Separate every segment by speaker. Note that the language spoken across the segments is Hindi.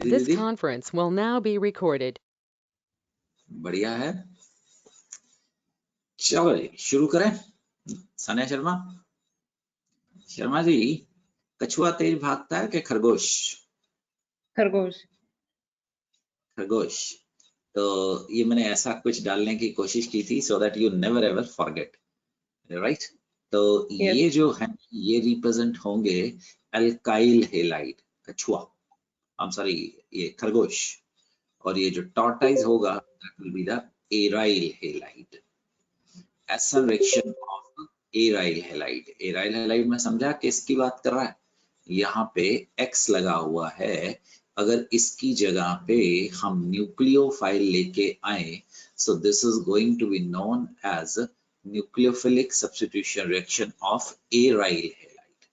Speaker 1: This
Speaker 2: दीदी
Speaker 1: conference will now be recorded.
Speaker 2: बढ़िया है। चलो जी शुरू करें। सन्या शर्मा शर्मा जी, कछुआ तेज भागता है कि खरगोश?
Speaker 3: खरगोश।
Speaker 2: खरगोश। तो ये मैंने ऐसा कुछ डालने की कोशिश की थी so that you never ever forget, right? तो ये जो है ये रिप्रेजेंट होंगे अल्काइल हेलाइड, कछुआ, आई एम सॉरी, ये खरगोश। और ये जो टॉर्टाइज होगा that will be the aryl halide, extraction of aryl halide. Aryl halide में समझा किसकी बात कर रहा है? यहाँ पे X लगा हुआ है, अगर इसकी जगह पे हम न्यूक्लियोफाइल लेके आए so this is going to be known as nucleophilic substitution reaction of aryl halide.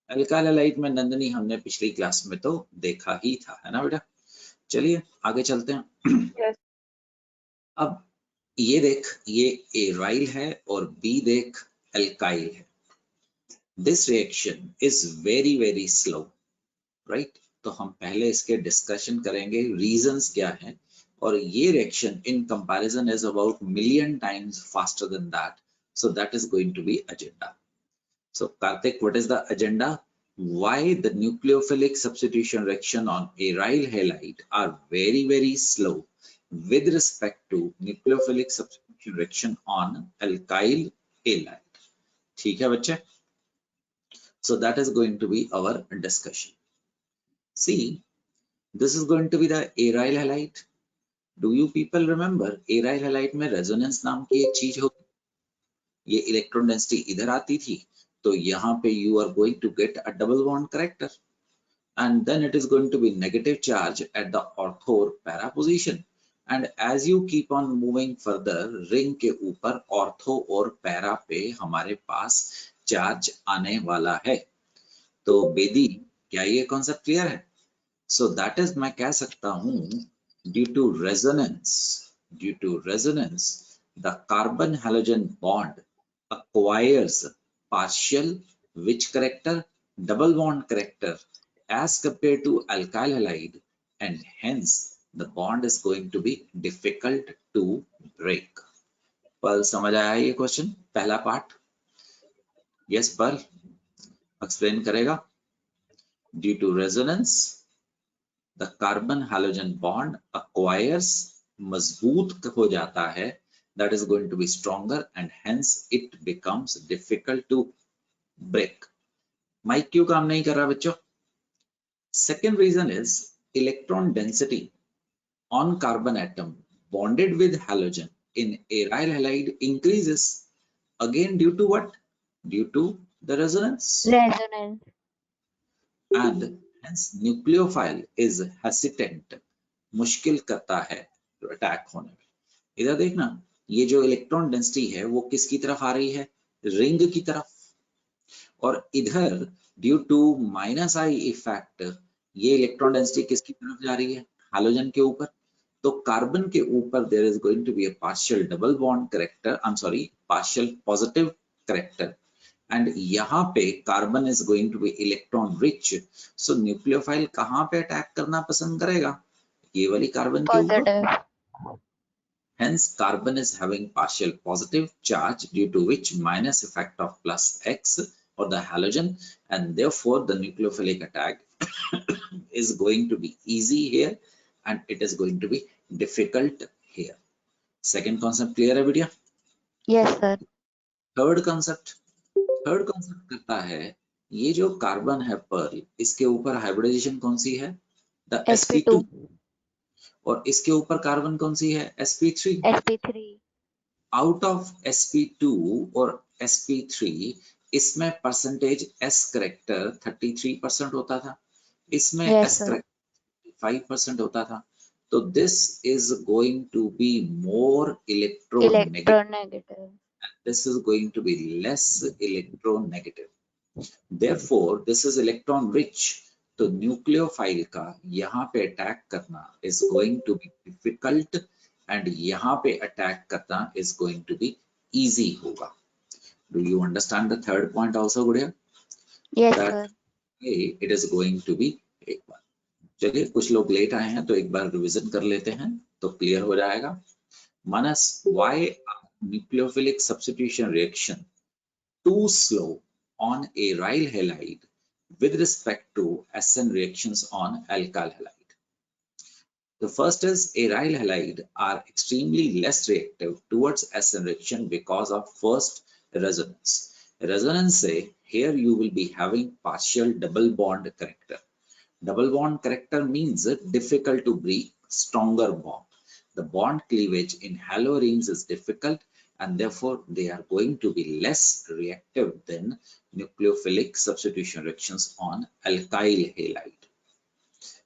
Speaker 2: Alkyl halide में नंदनी हमने पिछली क्लास में तो देखा ही था, है ना बेटा? चलिए आगे चलते हैं।
Speaker 3: yes.
Speaker 2: अब ये देख, ये एराइल है और बी देख अल्काइल है। This reaction is very very slow, right? तो हम पहले इसके डिस्कशन करेंगे रीजंस क्या है, और ये reaction in comparison is about million times faster than that, so that is going to be agenda. So Kartik, what is the agenda? Why the nucleophilic substitution reaction on aryl halide are very very slow with respect to nucleophilic substitution reaction on alkyl halide? ठीक है बच्चे? So that is going to be our discussion. See, this is going to be the aryl halide. Do you people remember aryl halide में resonance नाम की एक चीज होती, ये इलेक्ट्रॉन डेंसिटी इधर आती थी, तो यहाँ पे you are going to get a double bond character, and then it is going to be negative charge at the ortho or para position, and as you keep on moving further ring के ऊपर ortho और para पे हमारे पास चार्ज आने वाला है। तो बेदी, क्या ये कॉन्सेप्ट क्लियर है? सो दैट इज, मैं कह सकता हूं due to resonance the carbon halogen bond acquires partial which character? Double bond character as compared to alkyl halide, and hence the bond is going to be difficult to break. पर समझ आया ये क्वेश्चन पहला पार्ट? यस, पर एक्सप्लेन करेगा। Due to resonance the carbon halogen bond acquires, मजबूत हो जाता है, that is going to be stronger and hence it becomes difficult to break. Mike क्यों काम नहीं कर रहा बच्चों? Second reason is electron density on carbon atom bonded with halogen in aryl halide increases, again due to what? Due to the resonance. And hence nucleophile is hesitant, मुश्किल करता है अटैक होने में। इधर देखना, ये जो इलेक्ट्रॉन डेंसिटी है वो किसकी तरफ आ रही है? रिंग की तरफ। और इधर due to minus I effect ये इलेक्ट्रॉन डेंसिटी किसकी तरफ जा रही है? हैलोजन के ऊपर। तो कार्बन के ऊपर there is going to be a partial double bond character, I am sorry, partial positive character, and यहाँ पे carbon is going to be electron rich. So nucleophile कहाँ पे अटैक करना पसंद करेगा? ये वाली कार्बन के ऊपर। Hence carbon is having partial positive charge due to which minus effect of plus X or the halogen, and therefore the nucleophilic attack is going to be easy here and it is going to be difficult here. Second concept clear है बेटिया?
Speaker 4: Yes sir.
Speaker 2: थर्ड concept करता है, ये जो कार्बन है पर्ल, इसके ऊपर हाइब्रिडाइजेशन कौन सी है? The sp2। और इसके ऊपर कार्बन कौन सी है? sp3। आउट ऑफ sp2 और sp3 इसमें परसेंटेज s करेक्टर 33% होता था, इसमें
Speaker 4: Yes,
Speaker 2: s करेक्टर 5% होता था। तो this is going to be more electronegative, this is going to be less electronegative, therefore this is electron rich। तो न्यूक्लियोफाइल का यहाँ पे अटैक करना is going to be difficult and यहाँ पे अटैक करना is going to be easy होगा। Do you understand the third point also, गुड़िया?
Speaker 4: Yes
Speaker 2: that
Speaker 4: sir.
Speaker 2: it is going to be एक बार चलिए कुछ लोग लेट आए हैं तो एक बार रिवीजन कर लेते हैं तो क्लियर हो जाएगा। Manas, why nucleophilic substitution reaction too slow on aryl halide with respect to SN reactions on alkyl halide? The first is aryl halide are extremely less reactive towards SN reaction because of first resonance. Resonance say here you will be having partial double bond character. Double bond character means difficult to break, stronger bond. The bond cleavage in haloarenes is difficult and therefore they are going to be less reactive than nucleophilic substitution reactions on alkyl halide.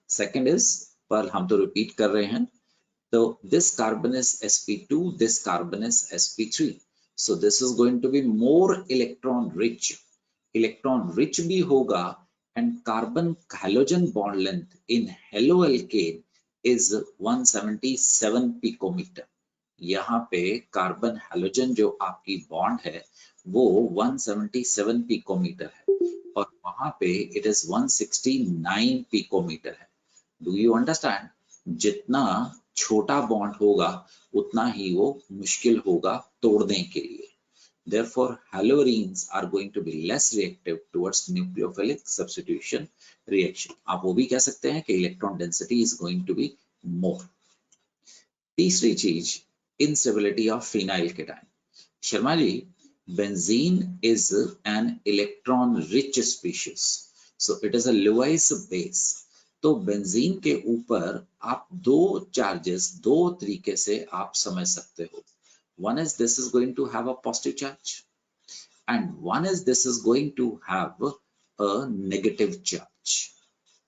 Speaker 2: Second is, पर हम तो repeat कर रहे हैं, so this carbon is sp2, this carbon is sp3. So this is going to be more electron rich. Electron rich भी होगा and carbon halogen bond length in haloalkane is 177 picometer. यहाँ पे कार्बन हैलोजन जो आपकी बॉन्ड है वो 177 पिकोमीटर है और वहां पे इट इज 169 पिकोमीटर है। Do you understand? जितना छोटा बॉन्ड होगा उतना ही वो मुश्किल होगा तोड़ने के लिए। Therefore, haloarenes are going to be less reactive towards nucleophilic substitution reaction. आप वो भी कह सकते हैं कि electron density is going to be more. तीसरी चीज, instability of phenyl cation. Sharma ji, benzene is an electron-rich species, so it is a Lewis base. तो बेंजीन के ऊपर आप दो चार्जेस दो तरीके से आप समझ सकते हो। One is this is going to have a positive charge and one is this is going to have a negative charge,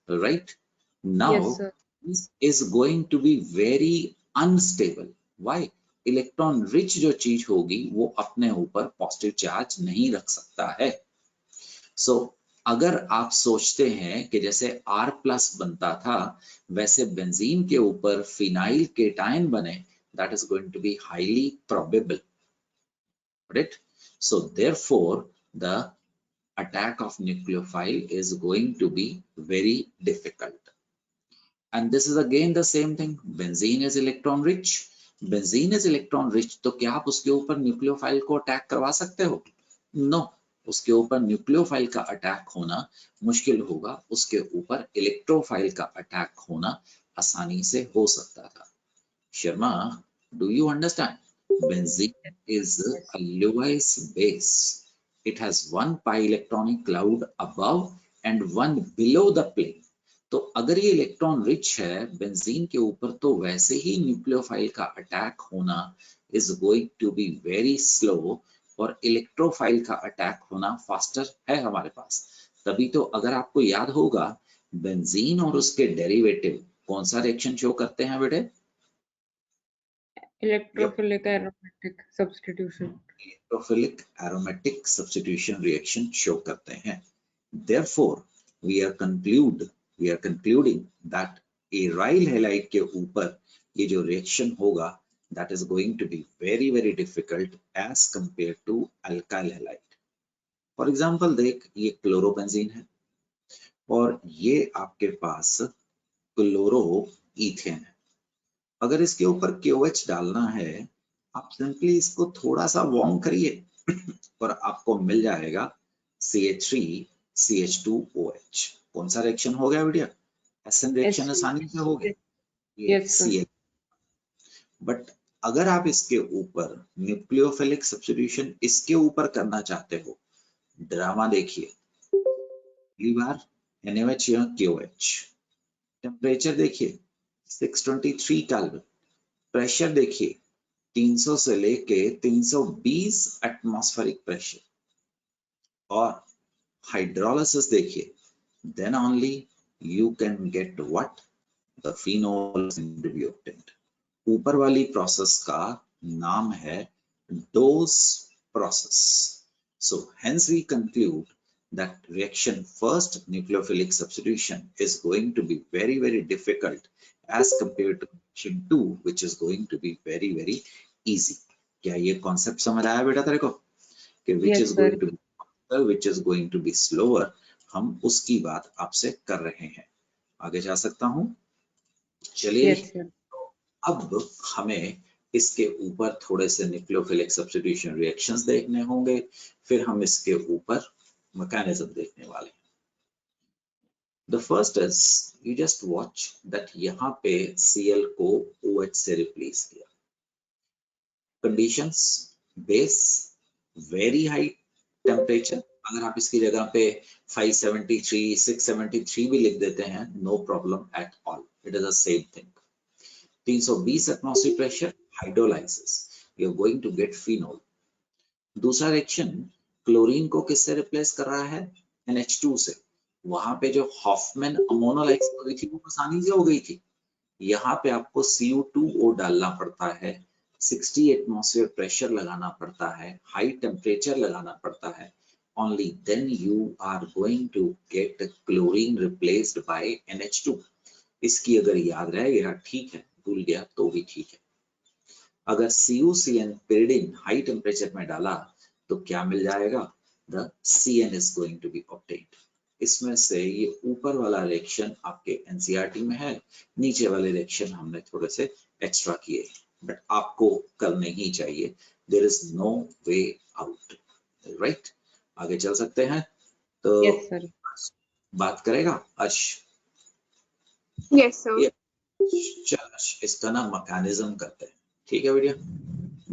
Speaker 2: right? Now
Speaker 3: Yes, sir.
Speaker 2: this is going to be very unstable. Why? Electron rich जो चीज होगी वो अपने ऊपर पॉजिटिव चार्ज नहीं रख सकता है। सो अगर आप सोचते हैं कि जैसे R प्लस बनता था वैसे बेंजीन के ऊपर फिनाइल केटायन बने, that is going to be highly probable, right? So therefore the attack of nucleophile is going to be very difficult. And this is again the same thing. Benzene is electron rich. Benzene is electron rich, तो क्या आप उसके ऊपर न्यूक्लियोफाइल को अटैक करवा सकते हो? No. उसके ऊपर न्यूक्लियोफाइल का अटैक होना मुश्किल होगा, उसके ऊपर इलेक्ट्रोफाइल का अटैक होना आसानी से हो सकता था। Sharma, do you understand? Benzene is a Lewis base. It has one pi electronic cloud above and one below the plane. तो अगर ये इलेक्ट्रॉन रिच है बेंजीन के ऊपर तो वैसे ही न्यूक्लियोफाइल का अटैक होना is going to be very slow और इलेक्ट्रोफाइल का अटैक होना फास्टर है हमारे पास। तभी तो अगर आपको याद होगा बेंजीन और उसके डेरिवेटिव कौन सा रिएक्शन शो करते हैं बेटे?
Speaker 3: Electrophilic aromatic substitution.
Speaker 2: Electrophilic aromatic substitution reaction show करते हैं। Therefore, we are concluding that aryl halide के ऊपर ये जो reaction होगा that is going to be very very difficult as compared to alkyl halide. For example, देख ये क्लोरोबेंजीन है और ये आपके पास क्लोरोईथेन है। अगर इसके ऊपर KOH डालना है आप सिंपली इसको थोड़ा सा वार्म करिए और आपको मिल जाएगा CH3CH2OH। कौन सा रिएक्शन हो गया बेटा? SN रिएक्शन आसानी से हो गया।
Speaker 3: Yes, sir.
Speaker 2: बट अगर आप इसके ऊपर न्यूक्लियोफिलिक सब्स्टिट्यूशन इसके ऊपर करना चाहते हो, ड्रामा देखिए। पहली बार NaOH या KOH, टेम्परेचर देखिए 623 केल्विन, प्रेशर देखिए 300 से लेके 320 एटमॉस्फेरिक प्रेशर और हाइड्रोलिसिस देखिए, then only you can get what the phenol to be obtained. ऊपर वाली प्रोसेस का नाम है Dose process. So hence we conclude that reaction first nucleophilic substitution is going to be very very difficult as compared to reaction 2 which is going to be very very easy. क्या ये कॉन्सेप्ट समझ आया बेटा तेरे को कि which
Speaker 3: Yes,
Speaker 2: is
Speaker 3: sir.
Speaker 2: going to be faster, which is going to be slower, हम उसकी बात आपसे कर रहे हैं। आगे जा सकता हूँ? चलिए
Speaker 3: Yes, sir.
Speaker 2: अब हमें इसके ऊपर थोड़े से न्यूक्लियोफिलिक सब्स्टिट्यूशन रिएक्शंस देखने होंगे, फिर हम इसके ऊपर मैकेनिज्म देखने वाले हैं। The first is you just watch that यहाँ पे Cl को OH से रिप्लेस किया। Conditions base very high temperature, अगर आप इसकी जगह पे 573 673 भी लिख देते हैं, no problem at all, it is the same thing. 320 atmospheric pressure, hydrolysis, you are going to get phenol. दूसरा रिएक्शन क्लोरीन को किससे रिप्लेस कर रहा है? NH2 से। वहां पे जो हॉफमैन अमोनोलाइसिस हो गई थी वो आसानी से हो गई थी। यहाँ पे आपको Cu2O डालना पड़ता है, 60 एटमॉस्फेयर प्रेशर लगाना पड़ता है, हाई टेम्परेचर लगाना पड़ता है, only then you are going to get chlorine replaced by NH2। इसकी अगर याद रहेगा ठीक है, भूल गया तो भी ठीक है। अगर CuCN pyridine हाई टेम्परेचर में डाला तो क्या मिल जाएगा? The CN is going to be obtained। इसमें से ये ऊपर वाला रिएक्शन आपके एनसीईआरटी में है, नीचे वाले रिएक्शन हमने थोड़े से एक्स्ट्रा किए, बट आपको करने ही चाहिए, there is no way out, right? आगे चल सकते हैं तो
Speaker 3: Yes, sir.
Speaker 2: बात करेगा अर्श?
Speaker 4: Yes, sir.
Speaker 2: चल अर्श, इसका ना मैकेनिज्म करते हैं, ठीक है बेटिया?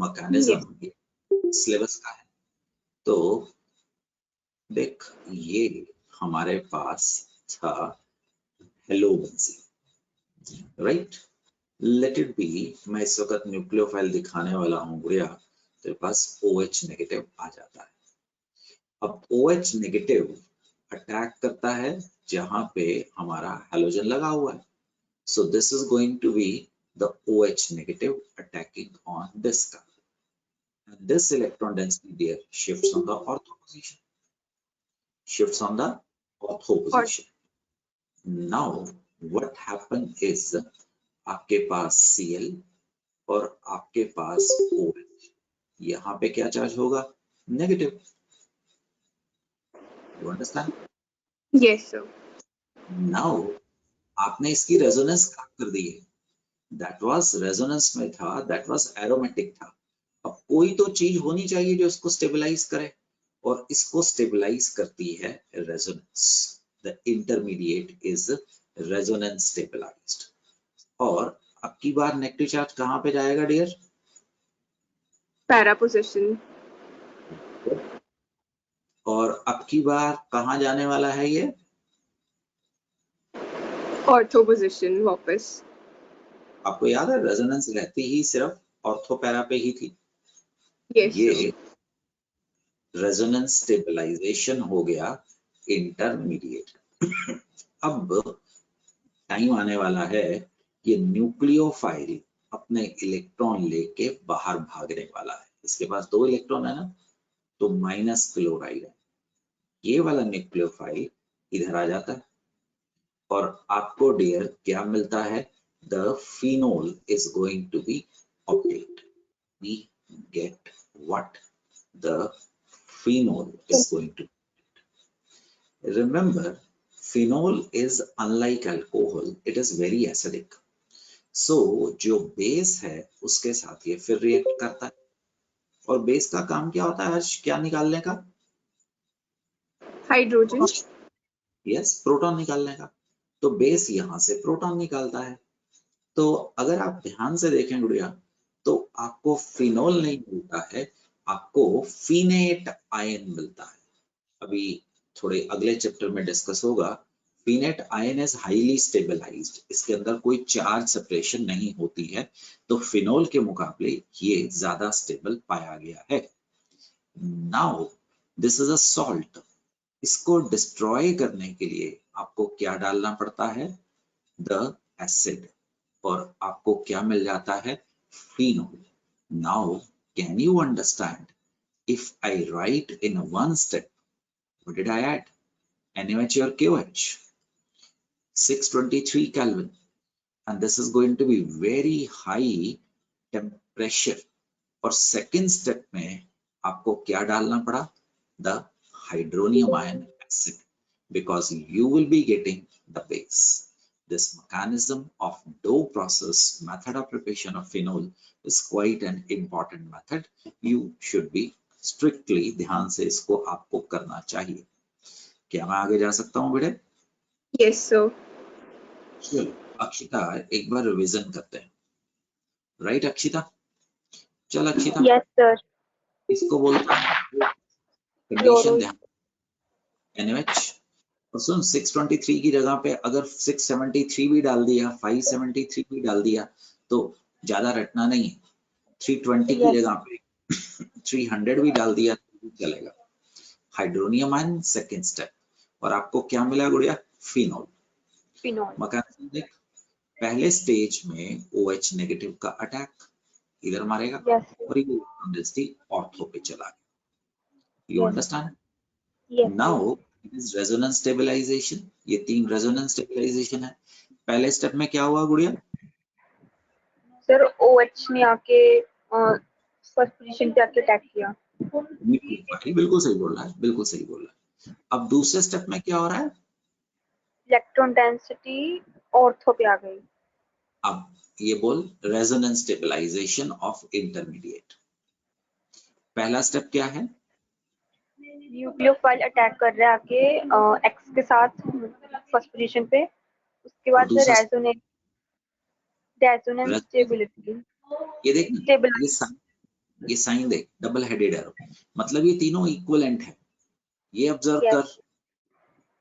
Speaker 2: मैकेनिज्म सिलेबस का है। तो देख, ये हमारे पास था हेलोबेंजीन, राइट? लेट इट बी, मैं इस वक्त न्यूक्लियोफाइल दिखाने वाला हूँ गुड़िया, तेरे पास OH नेगेटिव आ जाता है। अब OH नेगेटिव अटैक करता है जहां पे हमारा हैलोजन लगा हुआ है, so this is going to be the OH negative attacking on this carbon, and this electron density there shifts on the ortho position, shifts on the ortho position. Now what happen is आपके पास Cl और आपके पास OH, यहाँ पे क्या चार्ज होगा? Negative. You understand?
Speaker 4: Yes, sir.
Speaker 2: Now आपने इसकी रेजोनेंस कर दी है, दैट वाज रेजोनेंस में था, दैट वाज एरोमेटिक था। अब कोई तो चीज होनी चाहिए जो इसको स्टेबलाइज करे, और इसको स्टेबलाइज करती है resonance. The intermediate is resonance stabilized. और अब की बार नेगेटिव चार्ज कहां पे जाएगा डियर?
Speaker 4: Para position.
Speaker 2: और अब की बार कहां जाने वाला है ये?
Speaker 4: Ortho position वापस।
Speaker 2: आपको याद है रेजोनेंस रहती ही सिर्फ ऑर्थो पैरा पे ही थी।
Speaker 4: Yes,
Speaker 2: ये
Speaker 4: sir.
Speaker 2: रेजोनेंस स्टेबलाइजेशन हो गया इंटरमीडिएट। अब टाइम आने वाला है, ये न्यूक्लियोफाइल अपने इलेक्ट्रॉन लेके बाहर भागने वाला है। इसके पास 2 इलेक्ट्रॉन है ना, तो माइनस क्लोराइड है। ये वाला न्यूक्लियोफाइल इधर आ जाता है और आपको डियर क्या मिलता है? The phenol is going to be obtained. We get what? The phenol is going to. Remember, phenol is unlike alcohol, it is very acidic. So जो बेस है उसके साथ ये फिर रिएक्ट करता है, और बेस का काम क्या होता है हर्ष? क्या निकालने का?
Speaker 4: Hydrogen.
Speaker 2: यस, प्रोटॉन निकालने का। तो बेस यहाँ से प्रोटॉन निकालता है। तो अगर आप ध्यान से देखें गुड़िया, तो आपको फिनोल नहीं मिलता है, आपको फिनेट आयन मिलता है। अभी थोड़े अगले चैप्टर में डिस्कस होगा। फिनेट आयन इज हाईली स्टेबलाइज्ड, इसके अंदर कोई चार्ज सेपरेशन नहीं होती है, तो फिनोल के मुकाबले ये ज्यादा स्टेबल पाया गया है। Now this is a salt, इसको डिस्ट्रॉय करने के लिए आपको क्या डालना पड़ता है? द एसिड, और आपको क्या मिल जाता है? Phenol. Now can you understand, if I write in one step, what did I add? NaOH or KOH? 623 Kelvin, and this is going to be very high temperature. और सेकेंड स्टेप में आपको क्या डालना पड़ा? The hydronium ion acid, because you will be getting the base. This mechanism of Dow process method of preparation of phenol is quite an important method. You should be strictly, ध्यान से इसको आपको करना चाहिए. क्या मैं आगे जा सकता हूँ बेटे?
Speaker 4: Yes, sir.
Speaker 2: चलो अक्षिता एक बार रिवीजन करते हैं. राइट अक्षिता? चल अक्षिता.
Speaker 5: Yes, sir.
Speaker 2: इसको बोलता है कंडीशन ध्यान. NaOH. और सुन 623 की जगह पे अगर 673 भी डाल दिया, 573 भी डाल दिया तो ज्यादा रटना नहीं है. 320 की जगह पे 300 भी डाल दिया तो चलेगा. Hydronium ion second step. और आपको क्या मिला गुड़िया? फिनोल.
Speaker 5: Phenol.
Speaker 2: मैकेनिज्म देख. पहले स्टेज में OH नेगेटिव का अटैक इधर मारेगा
Speaker 5: Yes.
Speaker 2: और ये इलेक्ट्रॉन डेंसिटी ऑर्थो पे चला गया. You
Speaker 5: Yes.
Speaker 2: Understand?
Speaker 5: Yes.
Speaker 2: Now it is resonance stabilization. ये 3 रेजोनेंस स्टेबलाइजेशन है. पहले स्टेप में क्या हुआ गुड़िया?
Speaker 5: Sir, OH ने आके फर्स्ट पोजीशन पे आके अटैक किया.
Speaker 2: बिल्कुल सही बोल रहा है, बिल्कुल सही बोल रहा है. अब दूसरे स्टेप में क्या हो रहा है?
Speaker 5: इलेक्ट्रॉन डेंसिटी ऑर्थो पे आ गई.
Speaker 2: अब ये बोल रेजोनेंस स्टेबलाइजेशन ऑफ इंटरमीडिएट. पहला स्टेप क्या है?
Speaker 5: न्यूक्लियोफाइल अटैक कर रहा है आके एक्स के साथ फर्स्ट पोजीशन पे. उसके बाद
Speaker 2: दूसरा
Speaker 5: रेजोनेंस स्टेबिलिटी.
Speaker 2: ये देख,
Speaker 5: स्टेबलाइज.
Speaker 2: ये साइन देख, डबल हेडेड एरो, मतलब ये तीनों इक्विवेलेंट है. ये ऑब्जर्व
Speaker 5: Yes.
Speaker 2: कर.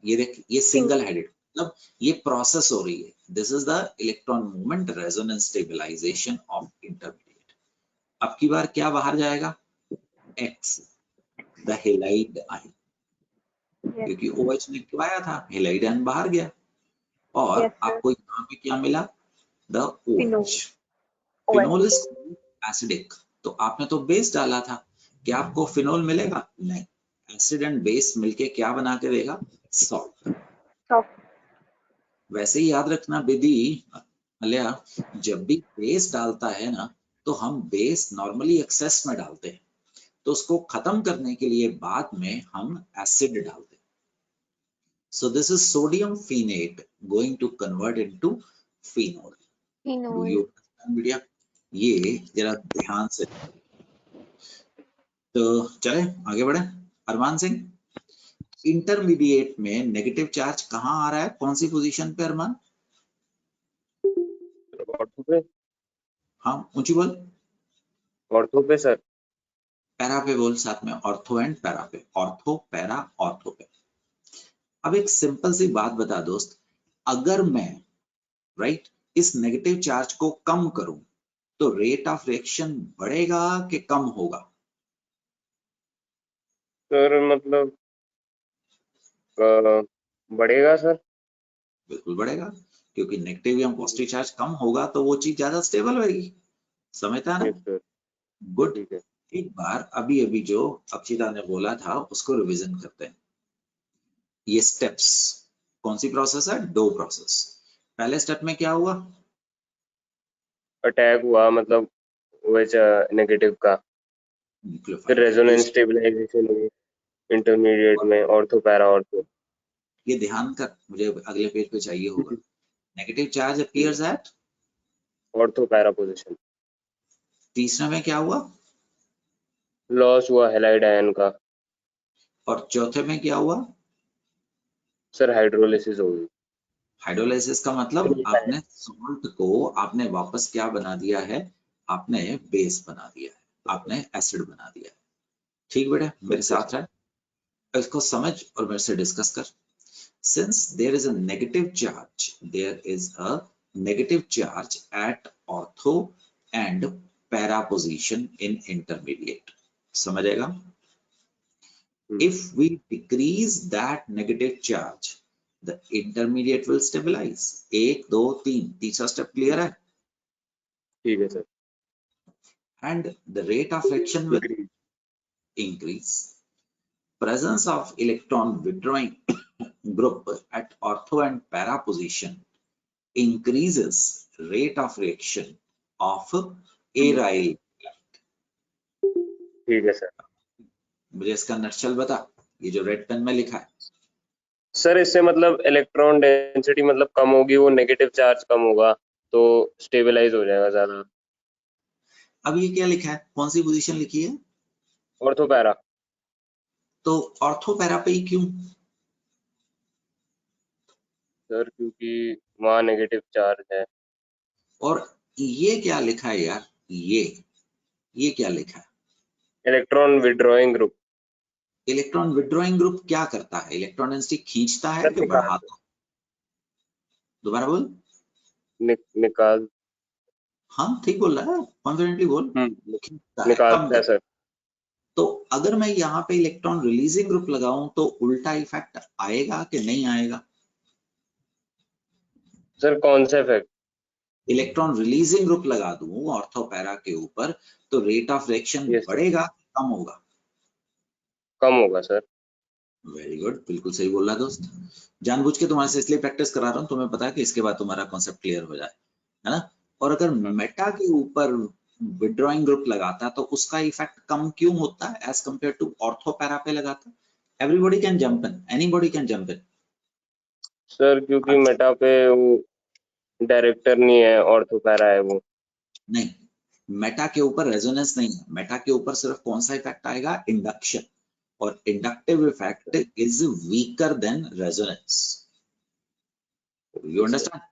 Speaker 2: ये देख, ये सिंगल हेडेड, मतलब ये प्रोसेस हो रही है. This is the electron movement resonance stabilization of intermediate. अब की बार क्या बाहर जाएगा? X, the halide ion.
Speaker 5: Yes.
Speaker 2: क्योंकि OH नेगेटिव आया था, हेलाइड आयन बाहर गया और
Speaker 5: Yes, sir.
Speaker 2: आपको यहाँ पे क्या मिला? The
Speaker 5: Phenol.
Speaker 2: OH. Phenol is acidic. तो आपने तो बेस डाला था, क्या आपको फिनोल मिलेगा? नहीं. एसिड एंड बेस मिलके क्या बना के देगा? सॉल्ट.
Speaker 5: Soft.
Speaker 2: वैसे ही याद रखना विधि अलिया, जब भी बेस डालता है ना तो हम बेस नॉर्मली एक्सेस में डालते हैं, तो उसको खत्म करने के लिए बाद में हम एसिड डालते हैं. So this is sodium phenate going to convert into phenol. Do you understand मीडिया? ये जरा ध्यान से. तो चले आगे बढ़े. अरमान सिंह, इंटरमीडिएट में नेगेटिव चार्ज कहाँ आ रहा है? कौन सी पोजीशन पे अरमान?
Speaker 6: ऑर्थो पे.
Speaker 2: हाँ ऊंची बोल.
Speaker 6: ऑर्थो पे सर.
Speaker 2: पैरा पे बोल साथ में. ऑर्थो एंड पैरा पे. ऑर्थो पैरा ऑर्थो पे. अब एक सिंपल सी बात बता दोस्त, अगर मैं राइट इस नेगेटिव चार्ज को कम करूं तो रेट ऑफ रिएक्शन बढ़ेगा कि कम होगा?
Speaker 6: सर मतलब बढ़ेगा सर.
Speaker 2: बिल्कुल बढ़ेगा, क्योंकि नेगेटिव या पॉजिटिव चार्ज कम होगा तो वो चीज ज्यादा स्टेबल होगी. समझता है
Speaker 6: यस
Speaker 2: ना?
Speaker 6: सर.
Speaker 2: गुड.
Speaker 6: ठीक है.
Speaker 2: एक बार अभी अभी जो अक्षिता ने बोला था उसको रिवीजन करते हैं. ये स्टेप्स कौन सी प्रोसेस है? डो प्रोसेस. पहले स्टेप में क्या हुआ?
Speaker 6: अटैक हुआ मतलब OH नेगेटिव का. फिर
Speaker 2: न्यूक्लियोफाइल.
Speaker 6: रेजोनेंस स्टेबलाइजेशन हुई इंटरमीडिएट में. Ortho para ortho.
Speaker 2: ये ध्यान कर, मुझे अगले पेज पे चाहिए होगा. Negative charge appears at
Speaker 6: ortho para position.
Speaker 2: तीसरे में क्या हुआ?
Speaker 6: लॉस हुआ हैलाइड आयन का.
Speaker 2: और चौथे में क्या हुआ?
Speaker 6: सर हाइड्रोलिसिस हो गई.
Speaker 2: हाइड्रोलाइसिस का मतलब आपने सॉल्ट को आपने वापस क्या बना दिया है? आपने बेस बना दिया है, आपने एसिड बना दिया है. ठीक बेटा, मेरे साथ रह, इसको समझ और मेरे से डिस्कस कर. Since there is a negative charge, there is a negative charge at ortho and para position in intermediate. समझेगा? If we decrease that negative charge, the intermediate will stabilize. 1, 2, 3 तीसरा step clear है?
Speaker 6: ठीक है sir.
Speaker 2: And the rate of reaction will increase. Presence of electron withdrawing group at ortho and para position increases rate of reaction of aryl.
Speaker 6: ठीक है सर.
Speaker 2: मुझे इसका नक्शल बता. ये जो रेड पेन में लिखा है
Speaker 6: सर इससे मतलब इलेक्ट्रॉन डेंसिटी मतलब कम होगी, वो नेगेटिव चार्ज कम होगा तो स्टेबलाइज हो जाएगा ज्यादा।
Speaker 2: अब ये क्या लिखा है, कौन सी पोजीशन लिखी है?
Speaker 6: Ortho para.
Speaker 2: तो ऑर्थो पैरा पे ही क्यों?
Speaker 6: सर क्योंकि वहाँ नेगेटिव चार्ज है।
Speaker 2: और ये क्या लिखा है यार, ये क्या लिखा है?
Speaker 6: Electron withdrawing group.
Speaker 2: Electron withdrawing group क्या करता है? इलेक्ट्रॉन डेंसिटी खींचता है
Speaker 6: सर
Speaker 2: कि बढ़ाता है? दोबारा बोल।
Speaker 6: निकाल।
Speaker 2: हाँ ठीक बोल रहा है, कॉन्फिडेंटली बोल। खींचता है, कम
Speaker 6: निकालता है
Speaker 2: कर।
Speaker 6: सर।
Speaker 2: तो अगर मैं यहाँ पे इलेक्ट्रॉन रिलीजिंग ग्रुप लगाऊं तो उल्टा इफेक्ट आएगा कि नहीं आएगा?
Speaker 6: सर कौन सा इफेक्ट?
Speaker 2: इलेक्ट्रॉन रिलीजिंग ग्रुप लगा दूं ऑर्थो पैरा के ऊपर तो rate of reaction
Speaker 6: yes sir,
Speaker 2: बढ़ेगा, कम होगा?
Speaker 6: कम होगा सर।
Speaker 2: वेरी गुड, बिल्कुल सही बोल रहा है दोस्त। जानबूझ के तुम्हारे से इसलिए प्रैक्टिस करा रहा हूँ, तुम्हें पता है कि इसके बाद तुम्हारा कॉन्सेप्ट क्लियर हो जाए, है ना? और अगर मेटा के ऊपर विड्रॉइंग ग्रुप लगाता तो उसका इफेक्ट कम क्यों होता है as compare to ortho para पे लगाता? Everybody can jump in, anybody can jump in.
Speaker 6: Sir क्योंकि मेटा पे वो डायरेक्टर नहीं है, ऑर्थो पैरा है वो।
Speaker 2: नहीं, मेटा के ऊपर रेजोनेंस नहीं है, मेटा के ऊपर सिर्फ कौन सा इफेक्ट आएगा? इंडक्शन, और inductive effect is weaker then resonance. You understand,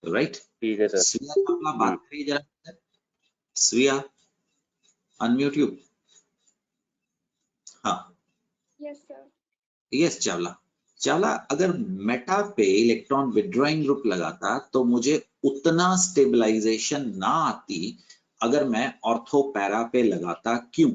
Speaker 2: right?
Speaker 6: ठीक है सर।
Speaker 2: स्वीया अपना बात करिए जरा। स्वीया, अनम्यूट यू। हाँ
Speaker 5: yes sir.
Speaker 2: Yes Chawla. Chawla, अगर मेटा पे इलेक्ट्रॉन विड्रॉइंग ग्रुप लगाता तो मुझे उतना स्टेबलाइजेशन ना आती अगर मैं ऑर्थो पैरा पे लगाता, क्यों?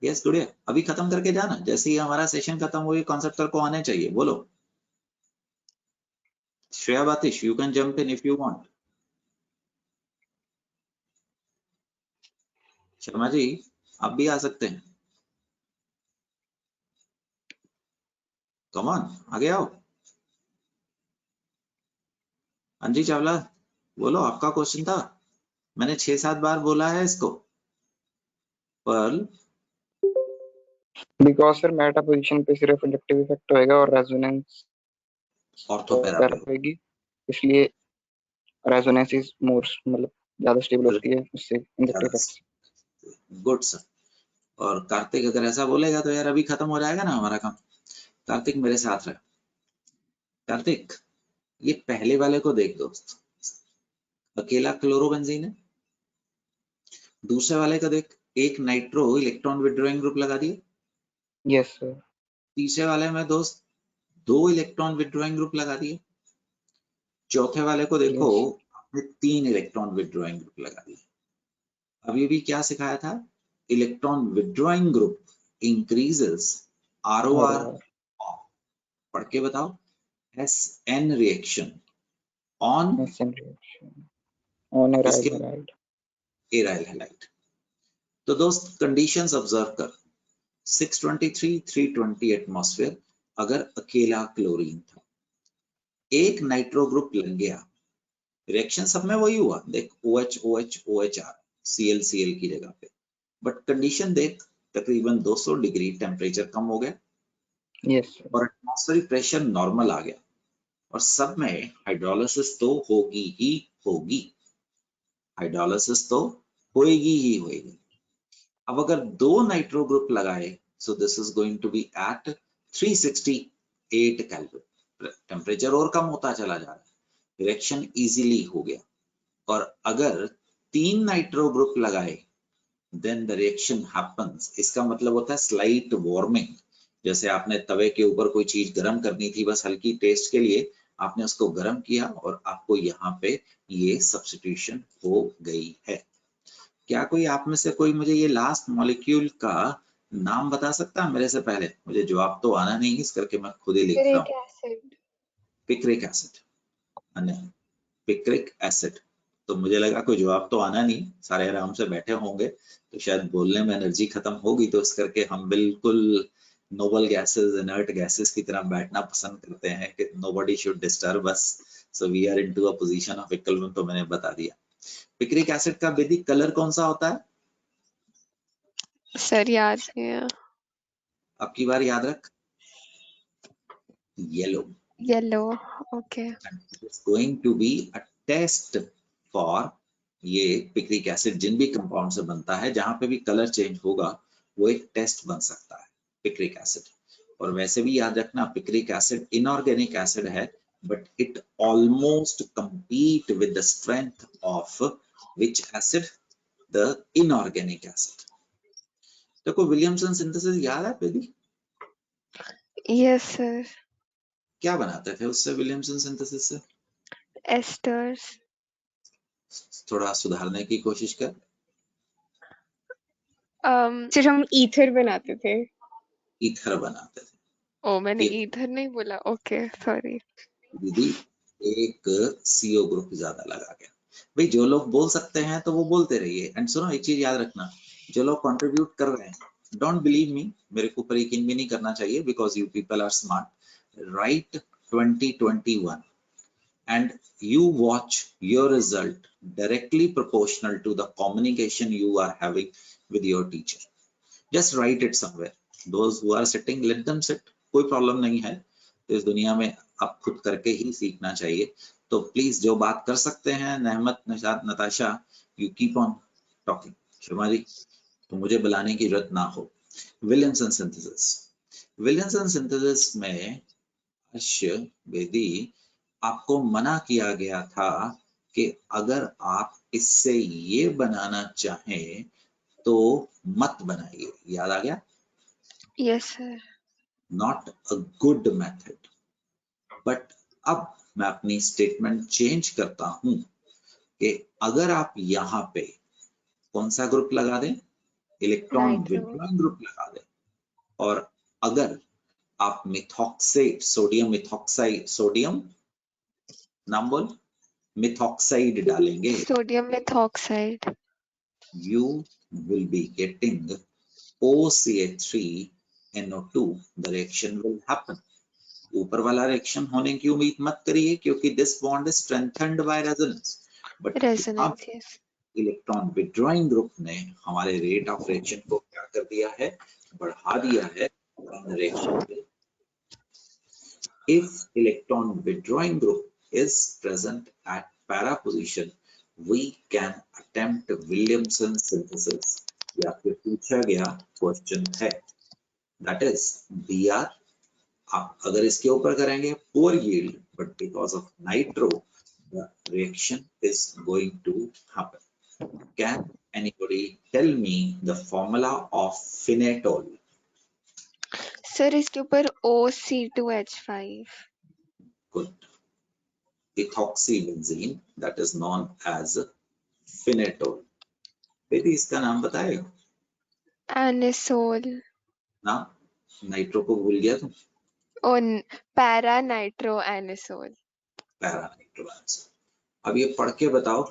Speaker 2: यस गुड़िया, अभी खत्म करके जाना, जैसे ही हमारा सेशन खत्म हुई कॉन्सेप्ट को आने चाहिए, बोलो। Shreya Batish, you can jump in if you want. Sharma ji, आप भी आ सकते हैं। कम ऑन, आगे आओ। अंजी चावला, बोलो, आपका क्वेश्चन था। मैंने 6-7 बार बोला है इसको। Pearl,
Speaker 7: because sir meta position पे सिर्फ इंडक्टिव इफेक्ट होएगा और रेजोनेंस
Speaker 2: ऑर्थो पैरा पे
Speaker 7: होएगी, इसलिए रेजोनेंस इज मोर, मतलब ज्यादा स्टेबल होती है उससे इंडक्टिव इफेक्ट।
Speaker 2: Good sir. और कार्तिक अगर ऐसा बोलेगा तो यार अभी खत्म हो जाएगा ना हमारा काम। कार्तिक मेरे साथ रहे। कार्तिक, ये पहले वाले को देख दोस्त, अकेला क्लोरोबेंजीन है। दूसरे वाले का देख, एक नाइट्रो इलेक्ट्रॉन विड्रॉइंग ग्रुप लगा दिया।
Speaker 7: Yes sir.
Speaker 2: तीसरे वाले में दोस्त 2 इलेक्ट्रॉन विड्रॉइंग ग्रुप लगा दिए। चौथे वाले को देखो, आपने 3 इलेक्ट्रॉन विड्रॉइंग ग्रुप लगा दिए। अभी भी क्या सिखाया था? Electron withdrawing group increases ROR। पढ़ के बताओ। SN reaction on
Speaker 7: SN reaction on arrival halide.
Speaker 2: Aryl halide. तो दोस्त कंडीशंस ऑब्जर्व कर। 623 320 एटमॉस्फेयर अगर अकेला क्लोरीन था, एक नाइट्रो ग्रुप लग गया, रिएक्शन सब में वही हुआ, देख OH OH OHR Cl Cl की जगह पे, बट कंडीशन देख, तकरीबन 200 डिग्री टेम्परेचर कम हो गया।
Speaker 7: Yes sir.
Speaker 2: और एटमॉस्फेरिक प्रेशर नॉर्मल आ गया, और सब में हाइड्रोलिसिस तो होगी ही होगी, हाइड्रोलिसिस तो होएगी ही होएगी। अब अगर 2 नाइट्रो ग्रुप लगाए, so this is going to be at 368 kelvin, temperature और कम होता चला जा रहा है, रिएक्शन इजीली हो गया। और अगर 3 नाइट्रो ग्रुप लगाए, देन द रिएक्शन हैपेंस, इसका मतलब होता है स्लाइट वार्मिंग। जैसे आपने तवे के ऊपर कोई चीज गर्म करनी थी, बस हल्की टेस्ट के लिए आपने उसको गर्म किया और आपको यहाँ पे ये सब्स्टिट्यूशन हो गई है। क्या कोई आप में से कोई मुझे ये लास्ट मॉलिक्यूल का नाम बता सकता है मेरे से पहले? मुझे जवाब तो आना नहीं, इस करके मैं खुद ही लिखता हूँ। Picric acid, picric acid. तो मुझे लगा कोई जवाब तो आना नहीं, सारे आराम से बैठे होंगे, तो शायद बोलने में एनर्जी खत्म होगी, तो इस करके हम बिल्कुल नोबल गैसेस, इनर्ट गैसेस की तरह बैठना पसंद करते हैं कि nobody should disturb us, so we are into a position of equilibrium. तो मैंने बता दिया। पिक्रिक एसिड का बेसिक कलर कौन सा होता है?
Speaker 8: सर याद नहीं है।
Speaker 2: अब की बार याद रख, yellow.
Speaker 8: Yellow, okay.
Speaker 2: It's going to be a test for ये पिक्रिक एसिड जिन भी कंपाउंड से बनता है, जहां पे भी कलर चेंज होगा वो एक टेस्ट बन सकता है पिक्रिक एसिड। और वैसे भी याद रखना, पिक्रिक एसिड इनऑर्गेनिक एसिड है, but it almost compete with the strength of which acid? The inorganic acid. देखो विलियमसन सिंथेसिस याद है बेबी?
Speaker 8: Yes sir.
Speaker 2: क्या बनाते थे उससे, विलियमसन सिंथेसिस से?
Speaker 8: एस्टर्स।
Speaker 2: थोड़ा सुधारने की कोशिश कर।
Speaker 4: सर हम ईथर बनाते थे।
Speaker 2: ईथर बनाते थे।
Speaker 8: ओ मैंने
Speaker 2: ये
Speaker 8: ईथर नहीं बोला, ओके सॉरी।
Speaker 2: दीदी एक CO ग्रुप ज्यादा लगा गया। भाई जो लोग बोल सकते हैं तो वो बोलते रहिए। एंड सुनो एक चीज याद रखना, जो लोग कंट्रीब्यूट कर रहे हैं, डोंट बिलीव मी, मेरे को ऊपर यकीन भी नहीं करना चाहिए, because you people are smart. Right 2021 and you watch your result directly proportional to the communication you are having with your teacher. Just write it somewhere. Those who are sitting, let them sit. कोई प्रॉब्लम नहीं है, तो इस दुनिया में अब खुद करके ही सीखना चाहिए। तो प्लीज जो बात कर सकते हैं, Nahmat, Nishat, Natasha, you keep on talking. Sharma ji, तो मुझे बुलाने की जरूरत ना हो। विलियमसन सिंथेसिस, विलियमसन सिंथेसिस में बेदी आपको मना किया गया था कि अगर आप इससे ये बनाना चाहें तो मत बनाइए। याद आ गया?
Speaker 8: Yes sir.
Speaker 2: Not a good method. But अब मैं अपनी स्टेटमेंट चेंज करता हूं कि अगर आप यहाँ पे कौन सा ग्रुप लगा दें, इलेक्ट्रॉन विड्रॉइंग ग्रुप लगा दें, और अगर आप मिथॉक्साइड, सोडियम मिथॉक्साइड, सोडियम नाम बोल, मिथॉक्साइड डालेंगे,
Speaker 8: sodium methoxide,
Speaker 2: you will be getting OCH3NO2, the reaction will happen. ऊपर वाला रिएक्शन होने की उम्मीद मत करिए, क्योंकि this bond is strengthened by resonance. But
Speaker 8: resonance, yes.
Speaker 2: Electron withdrawing group ने हमारे रेट ऑफ रिएक्शन को क्या कर दिया है, बढ़ा दिया है। रिएक्शन में if electron withdrawing group is present at para position, we can attempt Williamson synthesis। या फिर पूछा गया क्वेश्चन है, that is Br। आप अगर इसके ऊपर करेंगे poor yield, but because of nitro the reaction is going to happen। Can anybody tell me the formula of phenetol?
Speaker 8: Sir इसके ऊपर OC2H5।
Speaker 2: Good। ethoxybenzene, that is known as phenetol। बेटी इसका नाम बताए
Speaker 8: एनिसोल।
Speaker 2: ना, नाइट्रो को भूल गया तुम?
Speaker 8: Para nitro anisole.
Speaker 2: Para nitro anisole. अब ये पढ़ के बताओ,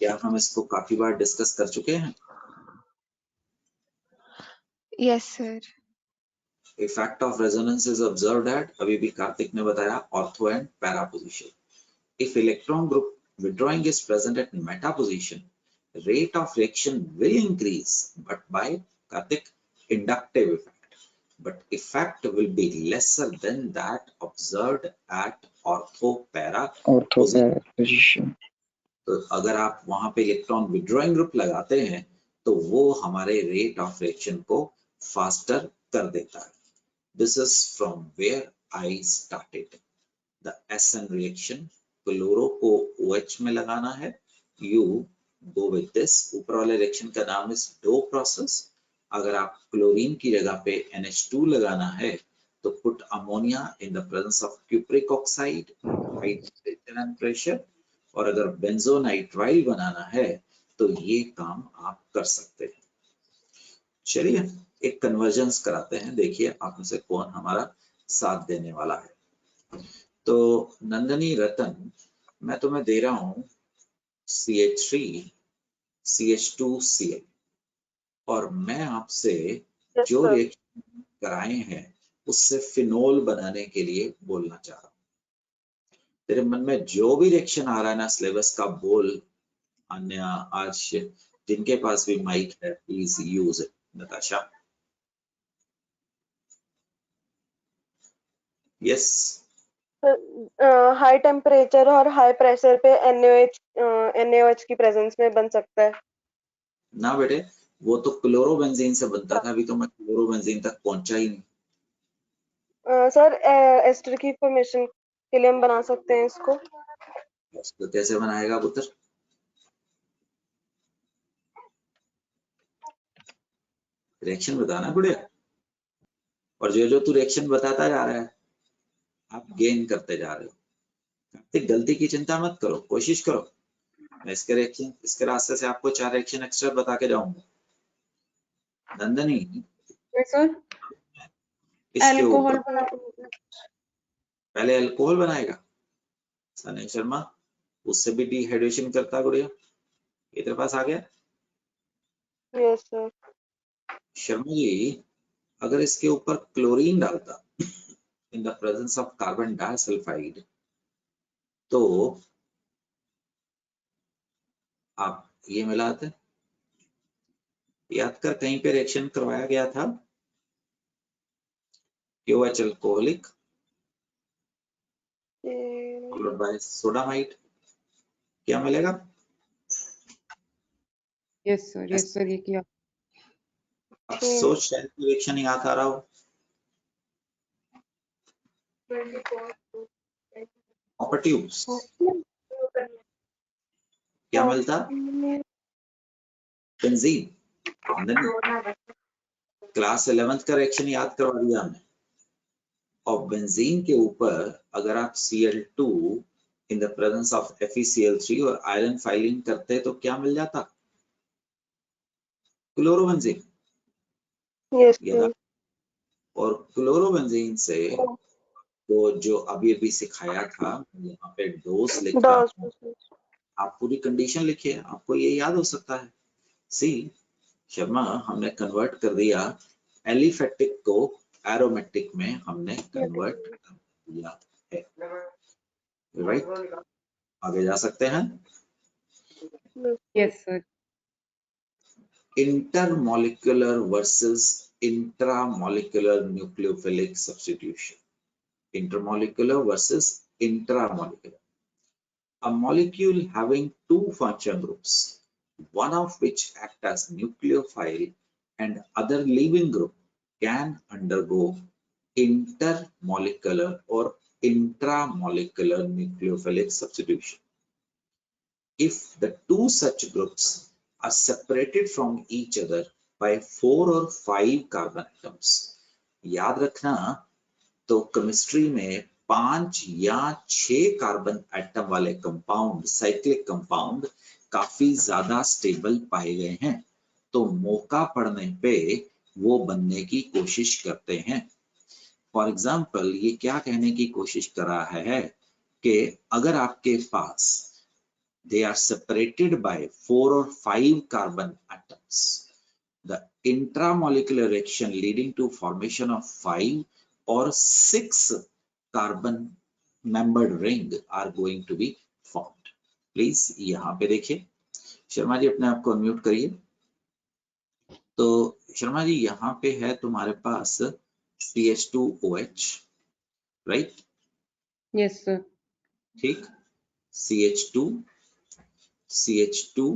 Speaker 2: क्या हम इसको काफी बार डिस्कस कर चुके हैं?
Speaker 8: Yes sir.
Speaker 2: Effect of resonance is observed eight, अभी भी कार्तिक ने बताया, ortho and para position. If electron group withdrawing is present at meta position, rate of reaction will increase, but by Karthik, inductive effect, but effect will be lesser than that observed at ortho para
Speaker 7: position.
Speaker 2: तो अगर आप वहां पे इलेक्ट्रॉन विड्रॉइंग ग्रुप लगाते हैं तो वो हमारे रेट ऑफ रिएक्शन को फास्टर कर देता है। This is from where I started. The SN reaction, chloro को OH में लगाना है, यू गो विद दिस। ऊपर वाले रिएक्शन का नाम इज डो प्रोसेस। अगर आप क्लोरीन की जगह पे NH2 लगाना है तो put ammonia in the presence of cupric oxide, high temperature and pressure. और अगर बेंजोनाइट्राइल बनाना है तो ये काम आप कर सकते हैं। चलिए एक कन्वर्जेंस कराते हैं, देखिए आप में से कौन हमारा साथ देने वाला है। तो नंदनी रतन, मैं तुम्हें दे रहा हूं CH3 CH2Cl, और मैं आपसे जो रिएक्शन कराए हैं उससे फिनोल बनाने के लिए बोलना चाह रहा हूं। तेरे मन में जो भी रिएक्शन आ रहा है ना सिलेबस का, बोल। अन्य आज जिनके पास भी माइक है please use it, Natasha? Yes,
Speaker 9: high temperature और हाई प्रेशर पे NaOH की प्रेजेंस में बन सकता है।
Speaker 2: ना बेटे, वो तो क्लोरोबेंजीन से बनता था, अभी तो मैं क्लोरोबेंजीन तक पहुंचा ही नहीं।
Speaker 9: सर एस्टर की फॉर्मेशन के लिए हम बना सकते हैं इसको।
Speaker 2: तो कैसे बनाएगा पुत्र? रिएक्शन बताना गुड़िया, और जो तू रिएक्शन बताता जा रहा है आप गेन करते जा रहे हो। कार्तिक गलती की चिंता मत करो, कोशिश करो। मैं इसके रिएक्शन, इसके रास्ते से आपको 4 रिएक्शन एक्स्ट्रा बता के जाऊंगा। Nandini
Speaker 3: yes sir.
Speaker 2: इसके
Speaker 3: अल्कोहल
Speaker 2: ऊपर पहले अल्कोहल बनाएगा। सनी शर्मा उससे भी डिहाइड्रेशन करता गुड़िया, ये तेरे पास आ गया।
Speaker 9: Yes sir.
Speaker 2: शर्मा जी अगर इसके ऊपर क्लोरीन डालता in the presence of carbon disulphide तो आप ये मिलाते। याद कर कहीं पे रिएक्शन करवाया गया था KOH alcoholic followed by sodamide, क्या मिलेगा?
Speaker 3: यस सर ये किया।
Speaker 2: अब सोच शायद रिएक्शन याद आ रहा हो। कॉपर ट्यूब्स क्या मिलता? बेंजीन। क्लास 11th का रिएक्शन याद करवा दिया हमने। और बेंजीन के ऊपर अगर आप Cl2 in the presence of FeCl3 और आयरन फाइलिंग करते तो क्या मिल जाता? क्लोरोबेंजीन।
Speaker 9: यस
Speaker 2: और क्लोरोबेंजीन से तो जो अभी सिखाया था, यहाँ पे डोज लिख रहा हूं, आप पूरी कंडीशन लिखिए, आपको ये याद हो सकता है। सी शर्मा हमने कन्वर्ट कर दिया एलिफेटिक को एरोमेटिक में, हमने कन्वर्ट कर दिया है, राइट? आगे जा सकते हैं।
Speaker 3: Yes sir.
Speaker 2: Intermolecular versus intramolecular nucleophilic substitution. Intermolecular versus intramolecular. A molecule having two function groups, one of which act as nucleophile and other leaving group, can undergo intermolecular or intramolecular nucleophilic substitution. If the two such groups are separated from each other by 4 or 5 carbon atoms, याद रखना तो केमिस्ट्री में 5 या 6 कार्बन एटम वाले कंपाउंड, साइक्लिक कंपाउंड काफी ज्यादा स्टेबल पाए गए हैं, तो मौका पड़ने पे वो बनने की कोशिश करते हैं। फॉर एग्जाम्पल ये क्या कहने की कोशिश कर रहा है कि अगर आपके पास they are separated by 4 or 5 carbon atoms, the intramolecular reaction leading to formation of 5 or 6 carbon membered ring are going to be formed. Please यहाँ पे देखिए। शर्मा जी अपने आप को अनम्यूट करिए। तो शर्मा जी यहाँ पे है तुम्हारे पास CH2OH, राइट?
Speaker 3: Yes sir.
Speaker 2: ठीक, CH2 CH2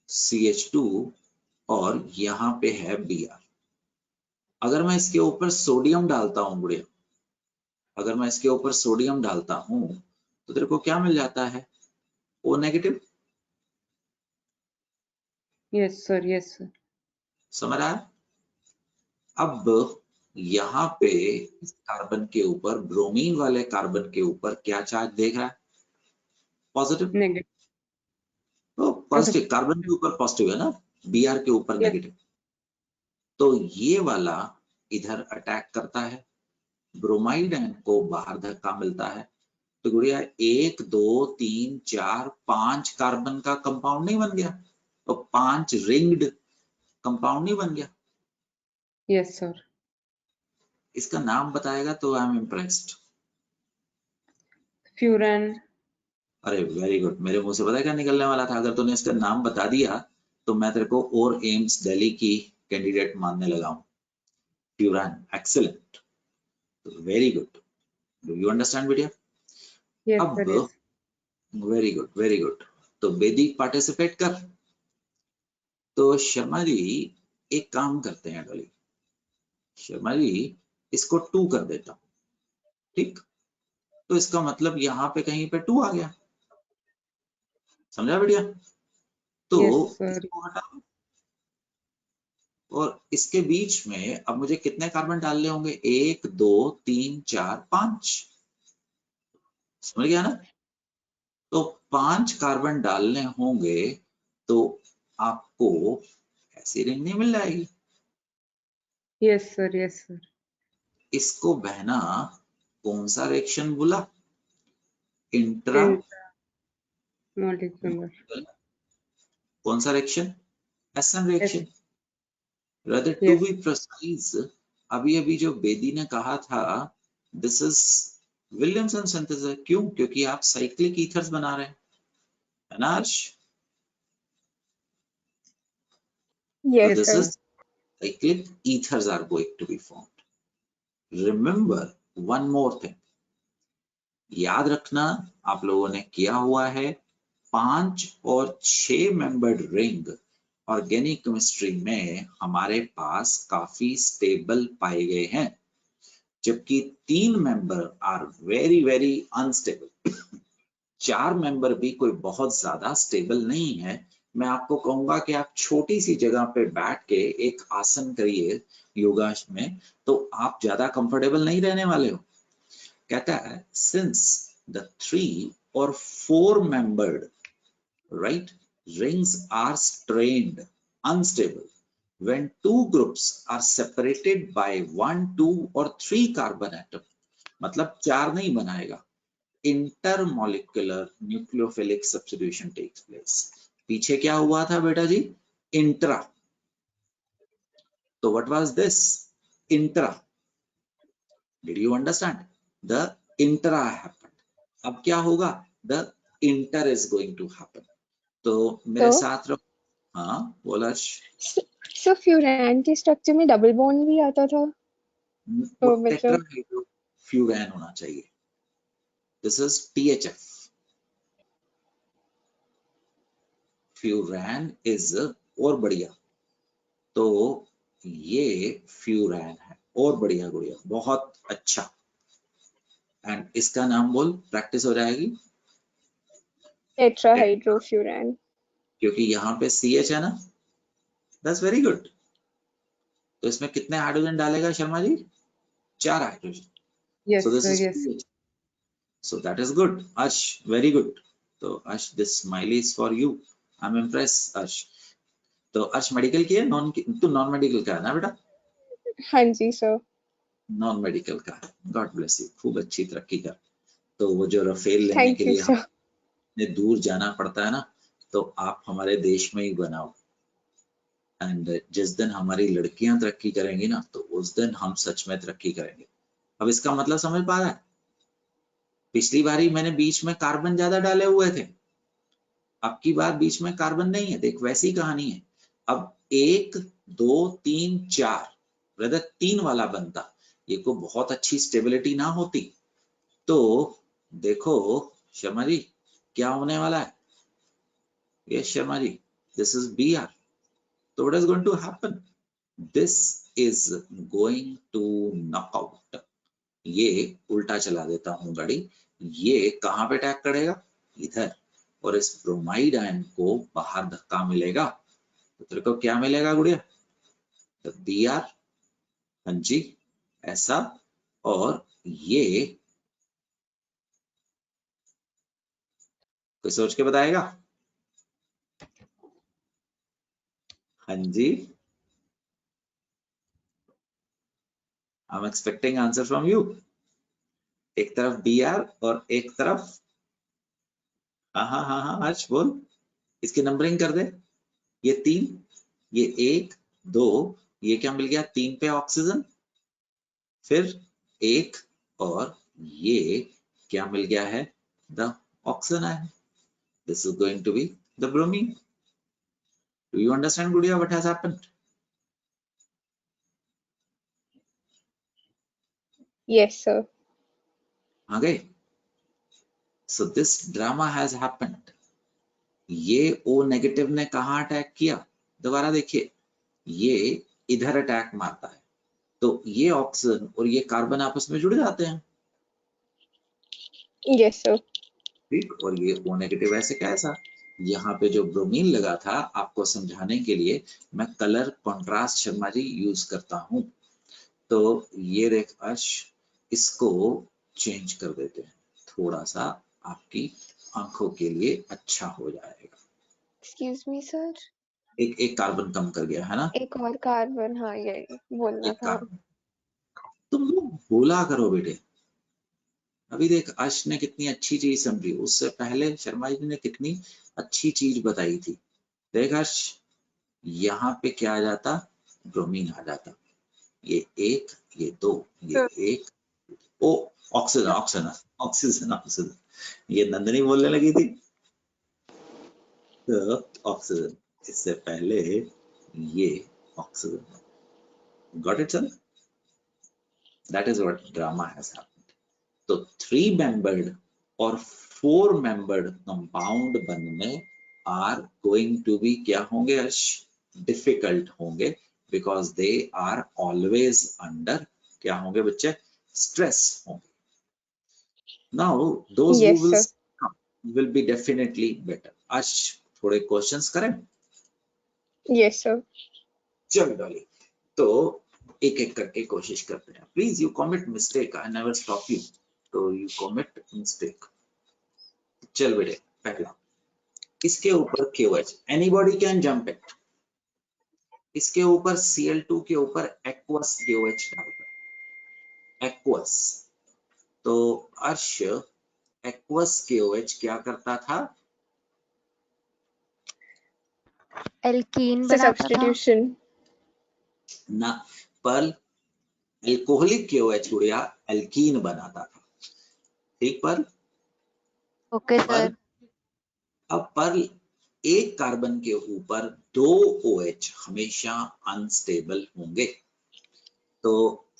Speaker 2: CH2 और यहाँ पे है Br। अगर मैं इसके ऊपर सोडियम डालता हूँ गुड़िया, अगर मैं इसके ऊपर सोडियम डालता हूं तो तेरे को क्या मिल जाता है? O negative.
Speaker 3: Yes sir.
Speaker 2: समझ रहा है? अब यहाँ पे इस कार्बन के ऊपर, ब्रोमीन वाले कार्बन के ऊपर क्या चार्ज देख रहा है? पॉजिटिव।
Speaker 3: नेगेटिव।
Speaker 2: तो पॉजिटिव कार्बन के ऊपर पॉजिटिव है ना, Br के ऊपर नेगेटिव। तो ये वाला इधर अटैक करता है, ब्रोमाइड को बाहर धक्का मिलता है, तो गुड़िया 1 2 3 4 5 कार्बन का कंपाउंड नहीं बन गया, तो 5 रिंग्ड कंपाउंड नहीं बन गया।
Speaker 3: Yes sir.
Speaker 2: इसका नाम बताएगा तो आई एम इम्प्रेस्ड।
Speaker 3: फ्यूरन।
Speaker 2: अरे वेरी गुड, मेरे मुंह से पता है क्या निकलने वाला था? अगर तूने इसका नाम बता दिया तो मैं तेरे को और एम्स दिल्ली की कैंडिडेट मानने लगा हूं। Furan, excellent, very good. Do you understand बेटिया?
Speaker 3: Yes,
Speaker 2: अब
Speaker 3: sir. Yes.
Speaker 2: Very good, very good. तो बेदी पार्टिसिपेट कर। तो शर्मा जी एक काम करते हैं डॉली, शर्मा जी इसको 2 कर देता हूं, ठीक? तो इसका मतलब यहाँ पे कहीं पे 2 आ गया, समझा बेटिया? तो
Speaker 3: Yes, sir.
Speaker 2: इसको हटाओ और इसके बीच में अब मुझे कितने कार्बन डालने होंगे? 1 2 3 4 5, समझ गया ना? तो 5 कार्बन डालने होंगे तो आपको ऐसी रिंग नहीं मिल जाएगी।
Speaker 3: Yes, sir. Yes, sir.
Speaker 2: इसको बहना कौन सा रिएक्शन बोला? Intra
Speaker 3: Molecular.
Speaker 2: कौन सा reaction? SN reaction. Rather to
Speaker 3: Yes.
Speaker 2: be precise, अभी जो बेदी ने कहा था दिस इज विलियमसन सिंथेसिस। क्यों? क्योंकि आप साइक्लिक ईथर्स बना रहे हैं, है ना हर्ष?
Speaker 4: Yes,
Speaker 2: This
Speaker 4: sir.
Speaker 2: is cyclic ethers are going to be formed. Remember one more thing, याद रखना आप लोगों ने किया हुआ है 5 और 6 मेंबर्ड रिंग ऑर्गेनिक केमिस्ट्री में हमारे पास काफी स्टेबल पाए गए हैं, जबकि 3 member are very very unstable. 4 member भी कोई बहुत ज्यादा स्टेबल नहीं है। मैं आपको कहूंगा कि आप छोटी सी जगह पे बैठ के एक आसन करिए योगा में, तो आप ज्यादा कंफर्टेबल नहीं रहने वाले हो। कहता है since the 3 or 4 membered right rings are strained, unstable, when 2 groups are separated by 1 2 or 3 carbon atom, मतलब 4 नहीं बनाएगा, intermolecular nucleophilic substitution takes place। पीछे क्या हुआ था बेटा जी? इंट्रा। तो what was this? Intra. Did you understand? The intra happened। अब क्या होगा? The inter is going to happen। तो मेरे
Speaker 4: तो?
Speaker 2: साथ रहो। हाँ बोला।
Speaker 4: So फ्यूरान के स्ट्रक्चर में डबल बॉन्ड भी आता था?
Speaker 2: वो
Speaker 4: मतलब
Speaker 2: टेट्राहाइड्रोफ्यूरैन होना चाहिए। This is THF। फ्यूरैन इज और बढ़िया, तो ये फ्यूरैन है और बढ़िया गुड़िया, बहुत अच्छा। एंड इसका नाम बोल, प्रैक्टिस हो जाएगी।
Speaker 4: टेट्राहाइड्रोफ्यूरान।
Speaker 2: क्योंकि यहाँ पे CH है ना, दैट्स वेरी गुड। तो इसमें कितने हाइड्रोजन डालेगा Sharma ji? 4 hydrogen.
Speaker 3: Yes,
Speaker 2: So this
Speaker 3: sir.
Speaker 2: is
Speaker 3: Yes.
Speaker 2: CH. So that is good, Ash, very good। तो Ash, this smiley is for you। I'm impressed, Ash। तो Ash मेडिकल किया? तू नॉन मेडिकल का है ना बेटा?
Speaker 4: हाँ जी सर।
Speaker 2: नॉन मेडिकल का है। गॉड ब्लेस यू, खूब अच्छी तरक्की कर। तो वो जो रफेल लेने
Speaker 4: थैंक
Speaker 2: के
Speaker 4: यू
Speaker 2: लिए
Speaker 4: सर।
Speaker 2: हमें दूर जाना पड़ता है ना, तो आप हमारे देश में ही बनाओ। एंड जिस दिन हमारी लड़कियां तरक्की करेंगी ना, तो उस दिन हम सच में तरक्की करेंगे। अब इसका मतलब समझ पा रहा है? पिछली बारी मैंने बीच में कार्बन ज्यादा डाले हुए थे, अब की बार बीच में कार्बन नहीं है। देख वैसी कहानी है। अब 1 2 3 4 ब्रदर 3 वाला बनता, ये को बहुत अच्छी स्टेबिलिटी ना होती। तो देखो शर्मा जी क्या होने वाला है। Yes Sharma ji, this is BR। तो what is going to happen? This is going to knock out. ये उल्टा चला देता हूं गाड़ी। ये कहां पे अटैक करेगा? इधर। और इस ब्रोमाइड आयन को बाहर धक्का मिलेगा, तो तेरे को क्या मिलेगा गुड़िया? BR। हाँ जी ऐसा। और ये कोई सोच के बताएगा? हाँ जी, I am expecting answer from you. एक तरफ BR और एक तरफ हाँ हर्ष बोल, इसकी नंबरिंग कर दे। ये 3, ये 1 2, ये क्या मिल गया? 3 पे ऑक्सीजन, फिर 1 और ये क्या मिल गया है? The oxygen ion. This is going to be the bromine। Do you understand, Gudiya, what has happened?
Speaker 4: Yes, sir.
Speaker 2: आ गए? So this drama has happened. ये O नेगेटिव ने कहाँ अटैक किया? दोबारा देखिए, ये इधर अटैक मारता है तो ये ऑक्सीजन और ये कार्बन आपस में जुड़ जाते हैं,
Speaker 4: Yes, sir.
Speaker 2: ठीक। और ये O नेगेटिव ऐसे कैसा? यहाँ पे जो ब्रोमीन लगा था, आपको समझाने के लिए मैं colour contrast Sharma ji use करता हूँ। तो ये देख अर्श, इसको चेंज कर देते हैं थोड़ा सा, आपकी आंखों के लिए अच्छा हो जाएगा।
Speaker 8: Excuse me, sir.
Speaker 2: एक कार्बन कम कर गया है ना,
Speaker 8: एक और कार्बन, हाँ यही बोलना
Speaker 2: एक
Speaker 8: था।
Speaker 2: कार्बन। तुम लोग बोला करो बेटे। अभी देख अर्श ने कितनी अच्छी चीज समझी, उससे पहले शर्मा जी ने कितनी अच्छी चीज बताई थी। देख अर्श, यहाँ पे क्या आ जाता? ब्रोमीन आ जाता। ये एक, ये दो, ये एक, ओ ऑक्सीजन ऑक्सीजन ऑक्सीजन ऑक्सीजन, ये नंदनी बोलने लगी थी तो ऑक्सीजन, इससे पहले ये oxygen. Got it sir? That is what drama has happened. तो 3 मेंबर्ड और 4 मेंबर्ड कंपाउंड बनने आर गोइंग टू बी क्या होंगे अर्श? डिफिकल्ट होंगे, because they are always under क्या होंगे बच्चे? स्ट्रेस होंगे। Now those who
Speaker 4: Yes,
Speaker 2: will
Speaker 4: sir.
Speaker 2: come will be definitely better. आज थोड़े क्वेश्चंस करें?
Speaker 4: Yes, sir.
Speaker 2: चलो डॉली, तो एक एक करके कोशिश करते हैं। Please you commit mistake, I never stop you, तो यू कमिट मिस्टेक। चल बेटे, पहला इसके ऊपर KOH, anybody can jump it. इसके ऊपर Cl2 के ऊपर एक्वस KOH डालकर, एक्वस। तो अर्श, एक्वस KOH क्या करता था?
Speaker 8: एल्कीन
Speaker 4: So
Speaker 8: बनाता था।
Speaker 4: substitution.
Speaker 2: ना, पर एल्कोहलिक KOH गुड़िया एल्कीन बनाता था, ठीक। पर
Speaker 8: ओके सर।
Speaker 2: अब पर एक कार्बन के ऊपर 2 OH हमेशा अनस्टेबल होंगे। तो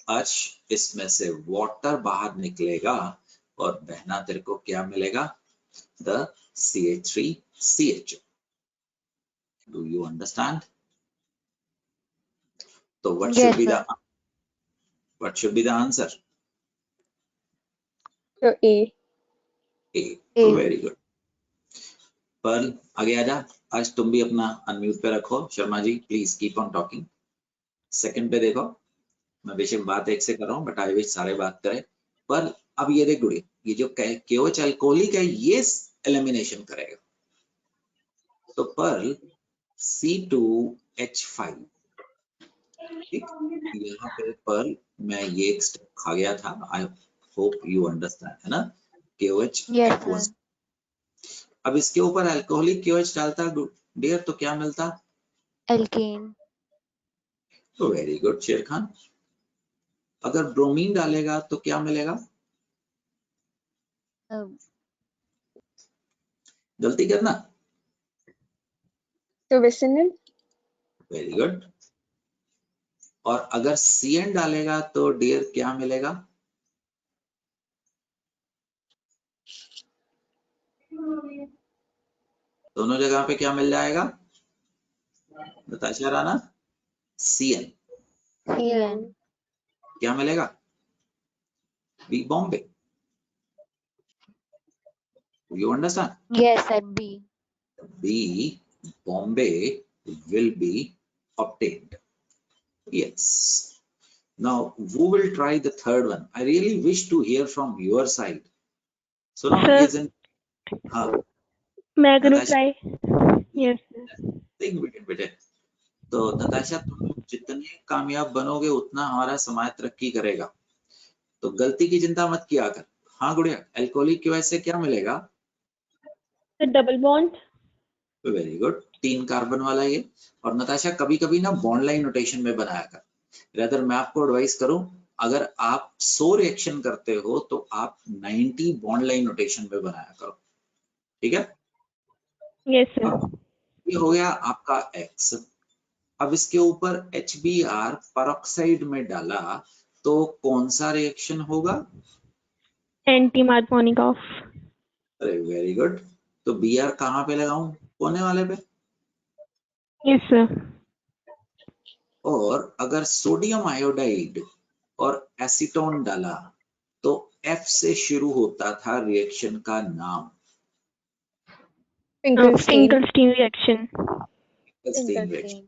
Speaker 2: अर्श, इसमें से वाटर बाहर निकलेगा और बहना तेरे को क्या मिलेगा? The CH3CH। Do you understand? तो what should be the answer?
Speaker 4: So A.
Speaker 2: A.
Speaker 8: A.
Speaker 2: Very good. पर आगे आजा। आज तुम भी अपना अनम्यूट पे रखो। Sharma ji please keep on talking. Second पे देखो, मैं बेशक बात एक से कर रहा हूँ, बट आई विश सारे बात करें। पर अब ये देख गुड़ी, ये जो KOH अल्कोहलिक है, ये एलिमिनेशन करेगा। तो पर C2H5, ठीक। यहाँ पे पर मैं ये एक स्टेप खा गया था, आई होप यू अंडरस्टैंड, है ना? KOH
Speaker 8: Yes,
Speaker 2: aqueous।
Speaker 8: sir.
Speaker 2: अब इसके ऊपर अल्कोहलिक KOH डालता डियर, तो क्या मिलता?
Speaker 8: एल्कीन।
Speaker 2: तो वेरी गुड शेर खान। अगर ब्रोमीन डालेगा तो क्या मिलेगा? गलती करना।
Speaker 4: So vicinal.
Speaker 2: Very good. और अगर CN डालेगा तो डियर क्या मिलेगा? दोनों जगह पे क्या मिल जाएगा? Natasha Rana, CN
Speaker 8: CN.
Speaker 2: क्या मिलेगा? B Bombay. You understand?
Speaker 8: Yes, sir. B.
Speaker 2: B Bombay will be obtained. Yes. Now who will try the third one? I really wish to hear from your side. So now
Speaker 10: Sir.
Speaker 2: isn't, हाँ
Speaker 10: मैं करूँ
Speaker 2: नताशा,
Speaker 10: ट्राई? यस
Speaker 2: एक मिनट बेटे। तो नताशा, तुम लोग जितने कामयाब बनोगे उतना हमारा समाज तरक्की करेगा। तो गलती की चिंता मत किया कर। हाँ गुड़िया, अल्कोहलिक की वजह से क्या मिलेगा?
Speaker 10: Double bond.
Speaker 2: Very good, 3 carbon वाला ये। और नताशा कभी कभी ना बॉन्ड लाइन नोटेशन में बनाया कर। रादर मैं आपको एडवाइस करूं, अगर आप 100 रिएक्शन करते हो तो आप 90 बॉन्ड लाइन नोटेशन में बनाया करो, ठीक है?
Speaker 10: Yes sir.
Speaker 2: अब ये हो गया आपका X। अब इसके ऊपर HBr परऑक्साइड में डाला तो कौन सा रिएक्शन होगा?
Speaker 10: Anti Markovnikov.
Speaker 2: अरे वेरी गुड। तो Br कहाँ पे लगाऊं? कोने वाले पे।
Speaker 10: Yes sir.
Speaker 2: और अगर सोडियम आयोडाइड और एसीटोन डाला तो F से शुरू होता था रिएक्शन का नाम।
Speaker 4: Finkelstein.
Speaker 10: Finkelstein reaction.
Speaker 2: Stein reaction.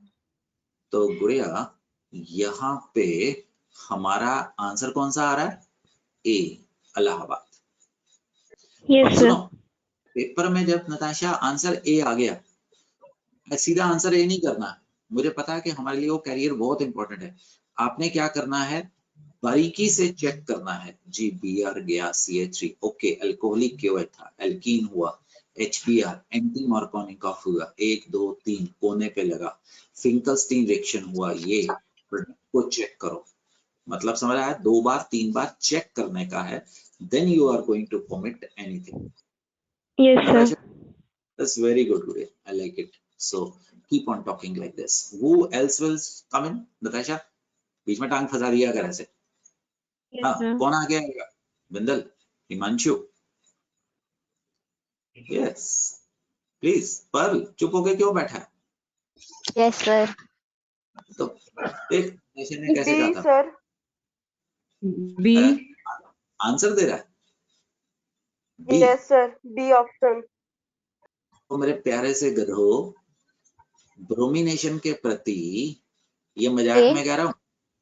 Speaker 2: तो गुड़िया यहाँ पे हमारा आंसर कौन सा आ रहा है? ए, इलाहाबाद।
Speaker 10: यस
Speaker 2: अब
Speaker 10: सर।
Speaker 2: सुनो, पेपर में जब नताशा आंसर ए आ गया, सीधा आंसर ए नहीं करना। मुझे पता है कि हमारे लिए वो कैरियर बहुत इंपॉर्टेंट है। आपने क्या करना है, बारीकी से चेक करना है। जी Br गया, CH3 ओके, अल्कोहलिक क्यों था, एल्कीन हुआ, HBr एंटी मार्कोनिकॉफ हुआ, 1 2 3 कोने पे लगा, फिंकलस्टीन रिएक्शन हुआ। ये प्रोडक्ट को चेक करो, मतलब समझ आया? 2 बार 3 बार चेक करने का है, then you are going to commit anything.
Speaker 10: Yes sir.
Speaker 2: That's very good, Guria. I like it. So keep on talking like this. Who else will come in? Natasha, बीच में टांग फंसा दिया अगर ऐसे।
Speaker 10: यस
Speaker 2: हाँ,
Speaker 10: सर।
Speaker 2: कौन आ गया? Bindal, Himanshu. Yes please. Pearl चुप होके क्यों बैठा है?
Speaker 8: Yes sir.
Speaker 2: तो देख नेशन ने कैसे कहा
Speaker 9: बी
Speaker 2: था।
Speaker 9: सर।
Speaker 3: B.
Speaker 2: आंसर दे रहा है B.
Speaker 9: Yes sir, B option.
Speaker 2: तो मेरे प्यारे से गधो, ब्रोमिनेशन के प्रति ये मजाक
Speaker 8: ए?
Speaker 2: में कह रहा हूँ,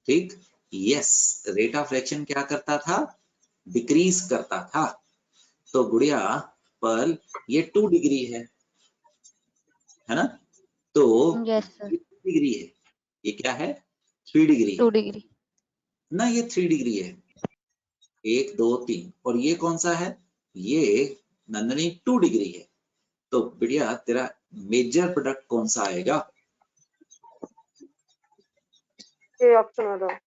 Speaker 2: ठीक? यस, रेट ऑफ रिएक्शन क्या करता था? डिक्रीज करता था। तो गुड़िया पर ये 2 डिग्री है ना? तो
Speaker 8: यस सर।
Speaker 2: 3 डिग्री है। ये क्या है? 3 डिग्री
Speaker 8: 2
Speaker 2: है
Speaker 8: डिग्री।
Speaker 2: ना? ये 3 डिग्री है। 1 2 3। और ये कौन सा है? ये नंदनी 2 डिग्री है। तो बढ़िया, तेरा मेजर प्रोडक्ट कौन सा आएगा?
Speaker 9: ए ऑप्शन आ रहा।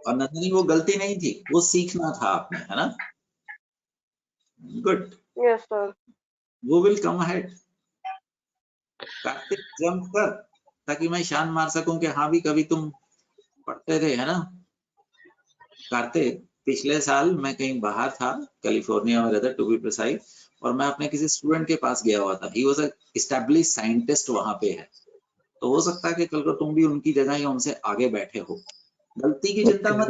Speaker 2: और नंदनी वो गलती नहीं थी, वो सीखना था आपने, है ना? Good,
Speaker 9: yes sir.
Speaker 2: वो will come ahead. Kartik jump कर, ताकि मैं शान मार सकूं कि हाँ भी कभी तुम पढ़ते थे, है ना? कार्तिक, पिछले साल मैं कहीं बाहर था, कैलिफोर्निया में रहता टू बी प्रिसाइज, और मैं अपने किसी स्टूडेंट के पास गया हुआ था। He was a established scientist वहां पे है। तो हो सकता है कि कल को तुम भी उनकी जगह या उनसे आगे बैठे हो। गलती की चिंता मत,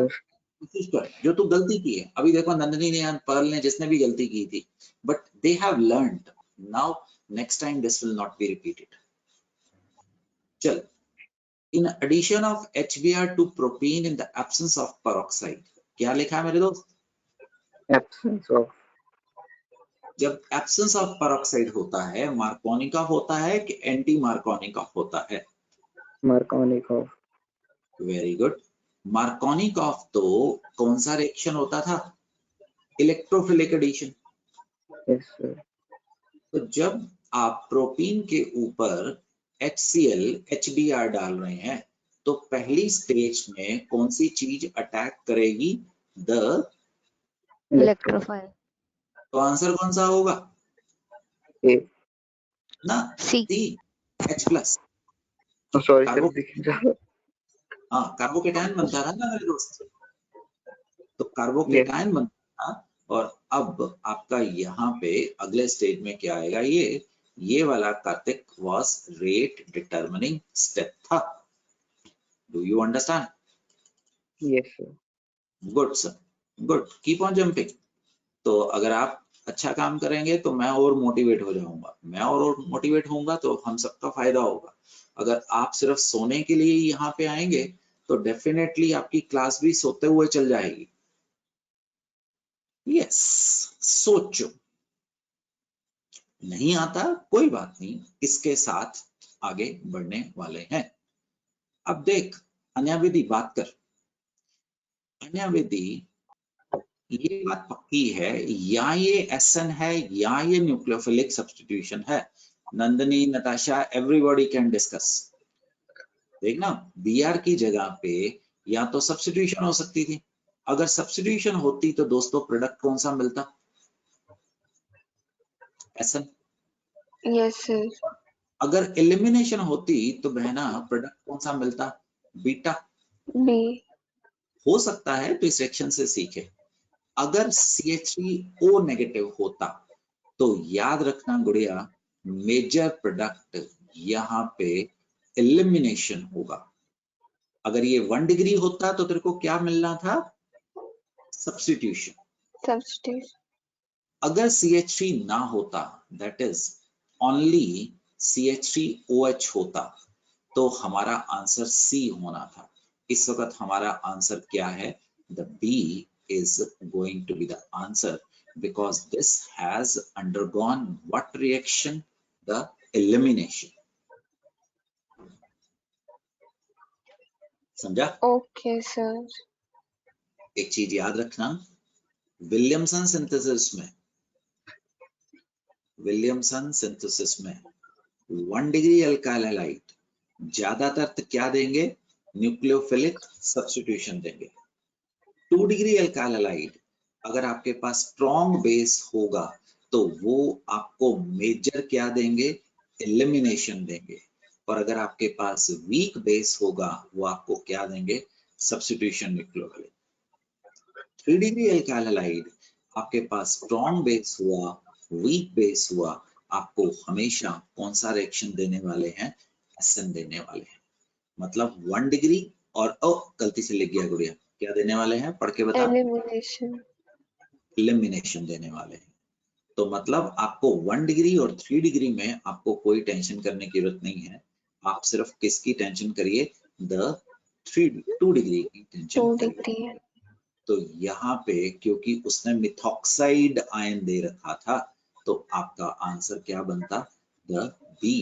Speaker 2: कोशिश कर जो तू गलती की है। अभी देखो नंदनी ने, पर्ल ने, जिसने भी गलती की थी, but they have learned. Now next time this will not be repeated. चल, in addition of HBr to propene in the absence of peroxide, क्या लिखा है मेरे दोस्त?
Speaker 7: Absence of.
Speaker 2: जब एब्सेंस ऑफ पेरोक्साइड होता है, मार्कोनिकॉफ होता है कि एंटी मार्कोनिकॉफ होता है?
Speaker 7: मार्कोनिकॉफ।
Speaker 2: Very good. मार्कोनिकॉफ तो कौन सा रिएक्शन होता था? Electrophilic addition.
Speaker 7: Yes sir.
Speaker 2: तो जब आप प्रोपीन के ऊपर HCl HBr डाल रहे हैं, तो पहली स्टेज में कौन सी चीज अटैक करेगी? The
Speaker 8: electrophile.
Speaker 2: तो आंसर कौन सा होगा?
Speaker 7: ए।
Speaker 2: ना,
Speaker 8: सी।
Speaker 2: H+।
Speaker 7: Sorry
Speaker 2: कार्बो
Speaker 7: sir.
Speaker 2: हाँ, कार्बोकेटायन बनता था ना मेरे दोस्त। तो
Speaker 7: यस।
Speaker 2: कार्बोकेटायन बनता था। और अब आपका यहाँ पे अगले स्टेज में क्या आएगा? ये वाला Kartik was rate determining step था। Do you understand?
Speaker 7: Yes sir.
Speaker 2: Good sir, good, keep on jumping. तो अगर आप अच्छा काम करेंगे तो मैं और मोटिवेट हो जाऊंगा, मैं और मोटिवेट होऊंगा तो हम सबका फायदा होगा। अगर आप सिर्फ सोने के लिए यहाँ पे आएंगे तो डेफिनेटली आपकी क्लास भी सोते हुए चल जाएगी। यस, सोचो। नहीं आता कोई बात नहीं, इसके साथ आगे बढ़ने वाले हैं। अब देख अन्या विधि, बात कर। अन्या विधि, ये बात पक्की है, या ये SN है या ये न्यूक्लियोफिलिक सब्स्टिट्यूशन है। Nandini, Natasha, everybody can discuss. देखना, Br की जगह पे या तो सब्स्टिट्यूशन हो सकती थी। अगर सब्स्टिट्यूशन होती तो दोस्तों प्रोडक्ट कौन सा मिलता? SN।
Speaker 4: Yes, sir.
Speaker 2: अगर एलिमिनेशन होती तो बहना प्रोडक्ट कौन सा मिलता? बीटा।
Speaker 4: B.
Speaker 2: हो सकता है तो इस रिएक्शन से सीखे। अगर CH3O नेगेटिव होता तो याद रखना गुड़िया, मेजर प्रोडक्ट यहाँ पे एलिमिनेशन होगा। अगर ये 1 डिग्री होता तो तेरे को क्या मिलना था? सब्स्टिट्यूशन।
Speaker 4: Substitute.
Speaker 2: अगर CH3 ना होता, दैट इज ओनली CH3OH होता, तो हमारा आंसर C होना था। इस वक्त हमारा आंसर क्या है? The B is going to be the answer because this has undergone what reaction? The elimination. समझा?
Speaker 4: Okay, sir.
Speaker 2: एक चीज याद रखना, विलियमसन सिंथेसिस में 1 डिग्री अल्काइल हैलाइड ज्यादातर क्या देंगे? न्यूक्लियोफिलिक सब्स्टिट्यूशन देंगे। 2 डिग्री अल्काइल हैलाइड अगर आपके पास स्ट्रॉन्ग बेस होगा तो वो आपको मेजर क्या देंगे? एलिमिनेशन देंगे। और अगर आपके पास वीक बेस होगा वो आपको क्या देंगे? Substitution nucleophilic. 3 degree alkyl halide आपके पास स्ट्रॉन्ग बेस हुआ, वीक बेस हुआ, आपको हमेशा कौन सा रिएक्शन देने वाले हैं? SN देने वाले हैं। मतलब 1 डिग्री और गलती से लिख गया गुड़िया, क्या देने वाले हैं? पढ़ के बता।
Speaker 4: Elimination.
Speaker 2: एलिमिनेशन देने वाले हैं। तो मतलब आपको 1 डिग्री और 3 डिग्री में आपको कोई टेंशन करने की जरूरत नहीं है। आप सिर्फ किसकी टेंशन करिए? 2 डिग्री की टेंशन
Speaker 4: 2
Speaker 2: करिए।
Speaker 4: degree.
Speaker 2: तो यहाँ पे क्योंकि उसने मिथॉक्साइड आयन दे रखा था तो आपका आंसर क्या बनता? The B,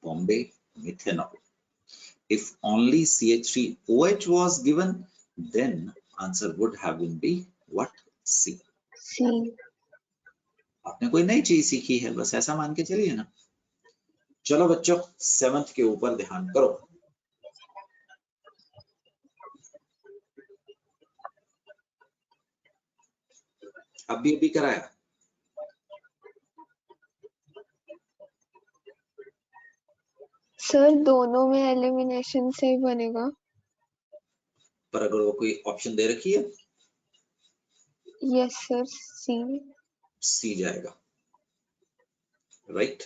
Speaker 2: Bombay methanol. If only CH3OH was given, then answer would have been be what? C.
Speaker 4: C.
Speaker 2: आपने कोई नई चीज सीखी है, बस ऐसा मान के चलिए ना। चलो बच्चों, 7th के ऊपर ध्यान करो। अभी कराया।
Speaker 4: सर दोनों में एलिमिनेशन से ही बनेगा।
Speaker 2: पर अगर वो कोई ऑप्शन दे रखी है?
Speaker 4: यस सर,
Speaker 2: C जाएगा, राइट?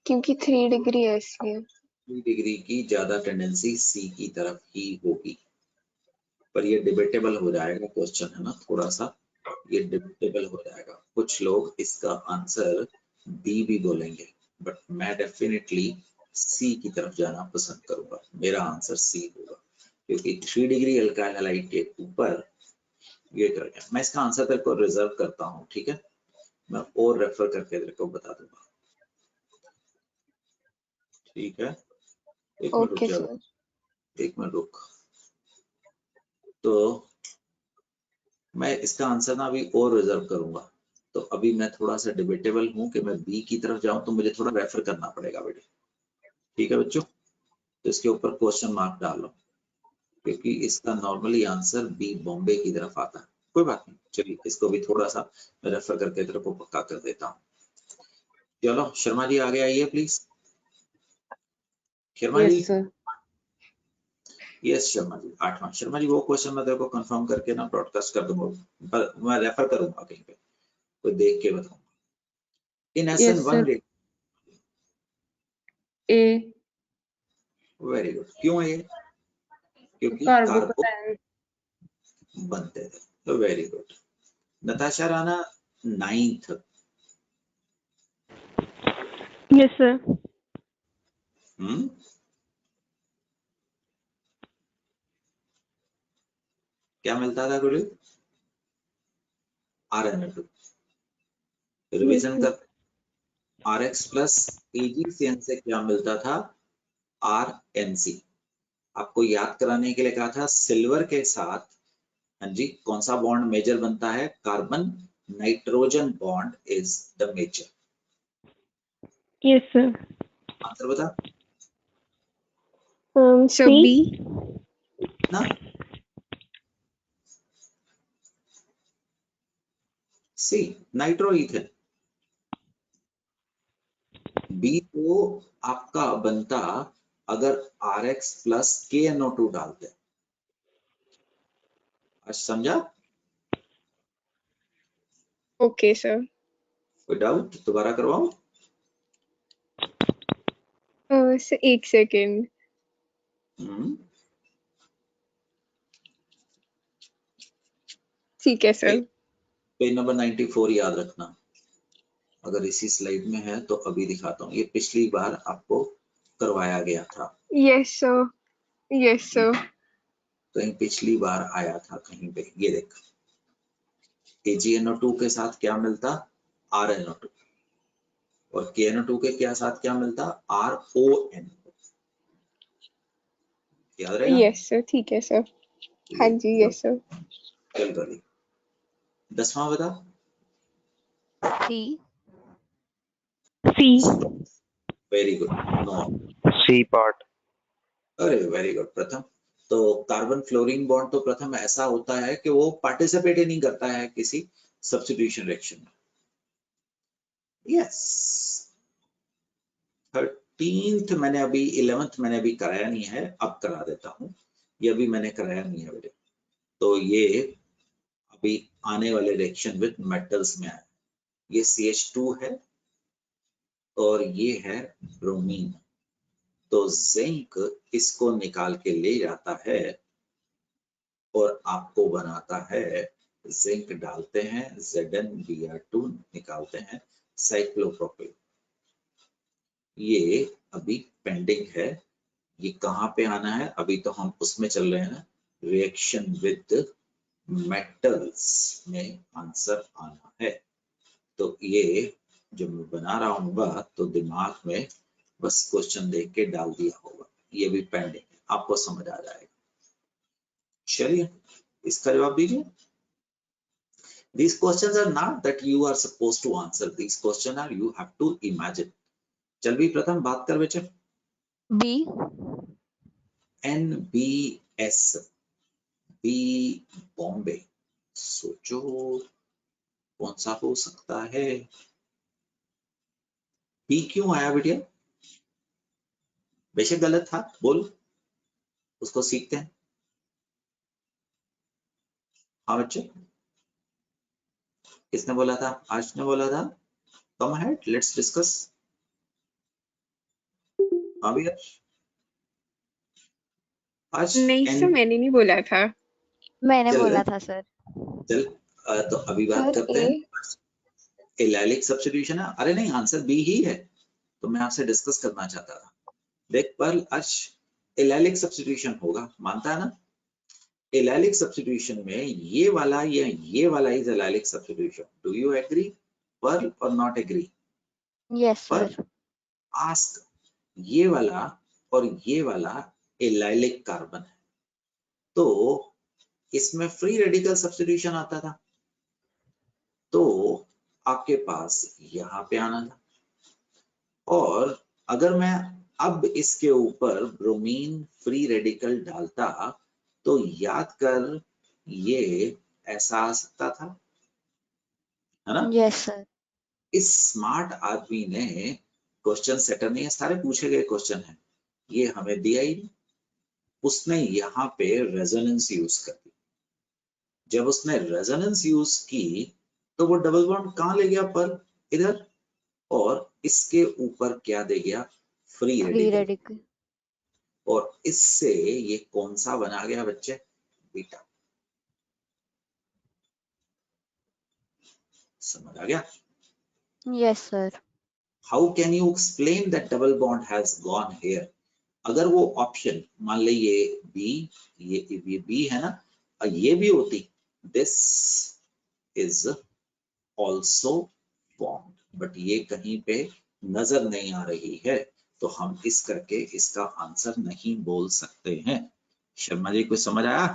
Speaker 4: क्योंकि 3 डिग्री है इसलिए।
Speaker 2: 3 डिग्री की ज्यादा टेंडेंसी C की तरफ ही होगी। पर ये डिबेटेबल हो जाएगा क्वेश्चन, है ना, थोड़ा सा ये डिबेटेबल हो जाएगा। कुछ लोग इसका आंसर B भी बोलेंगे, बट मैं डेफिनेटली C की तरफ जाना पसंद करूंगा। मेरा आंसर C होगा क्योंकि 3 डिग्री अल्काइल हैलाइड के ऊपर ये कर गया। मैं इसका आंसर तेरे को रिजर्व करता हूँ, ठीक है? मैं और रेफर करके तेरे को बता दूंगा, ठीक है? एक मिनट रुक
Speaker 4: ओके
Speaker 2: जा,
Speaker 4: सर।
Speaker 2: एक मिनट रुक। तो मैं इसका आंसर ना अभी और रिजर्व करूंगा। तो अभी मैं थोड़ा सा डिबेटेबल हूं कि मैं B की तरफ जाऊं, तो मुझे थोड़ा रेफर करना पड़ेगा बेटे, ठीक है बच्चों? तो इसके ऊपर क्वेश्चन मार्क डालो क्योंकि इसका नॉर्मली आंसर B, बॉम्बे की तरफ आता है। कोई बात नहीं, चलिए इसको भी थोड़ा सा मैं रेफर करके तेरे को पक्का कर देता हूँ। चलो शर्मा जी आगे आइए please. Sharma ji.
Speaker 3: Yes sir.
Speaker 2: Yes Sharma ji, 8वां। शर्मा जी वो क्वेश्चन मैं तेरे को कंफर्म करके ना ब्रॉडकास्ट कर दूंगा, पर मैं रेफर करूंगा कहीं पे, कोई देख के बताऊंगा। इन
Speaker 3: yes
Speaker 2: SN1
Speaker 3: sir. A.
Speaker 2: Very good. क्यों A? क्योंकि कार्बो
Speaker 3: कार्बोकैटायन।
Speaker 2: बनते थे। तो very good. Natasha Rana 9th।
Speaker 10: Yes, sir.
Speaker 2: क्या मिलता था गुरु? RNA2। रिवीजन कर। RX प्लस AgCN से क्या मिलता था? RNC। आपको याद कराने के लिए कहा था सिल्वर के साथ, हाँ जी, कौन सा बॉन्ड मेजर बनता है? Carbon nitrogen bond is the major.
Speaker 10: Yes, sir.
Speaker 2: Answer बता
Speaker 10: C.
Speaker 2: ना। C nitroethane. B तो आपका बनता अगर RX प्लस KNO2 डालते, आज समझा?
Speaker 4: Okay sir.
Speaker 2: कोई डाउट दोबारा करवाऊं?
Speaker 4: सर एक सेकेंड। ठीक है सर।
Speaker 2: पेज नंबर 94 याद रखना। अगर इसी स्लाइड में है तो अभी दिखाता हूँ। ये पिछली बार आपको करवाया गया था।
Speaker 4: Yes sir, yes sir.
Speaker 2: कहीं पिछली बार आया था कहीं पे। ये देख, AgNO2 के साथ क्या मिलता? RNO2। और KNO2 के क्या साथ क्या मिलता? RON। याद रहेगा?
Speaker 4: यस सर, ठीक है सर। हाँ जी, यस सर।
Speaker 2: चल रही 10वां बता।
Speaker 8: C.
Speaker 10: C.
Speaker 2: Very good. No,
Speaker 7: C part.
Speaker 2: अरे वेरी गुड प्रथम। तो कार्बन फ्लोरीन बॉन्ड तो प्रथम ऐसा होता है कि वो पार्टिसिपेट ही नहीं करता है किसी सब्स्टिट्यूशन रिएक्शन में। यस। 13th मैंने अभी 11th मैंने अभी कराया नहीं है, अब करा देता हूँ। ये अभी मैंने कराया नहीं है बेटे। तो ये अभी आने वाले रिएक्शन विद मेटल्स में आया। ये CH2 है और ये है ब्रोमीन। तो जिंक इसको निकाल के ले जाता है और आपको बनाता है, जिंक डालते हैं, ZnBr2 निकालते हैं, साइक्लोप्रोपिल। ये अभी पेंडिंग है। ये कहाँ पे आना है? अभी तो हम उसमें चल रहे हैं ना, रिएक्शन विद मेटल्स में आंसर आना है। तो ये जब मैं बना रहा हूँ तो दिमाग में बस क्वेश्चन देख के डाल दिया होगा। ये भी पेंडिंग है, आपको समझ आ जाएगा। चलिए इसका जवाब दीजिए। These questions are not that you are supposed to answer. These questions are you have to imagine. चल भी प्रथम बात कर बच्चे।
Speaker 8: B.
Speaker 2: NBS, B Bombay. सोचो कौन सा हो सकता है? B क्यों आया बेटिया? बेशक गलत था, बोल, उसको सीखते हैं। हाँ बच्चे, किसने बोला था? आज ने बोला था। कम अहेड, लेट्स डिस्कस। हाँ भैया आज
Speaker 4: नहीं सर, मैंने नहीं बोला था।
Speaker 8: मैंने
Speaker 2: चल
Speaker 8: बोला था सर।
Speaker 2: चल तो अभी बात
Speaker 4: सर
Speaker 2: करते हैं। एलाइलिक सब्स्टिट्यूशन है। अरे नहीं, आंसर बी ही है, तो मैं आपसे डिस्कस करना चाहता था। देख पर आज एलाइलिक सब्स्टिट्यूशन होगा, मानता है ना? एलाइलिक सब्स्टिट्यूशन में ये वाला या ये वाला is allylic substitution. Do you agree पर और नॉट एग्री?
Speaker 8: Yes
Speaker 2: पर
Speaker 8: sir.
Speaker 2: आस्क, ये वाला और ये वाला एलाइलिक कार्बन है, तो इसमें फ्री रेडिकल सब्स्टिट्यूशन आता था, तो आपके पास यहाँ पे आना था। और अगर मैं अब इसके ऊपर ब्रोमीन फ्री रेडिकल डालता तो याद कर ये ऐसा आ सकता था, है ना?
Speaker 8: Yes sir.
Speaker 2: इस स्मार्ट आदमी ने क्वेश्चन सेटर नहीं है, सारे पूछे गए क्वेश्चन हैं, ये हमें दिया ही नहीं। उसने यहाँ पे रेजोनेंस यूज कर दी। जब उसने रेजोनेंस यूज की तो वो डबल बॉन्ड कहाँ ले गया? पर इधर। और इसके ऊपर क्या दे गया? Free
Speaker 8: Free
Speaker 2: radical.
Speaker 8: radical.
Speaker 2: और इससे ये कौन सा बना गया बच्चे? बीटा। समझ आ गया?
Speaker 8: Yes sir.
Speaker 2: How can you explain that double bond has gone here? अगर वो ऑप्शन मान ले ये बी, ये बी है ना, और ये भी होती, this is also bond, but ये कहीं पे नजर नहीं आ रही है, तो हम इस करके इसका आंसर नहीं बोल सकते हैं। शर्मा जी कुछ समझ आया?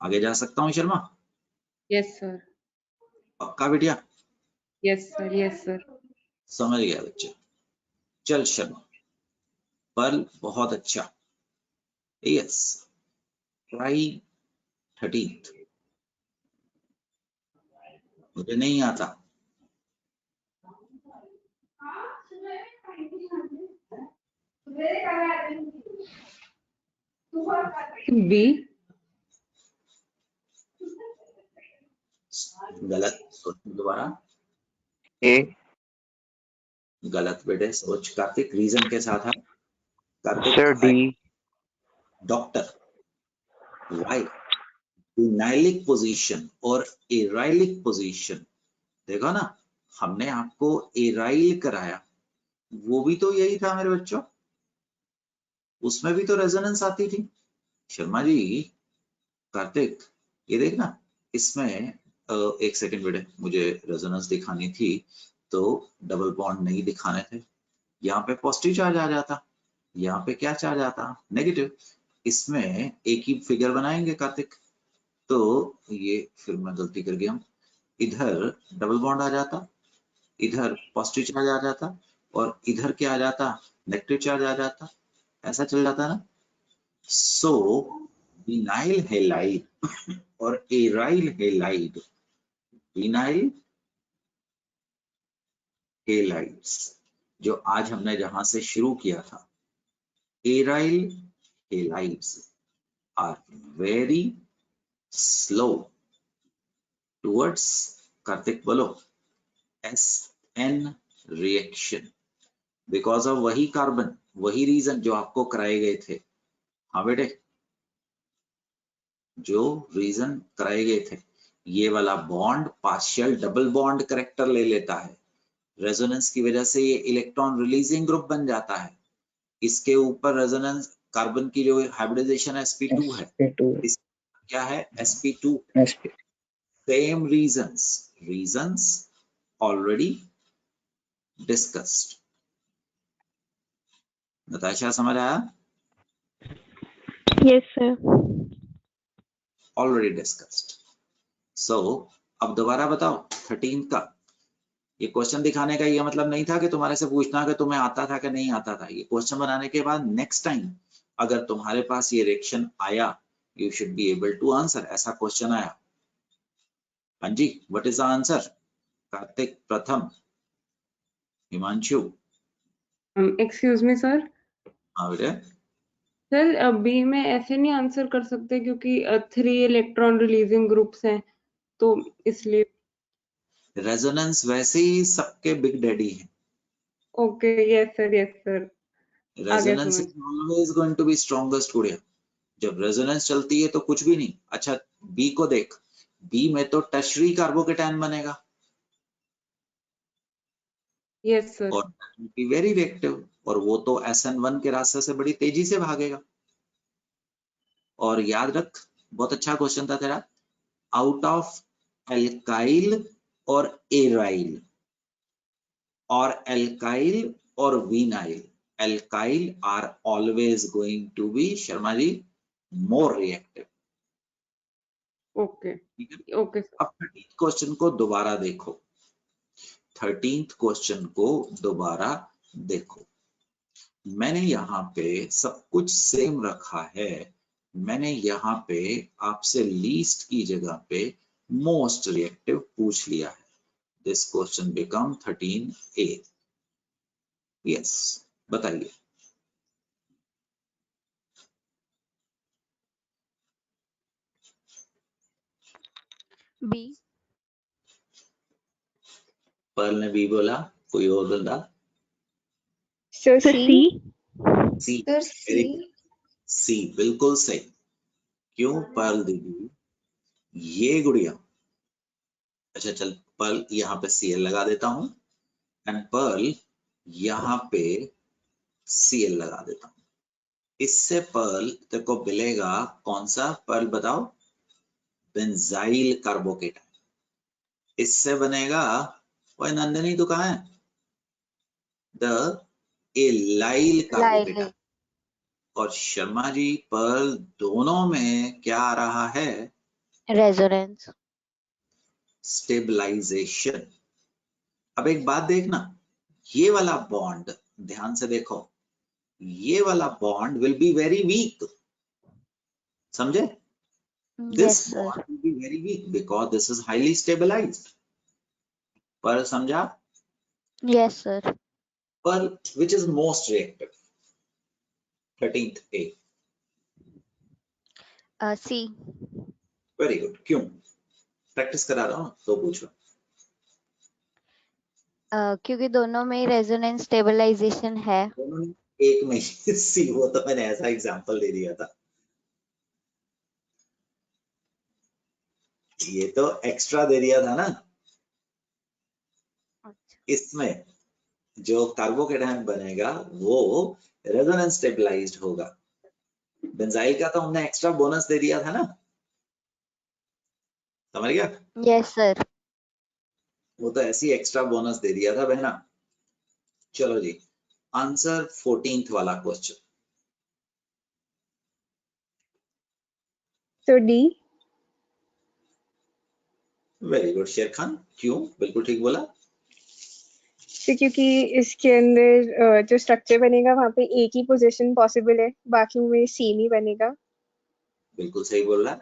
Speaker 2: आगे जा सकता हूँ शर्मा?
Speaker 3: यस सर,
Speaker 2: पक्का बेटिया?
Speaker 3: Yes sir, yes sir.
Speaker 2: समझ गया बच्चे। चल शर्मा, पर बहुत अच्छा। Yes, try 13th। मुझे नहीं आता।
Speaker 3: बी।
Speaker 2: गलत, सोचो दोबारा।
Speaker 7: ए।
Speaker 2: गलत बेटे, सोच कार्तिक, रीजन के साथ है Kartik.
Speaker 7: Sir D.
Speaker 2: Doctor, Y vinylic position और एराइलिक पोजीशन, देखो ना हमने आपको एराइल कराया, वो भी तो यही था मेरे बच्चों, उसमें भी तो रेजोनेंस आती थी। शर्मा जी, कार्तिक, ये देखना इसमें एक सेकंड बेटे, मुझे रेजोनेंस दिखानी थी तो डबल बॉन्ड नहीं दिखाने थे। यहाँ पे पॉजिटिव चार्ज आ जाता, यहाँ पे क्या चार्ज आता, नेगेटिव। इसमें एक ही फिगर बनाएंगे कार्तिक, तो ये फिर मैं गलती कर गया, इधर डबल बॉन्ड आ जाता, इधर पॉजिटिव चार्ज आ जाता, और इधर क्या आ जाता, नेगेटिव चार्ज आ जाता, ऐसा चल जाता ना। सो विनाइल हैलाइड और एराइल हैलाइड, विनाइल हैलाइड्स जो आज हमने जहां से शुरू किया था, aryl halides are very slow towards, Kartik बोलो, SN रिएक्शन, बिकॉज ऑफ वही कार्बन, वही रीजन जो आपको कराए गए थे। हाँ बेटे, जो रीजन कराए गए थे, ये वाला bond partial double bond character ले लेता है, रेजोनेंस की वजह से ये इलेक्ट्रॉन रिलीजिंग ग्रुप बन जाता है। इसके ऊपर रेजोनेंस कार्बन की जो हाइब्रिडाइजेशन sp2 है, इस क्या है, sp2। Same reasons already discussed. Natasha समझ आया?
Speaker 10: Yes, sir.
Speaker 2: Already discussed. So अब दोबारा बताओ 13 का, ये क्वेश्चन दिखाने का ये मतलब नहीं था कि तुम्हारे से पूछना कि तुम्हें आता था कि नहीं आता था। ये क्वेश्चन बनाने के बाद नेक्स्ट टाइम अगर तुम्हारे पास ये रिएक्शन आया, you should be able to answer. ऐसा क्वेश्चन आया, हाँ जी, what is the answer? Kartik Pratham, Himanshu.
Speaker 3: Excuse me sir.
Speaker 2: हाँ बेटे।
Speaker 3: सर बी में ऐसे नहीं आंसर कर सकते क्योंकि 3 इलेक्ट्रॉन रिलीजिंग ग्रुप्स हैं, तो इसलिए।
Speaker 2: रेजोनेंस वैसे ही सबके बिग डैडी है।
Speaker 3: Okay, yes sir, yes sir.
Speaker 2: Resonance is always going to be strongest गुड़िया। जब रेजोनेंस चलती है तो कुछ भी नहीं। अच्छा बी को देख, बी में तो टर्शरी कार्बोकेटायन बनेगा,
Speaker 3: यस सर।
Speaker 2: और वेरी रिएक्टिव, और वो तो SN1 के रास्ते से बड़ी तेजी से भागेगा। और याद रख, बहुत अच्छा क्वेश्चन था तेरा, आउट ऑफ एल्काइल और एराइल, और एल्काइल और vinyl, alkyl are always going to be, Sharma ji, more reactive.
Speaker 3: Okay okay sir.
Speaker 2: अब 13th क्वेश्चन को दोबारा देखो, 13th क्वेश्चन को दोबारा देखो। मैंने यहाँ पे सब कुछ सेम रखा है, मैंने यहाँ पे आपसे लीस्ट की जगह पे मोस्ट रिएक्टिव पूछ लिया है। This question become 13A। Yes, बताइए।
Speaker 8: B.
Speaker 2: पर्ल ने बी बोला, कोई और बंदा?
Speaker 4: So
Speaker 10: Sir
Speaker 4: C.
Speaker 10: C.
Speaker 2: सी,
Speaker 4: Sir
Speaker 2: वेरी
Speaker 4: C.
Speaker 2: सी, बिल्कुल सही। क्यों पर्ल दीदी? ये गुड़िया, अच्छा चल पर्ल यहाँ पे Cl लगा देता हूं, एंड पर्ल यहाँ पे Cl लगा देता हूं। इससे पर्ल तेरे को मिलेगा कौन सा पर्ल बताओ? Benzyl carbocation. इससे बनेगा, ओए नंदिनी तू कहाँ है? The allyl carbocation. और शर्मा जी पर्ल दोनों में क्या आ रहा है?
Speaker 8: Resonance.
Speaker 2: स्टेबलाइजेशन। अब एक बात देखना, ये वाला बॉन्ड ध्यान से देखो, ये वाला bond will be very weak, समझे?
Speaker 8: Yes,
Speaker 2: This
Speaker 8: sir.
Speaker 2: bond will be very weak because this is highly stabilized. पर समझा?
Speaker 8: Yes, sir.
Speaker 2: पर which is most reactive? 13th A.
Speaker 8: C.
Speaker 2: Very good. क्यों? प्रैक्टिस करा रहा हूँ तो पूछो।
Speaker 8: क्योंकि दोनों में रेजोनेंस स्टेबलाइजेशन है।
Speaker 2: दोनों में एक में सी, वो तो मैंने ऐसा एग्जांपल दे दिया था। ये तो एक्स्ट्रा दे दिया था ना। इसमें जो कार्बोकेटायन बनेगा वो रेजोनेंस स्टेबलाइज्ड होगा। बेंजाइल का तो हमने एक्स्ट्रा बोनस दे दिया था ना, समझ गया?
Speaker 8: Yes sir.
Speaker 2: वो तो ऐसी एक्स्ट्रा बोनस दे दिया था बहना। चलो जी, आंसर 14th वाला क्वेश्चन।
Speaker 4: तो डी।
Speaker 2: वेरी गुड शेर खान, क्यों? बिल्कुल ठीक बोला।
Speaker 4: तो क्योंकि इसके अंदर जो स्ट्रक्चर बनेगा वहां पे एक ही पोजीशन पॉसिबल है, बाकी में सेम ही बनेगा।
Speaker 2: बिल्कुल सही बोल रहा है,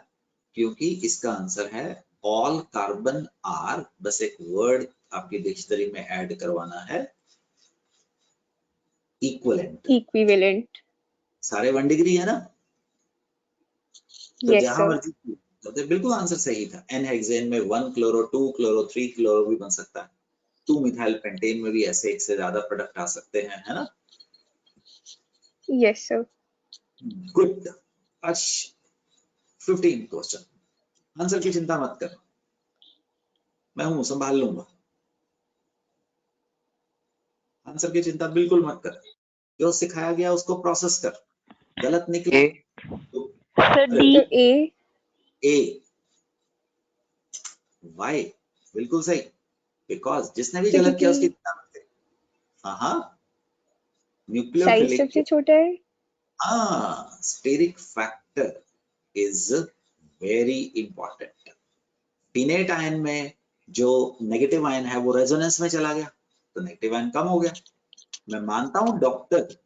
Speaker 2: क्योंकि इसका आंसर है ऑल कार्बन आर, बस एक वर्ड आपकी डिक्शनरी में ऐड करवाना है, इक्विवेलेंट।
Speaker 4: इक्विवेलेंट।
Speaker 2: सारे 1 डिग्री है ना, तो
Speaker 4: यस
Speaker 2: जहां
Speaker 4: सर।
Speaker 2: मर्जी तो बिल्कुल आंसर सही था। एन हेक्सेन में 1 क्लोरो 2 क्लोरो 3 क्लोरो भी बन सकता है। 2 मिथाइल पेंटेन में भी ऐसे एक से ज्यादा प्रोडक्ट आ सकते हैं, है ना?
Speaker 4: Yes sir.
Speaker 2: गुड। अर्श, 15 क्वेश्चन। आंसर की चिंता मत कर, मैं हूं, संभाल लूंगा। आंसर की चिंता बिल्कुल मत कर, जो सिखाया गया उसको प्रोसेस कर। गलत निकले
Speaker 7: ए।
Speaker 2: तो
Speaker 10: सर
Speaker 4: तो
Speaker 10: डी।
Speaker 4: ए।
Speaker 2: ए। वाई? बिल्कुल सही, बिकॉज जिसने भी
Speaker 4: तो
Speaker 2: गलत किया उसकी
Speaker 4: क्योंकि
Speaker 2: चिंता मत कर। हाँ,
Speaker 4: साइज
Speaker 2: न्यूक्लियोफिलिक,
Speaker 4: सबसे छोटा है।
Speaker 2: हाँ, steric factor is very important. टिनेट आयन में जो नेगेटिव आयन है वो रेजोनेंस में चला गया तो नेगेटिव आयन कम हो गया। मैं मानता हूं doctor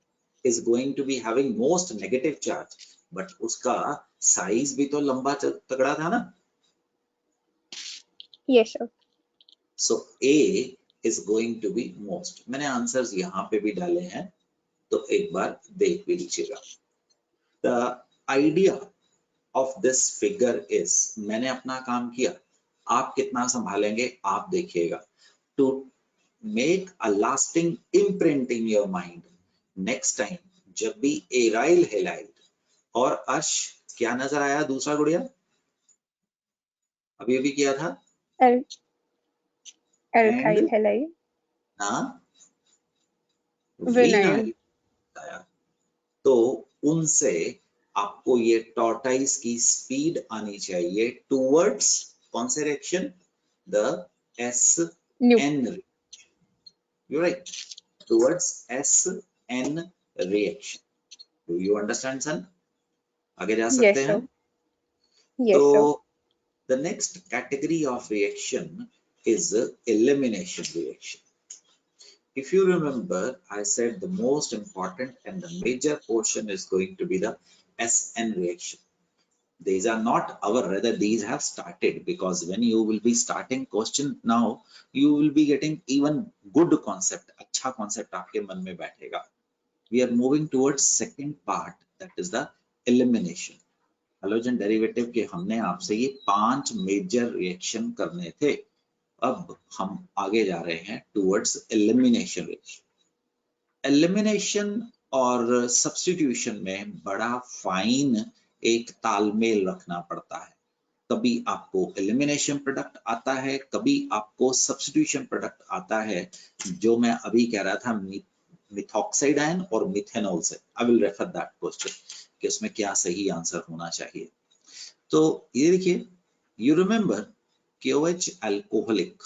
Speaker 2: is going to be having most negative charge, but उसका साइज भी तो लंबा तगड़ा था ना।
Speaker 4: Yes sir.
Speaker 2: So A is going to be most. मैंने आंसर्स यहाँ पे भी डाले हैं तो एक बार देख भी लीजिएगा। The idea of this figure is, मैंने अपना काम किया, आप कितना संभालेंगे आप देखिएगा। To make a lasting imprint in your mind, next time जब भी एराइल हेलाइड और अर्श, क्या नजर आया दूसरा गुड़िया? अभी अभी किया था
Speaker 4: एल्काइल
Speaker 2: एंड
Speaker 4: हैलाइड।
Speaker 2: विनाइल आया, तो उनसे आपको ये टॉर्टाइस की स्पीड आनी चाहिए टूवर्ड्स कौन से reaction? The S N, you right, towards S N reaction. Do you understand son? आगे जा सकते हैं।
Speaker 4: Yes sir.
Speaker 2: तो the next category of reaction is elimination reaction. If you remember, I said the most important and the major portion is going to be the SN reaction. These are not our, rather these have started, because when you will be starting question now, you will be getting even good concept, अच्छा concept आपके मन में बैठेगा. We are moving towards second part, that is the elimination. Halogen derivative के हमने आपसे ये 5 मेजर रिएक्शन करने थे, अब हम आगे जा रहे हैं टुवर्ड्स एलिमिनेशन रिएक्शन। एलिमिनेशन और सब्स्टिट्यूशन में बड़ा फाइन एक तालमेल रखना पड़ता है। कभी आपको एलिमिनेशन प्रोडक्ट आता है, कभी आपको सब्स्टिट्यूशन प्रोडक्ट आता है, जो मैं अभी कह रहा था मिथॉक्साइड आयन और मिथेनॉल से। I will refer that question कि उसमें क्या सही आंसर होना चाहिए। तो ये देखिए, यू रिमेम्बर KOH अल्कोहलिक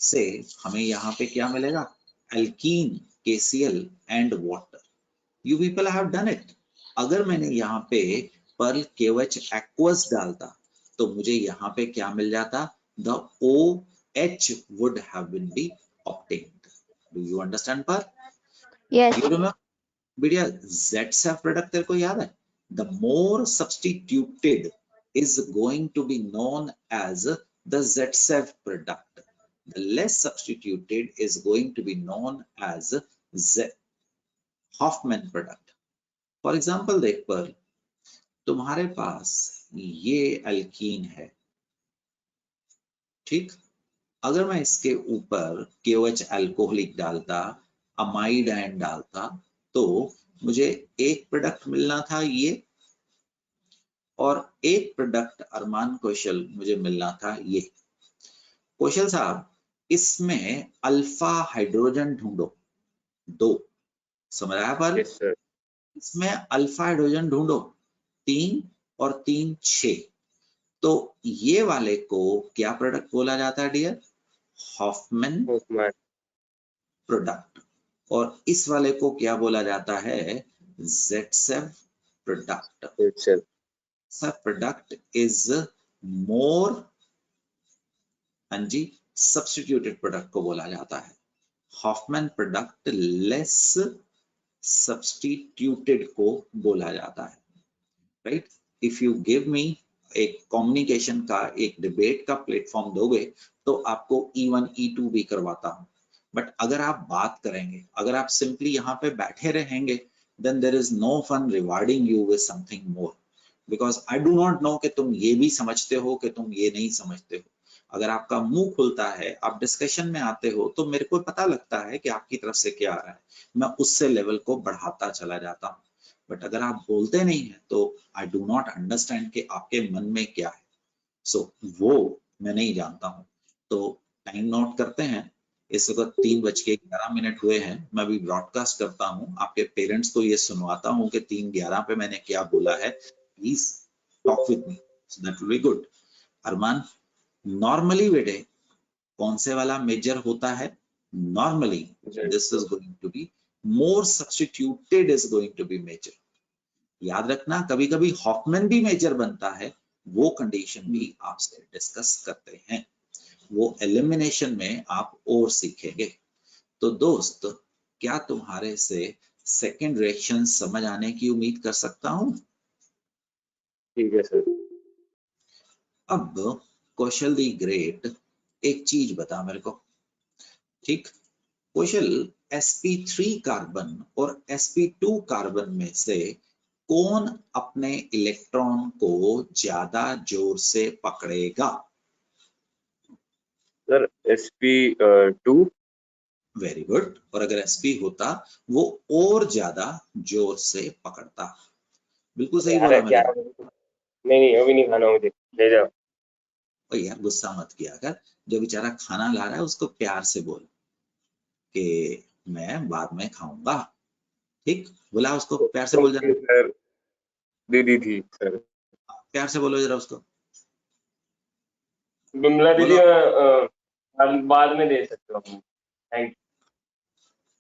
Speaker 2: से हमें यहाँ पे क्या मिलेगा? Alkene, KCl and water. You people have done it. अगर मैंने यहाँ पे पर्ल KOH एक्वस डालता तो मुझे यहाँ पे क्या मिल जाता? The OH would have been be obtained. Do you understand पर?
Speaker 8: यस।
Speaker 2: You remember बेटा ZSAF प्रोडक्ट तेरे को याद है? The more substituted is going to be known as the ZSAF product. The less substituted is going to be known as Hoffman product. For example, देख पर तुम्हारे पास ये अल्कीन है, ठीक। अगर मैं इसके ऊपर KOH अल्कोहलिक डालता, अमाइड आयन डालता, तो मुझे एक प्रोडक्ट मिलना था ये, और एक प्रोडक्ट अरमान कौशल मुझे मिलना था ये। कौशल साहब, इसमें अल्फा हाइड्रोजन ढूंढो, 2, समझ आया पर?
Speaker 6: Yes sir.
Speaker 2: इसमें अल्फा हाइड्रोजन ढूंढो, 3 और 3 6। तो ये वाले को क्या प्रोडक्ट बोला जाता है डियर? Hoffmann product. और इस वाले को क्या बोला जाता है? ज़ेटसेव प्रोडक्ट। सब प्रोडक्ट इज मोर, हाँ जी, सब्स्टिट्यूटेड प्रोडक्ट को बोला जाता है। हॉफमैन प्रोडक्ट लेस सब्स्टिट्यूटेड को बोला जाता है, right? If you give me एक कम्युनिकेशन का, एक डिबेट का प्लेटफॉर्म दोगे तो आपको E1 E2 भी करवाता हूं, बट अगर आप बात करेंगे, अगर आप सिंपली यहाँ पे बैठे रहेंगे, then there is no fun rewarding you with something more, because I do not know कि तुम ये भी समझते हो कि तुम ये नहीं समझते हो। अगर आपका मुंह खुलता है, आप डिस्कशन में आते हो, तो मेरे को पता लगता है कि आपकी तरफ से क्या आ रहा है, मैं उससे लेवल को बढ़ाता चला जाता हूँ। बट अगर आप बोलते नहीं है तो आई डू नॉट अंडरस्टैंड कि आपके मन में क्या है। सो वो मैं नहीं जानता हूँ। तो टाइम नोट करते हैं, इस वक्त 3:11 हुए हैं। मैं भी ब्रॉडकास्ट करता हूँ, आपके पेरेंट्स को ये सुनवाता हूँ कि 3:11 पे मैंने क्या बोला है। Please talk with me, so that will be good. Armaan, normally बेटे कौन से वाला मेजर होता है? Normally this is going to be more substituted is going to be major. याद रखना, कभी कभी हॉफमैन भी मेजर बनता है, वो कंडीशन भी आपसे डिस्कस करते हैं, वो एलिमिनेशन में आप और सीखेंगे। तो दोस्त, क्या तुम्हारे से सेकंड रिएक्शन समझ आने की उम्मीद कर सकता हूं?
Speaker 6: ठीक है सर।
Speaker 2: अब कौशल दी ग्रेट, एक चीज बता मेरे को, ठीक? कौशल, sp3 कार्बन और sp2 कार्बन में से कौन अपने इलेक्ट्रॉन को ज्यादा जोर से पकड़ेगा?
Speaker 6: Sir sp2।
Speaker 2: Very good. और अगर sp होता वो और ज्यादा जोर से पकड़ता। बिल्कुल सही बोला मैंने।
Speaker 6: नहीं अभी नहीं खाना मुझे, ले जाओ।
Speaker 2: ओ यार, गुस्सा मत किया कर, जो बेचारा खाना ला रहा है उसको प्यार से बोल कि मैं बाद में खाऊंगा, ठीक? बोला उसको, प्यार से बोल जरा।
Speaker 6: सर दीदी थी सर।
Speaker 2: प्यार से बोलो जरा उसको।
Speaker 6: बिमला दीदी
Speaker 2: बोलो,
Speaker 6: हम बाद में दे सकते हो। थैंक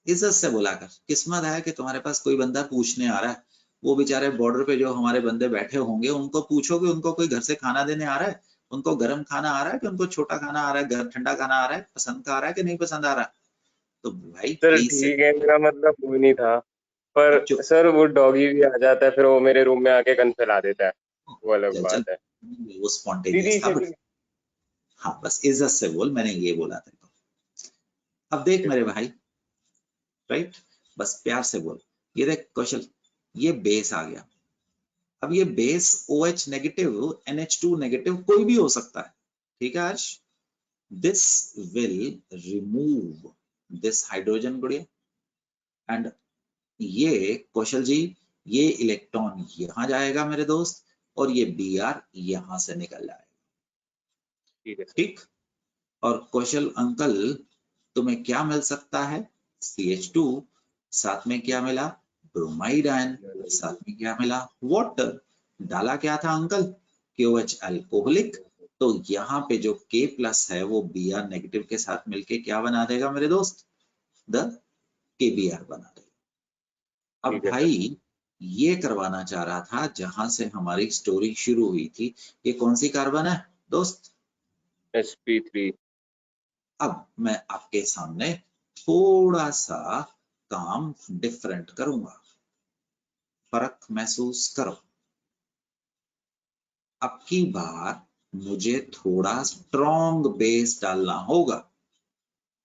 Speaker 2: इज्जत से बोला कर। किस्मत है कि तुम्हारे पास कोई बंदा पूछने आ रहा है। वो बेचारे बॉर्डर पे जो हमारे बंदे बैठे होंगे, उनको पूछो कि उनको कोई घर से खाना देने आ रहा है, उनको गर्म खाना आ रहा है कि उनको छोटा खाना आ रहा है, ठंडा खाना आ रहा है, पसंद का आ रहा है कि नहीं पसंद आ रहा है। तो भाई
Speaker 6: सर
Speaker 2: प्लीज से
Speaker 6: ठीक है, मेरा मतलब कोई नहीं था, पर
Speaker 2: चुप।
Speaker 6: सर वो डॉगी भी आ जाता है, फिर वो मेरे रूम में आके गन फैला देता है, वो अलग
Speaker 2: चल चल,
Speaker 6: बात है।
Speaker 2: वो
Speaker 6: दीदी
Speaker 2: स्पॉन्टेनियस था, बट हाँ बस इज्जत से बोल, मैंने ये बोला था। अब देख मेरे भाई, राइट, बस प्यार से बोल। ये देख कौशल, ये बेस आ गया। अब ये base OH negative, NH2 negative कोई भी हो सकता है, ठीक है? आज this will remove this hydrogen गुड़िया, एंड ये कौशल जी, ये इलेक्ट्रॉन यहां जाएगा मेरे दोस्त, और ये Br यहां से निकल जाएगा,
Speaker 6: ठीक है।
Speaker 2: ठीक? और कौशल अंकल, तुम्हें क्या मिल सकता है? CH2, साथ में क्या मिला? ब्रोमाइड आयन, साथ में क्या मिला? वाटर। डाला क्या था अंकल? KOH alcoholic. तो यहाँ पे जो K प्लस है वो Br नेगेटिव के साथ मिलके क्या बना देगा मेरे दोस्त? द KBr बना देगा। अब भाई ये करवाना चाह रहा था जहां से हमारी स्टोरी शुरू हुई थी। ये कौन सी कार्बन है दोस्त?
Speaker 6: sp3।
Speaker 2: अब मैं आपके सामने थोड़ा सा काम डिफरेंट करूंगा, फर्क महसूस करो। अब की बार मुझे थोड़ा स्ट्रॉन्ग बेस डालना होगा।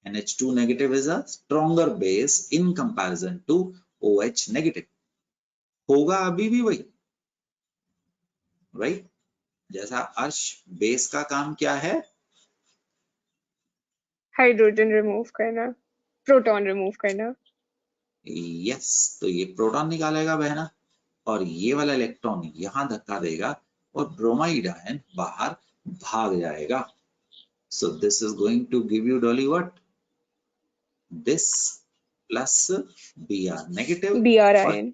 Speaker 2: NH2 negative is a stronger base in comparison to OH negative. होगा अभी भी वही, राइट? जैसा अर्श, बेस का काम क्या है?
Speaker 4: हाइड्रोजन रिमूव करना, प्रोटॉन रिमूव करना।
Speaker 2: यस, तो ये प्रोटॉन निकालेगा बहना और ये वाला इलेक्ट्रॉन यहाँ धक्का देगा और ब्रोमाइड आयन बाहर भाग जाएगा। So this is going to give you Dolly what? This plus Br negative.
Speaker 4: Br
Speaker 2: और
Speaker 4: आयन।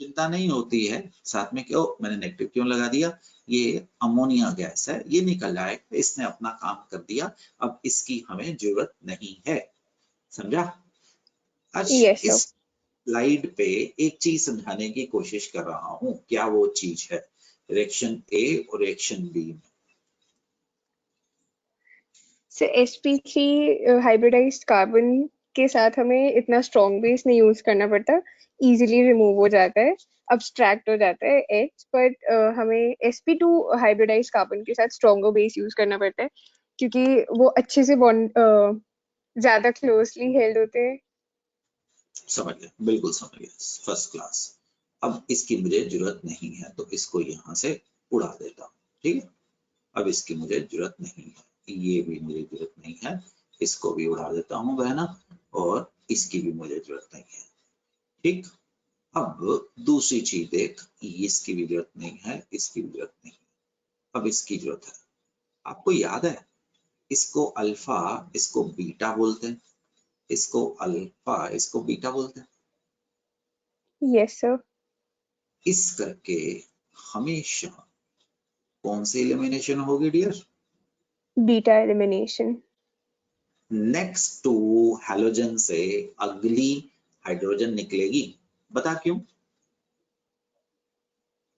Speaker 2: चिंता नहीं होती है, साथ में क्यों मैंने नेगेटिव क्यों लगा दिया, ये अमोनिया गैस है, ये निकल जाएगा, इसने अपना काम कर दिया, अब इसकी हमें जरूरत नहीं है। समझा?
Speaker 4: Yes,
Speaker 2: इस स्लाइड पे एक चीज समझाने की कोशिश कर रहा हूं, क्या वो चीज है रिएक्शन ए और रिएक्शन बी में।
Speaker 4: So sp3 हाइब्रिडाइज्ड कार्बन के साथ हमें इतना स्ट्रॉन्ग बेस नहीं यूज करना पड़ता, इजीली रिमूव हो जाता है, अब्स्ट्रैक्ट हो जाता है H, बट हमें sp2 हाइब्रिडाइज्ड कार्बन के साथ स्ट्रॉन्गर बेस यूज करना पड़ता है क्योंकि वो अच्छे से बॉन्ड ज्यादा क्लोजली हेल्ड होते हैं।
Speaker 2: समझ गया, बिल्कुल समझ गया, फर्स्ट क्लास। अब इसकी मुझे जरूरत नहीं है तो इसको यहाँ से उड़ा देता हूँ, ठीक है। अब इसकी मुझे जरूरत नहीं है, ये भी मुझे जरूरत नहीं है, इसको भी उड़ा देता हूँ बहना, और इसकी भी मुझे जरूरत नहीं है, ठीक। अब दूसरी चीज देख, इसकी भी जरूरत नहीं है, इसकी भी जरूरत नहीं है, अब इसकी जरूरत है। आपको याद है इसको अल्फा, इसको बीटा बोलते हैं, इसको अल्फा, इसको बीटा बोलते हैं।
Speaker 4: Yes sir.
Speaker 2: इस करके हमेशा कौन सी एलिमिनेशन होगी dear?
Speaker 4: Beta elimination.
Speaker 2: Next to halogen से अगली हाइड्रोजन निकलेगी, बता क्यों?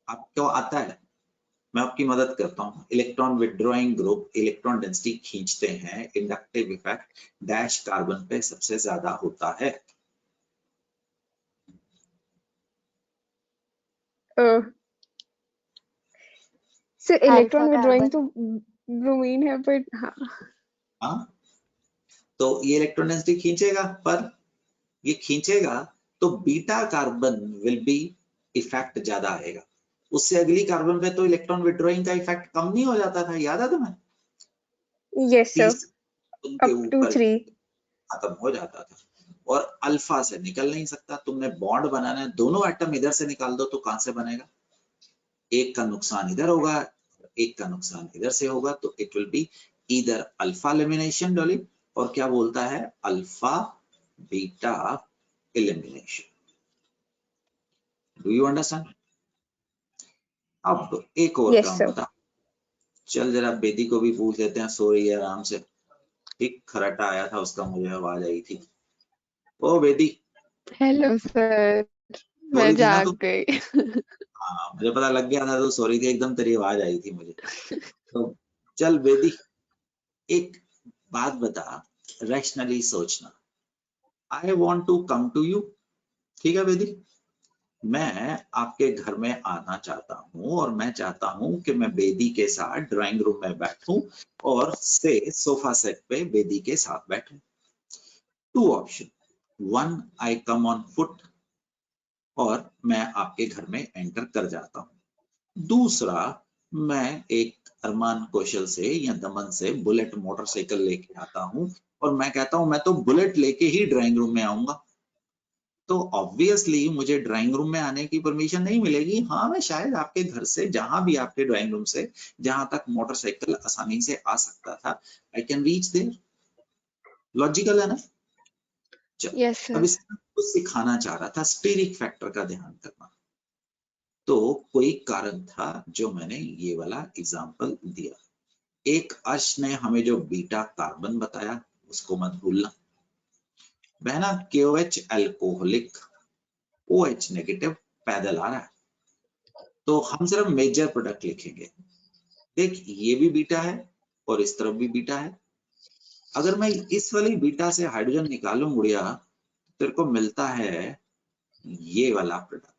Speaker 2: आपको आता है, मैं आपकी मदद करता हूं। Electron withdrawing group electron density खींचते हैं, इंडक्टिव इफेक्ट डैश कार्बन पे सबसे ज्यादा होता है।
Speaker 4: सर इलेक्ट्रॉन
Speaker 8: अल्फा
Speaker 4: विड्रॉइंग तो
Speaker 8: कार्बन।
Speaker 4: ब्रोमीन है, बट
Speaker 2: हाँ, तो ये इलेक्ट्रॉन डेंसिटी खींचेगा, पर ये खींचेगा तो beta carbon will be effect ज्यादा आएगा, उससे अगली कार्बन पे तो इलेक्ट्रॉन विड्रॉइंग का इफेक्ट कम नहीं हो जाता था, याद है तुम्हें?
Speaker 4: यस सर,
Speaker 2: उनके
Speaker 4: अप टू
Speaker 2: ऊपर
Speaker 4: 3
Speaker 2: खत्म हो जाता था, और अल्फा से निकल नहीं सकता। तुमने बॉन्ड बनाना है, दोनों एटम इधर से निकाल दो तो कहां से बनेगा? एक का नुकसान इधर होगा, एक का नुकसान इधर से होगा, तो it will be either alpha elimination Dolly, और क्या बोलता है, alpha beta elimination. Do you understand? अब एक और
Speaker 4: Yes,
Speaker 2: काम
Speaker 4: sir.
Speaker 2: बता, चल जरा बेदी को भी पूछ लेते हैं, सो रही है आराम से, ठीक। खर्राटा आया था उसका, मुझे आवाज आई थी। ओ बेदी,
Speaker 3: हेलो सर,
Speaker 2: सो
Speaker 3: मैं
Speaker 2: रही थी ना
Speaker 3: जाग
Speaker 2: तू?
Speaker 3: गई।
Speaker 2: हाँ, मुझे पता लग गया था, तो सो रही थी एकदम, तेरी आवाज आई थी मुझे। तो चल बेदी, एक बात बता, रैशनली सोचना। I want to come to you, ठीक है बेदी? मैं आपके घर में आना चाहता हूँ और मैं चाहता हूँ कि मैं बेदी के साथ ड्राइंग रूम में बैठूं और से सोफा सेट पे बेदी के साथ बैठूं। Two option, one I come on foot और मैं आपके घर में एंटर कर जाता हूँ। दूसरा, मैं एक अरमान कौशल से या दमन से बुलेट मोटरसाइकिल लेके आता हूँ और मैं कहता हूँ मैं तो बुलेट लेके ही ड्राइंग रूम में आऊंगा, तो ऑब्वियसली मुझे ड्राइंग रूम में आने की परमिशन नहीं मिलेगी। हाँ, मैं शायद आपके घर से, जहां भी आपके ड्राइंग रूम से जहां तक मोटरसाइकिल आसानी से आ सकता था, I can reach there. Logical है ना? चल,
Speaker 3: यस
Speaker 2: अब
Speaker 3: सर।
Speaker 2: इसमें कुछ सिखाना चाह रहा था, स्टीरिक फैक्टर का ध्यान करना। तो कोई कारण था जो मैंने ये वाला एग्जाम्पल दिया। एक अर्श ने हमें जो बीटा कार्बन बताया उसको मत भूलना बहना। KOH अल्कोहलिक, OH नेगेटिव पैदल आ रहा है, तो हम सिर्फ मेजर प्रोडक्ट लिखेंगे। देख, ये भी बीटा है और इस तरफ भी बीटा है। अगर मैं इस वाली बीटा से हाइड्रोजन निकालूं गुड़िया, तेरे को मिलता है ये वाला प्रोडक्ट।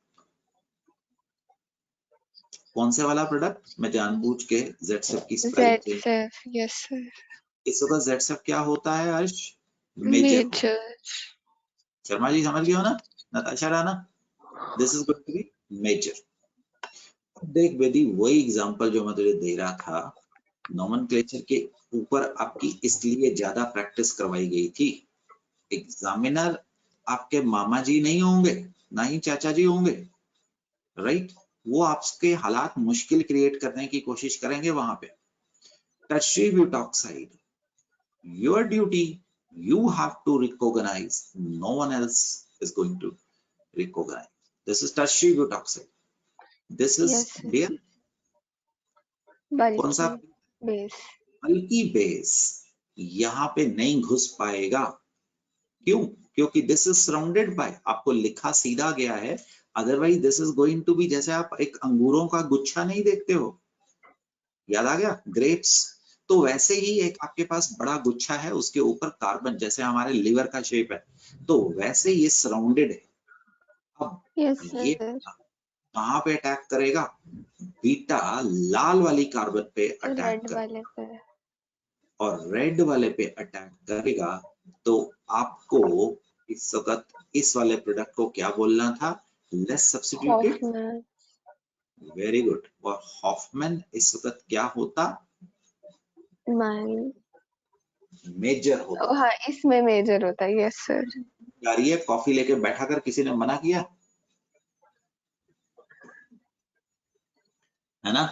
Speaker 2: कौन से वाला प्रोडक्ट? मैं जानबूझ के ZSEF की spelling change.
Speaker 3: ZSEF, yes sir.
Speaker 2: इस वक्त ZSEF क्या होता है अर्श? मेजर।
Speaker 3: मेजर।
Speaker 2: शर्मा जी समझ गए हो ना? Natasha Rana, this is going to be major. देख बेदी, वही एग्जांपल जो मैं तुझे दे रहा था, नोमेनक्लेचर के ऊपर आपकी इसलिए ज्यादा प्रैक्टिस करवाई गई थी। एग्जामिनर आपके मामा जी नहीं होंगे, ना ही चाचा जी होंगे, राइट? वो आपके हालात मुश्किल क्रिएट करने की कोशिश करेंगे वहां पे। Tertiary butoxide, your duty, you have to recognize, no one else is going to recognize. This is tertiary butoxide. This is
Speaker 4: Yes, sir.
Speaker 2: dear कौन सा?
Speaker 4: Bulky base.
Speaker 2: हल्की बेस यहाँ पे नहीं घुस पाएगा। क्यों? क्योंकि दिस इज सराउंडेड बाय, आपको लिखा सीधा गया है, otherwise this is going to be, जैसे आप एक अंगूरों का गुच्छा नहीं देखते हो, याद आ गया, ग्रेप्स, तो वैसे ही एक आपके पास बड़ा गुच्छा है, उसके ऊपर कार्बन, जैसे हमारे लिवर का शेप है, तो वैसे ये सराउंडेड है। अब
Speaker 4: Yes,
Speaker 2: ये
Speaker 4: sir.
Speaker 2: कहाँ पे अटैक करेगा? बीटा लाल वाली कार्बन पे अटैक
Speaker 4: रेड
Speaker 2: करेगा
Speaker 4: वाले पे।
Speaker 2: और रेड वाले पे अटैक करेगा, तो आपको इस वक्त इस वाले प्रोडक्ट को क्या बोलना था? Less substituted.
Speaker 4: Hofmann.
Speaker 2: Very good. और हॉफमैन इस वक्त क्या होता?
Speaker 4: माइन।
Speaker 2: मेजर होता।
Speaker 4: हाँ, इसमें मेजर होता है। Yes sir.
Speaker 2: यार ये कॉफी लेके बैठा कर किसी ने मना किया है ना?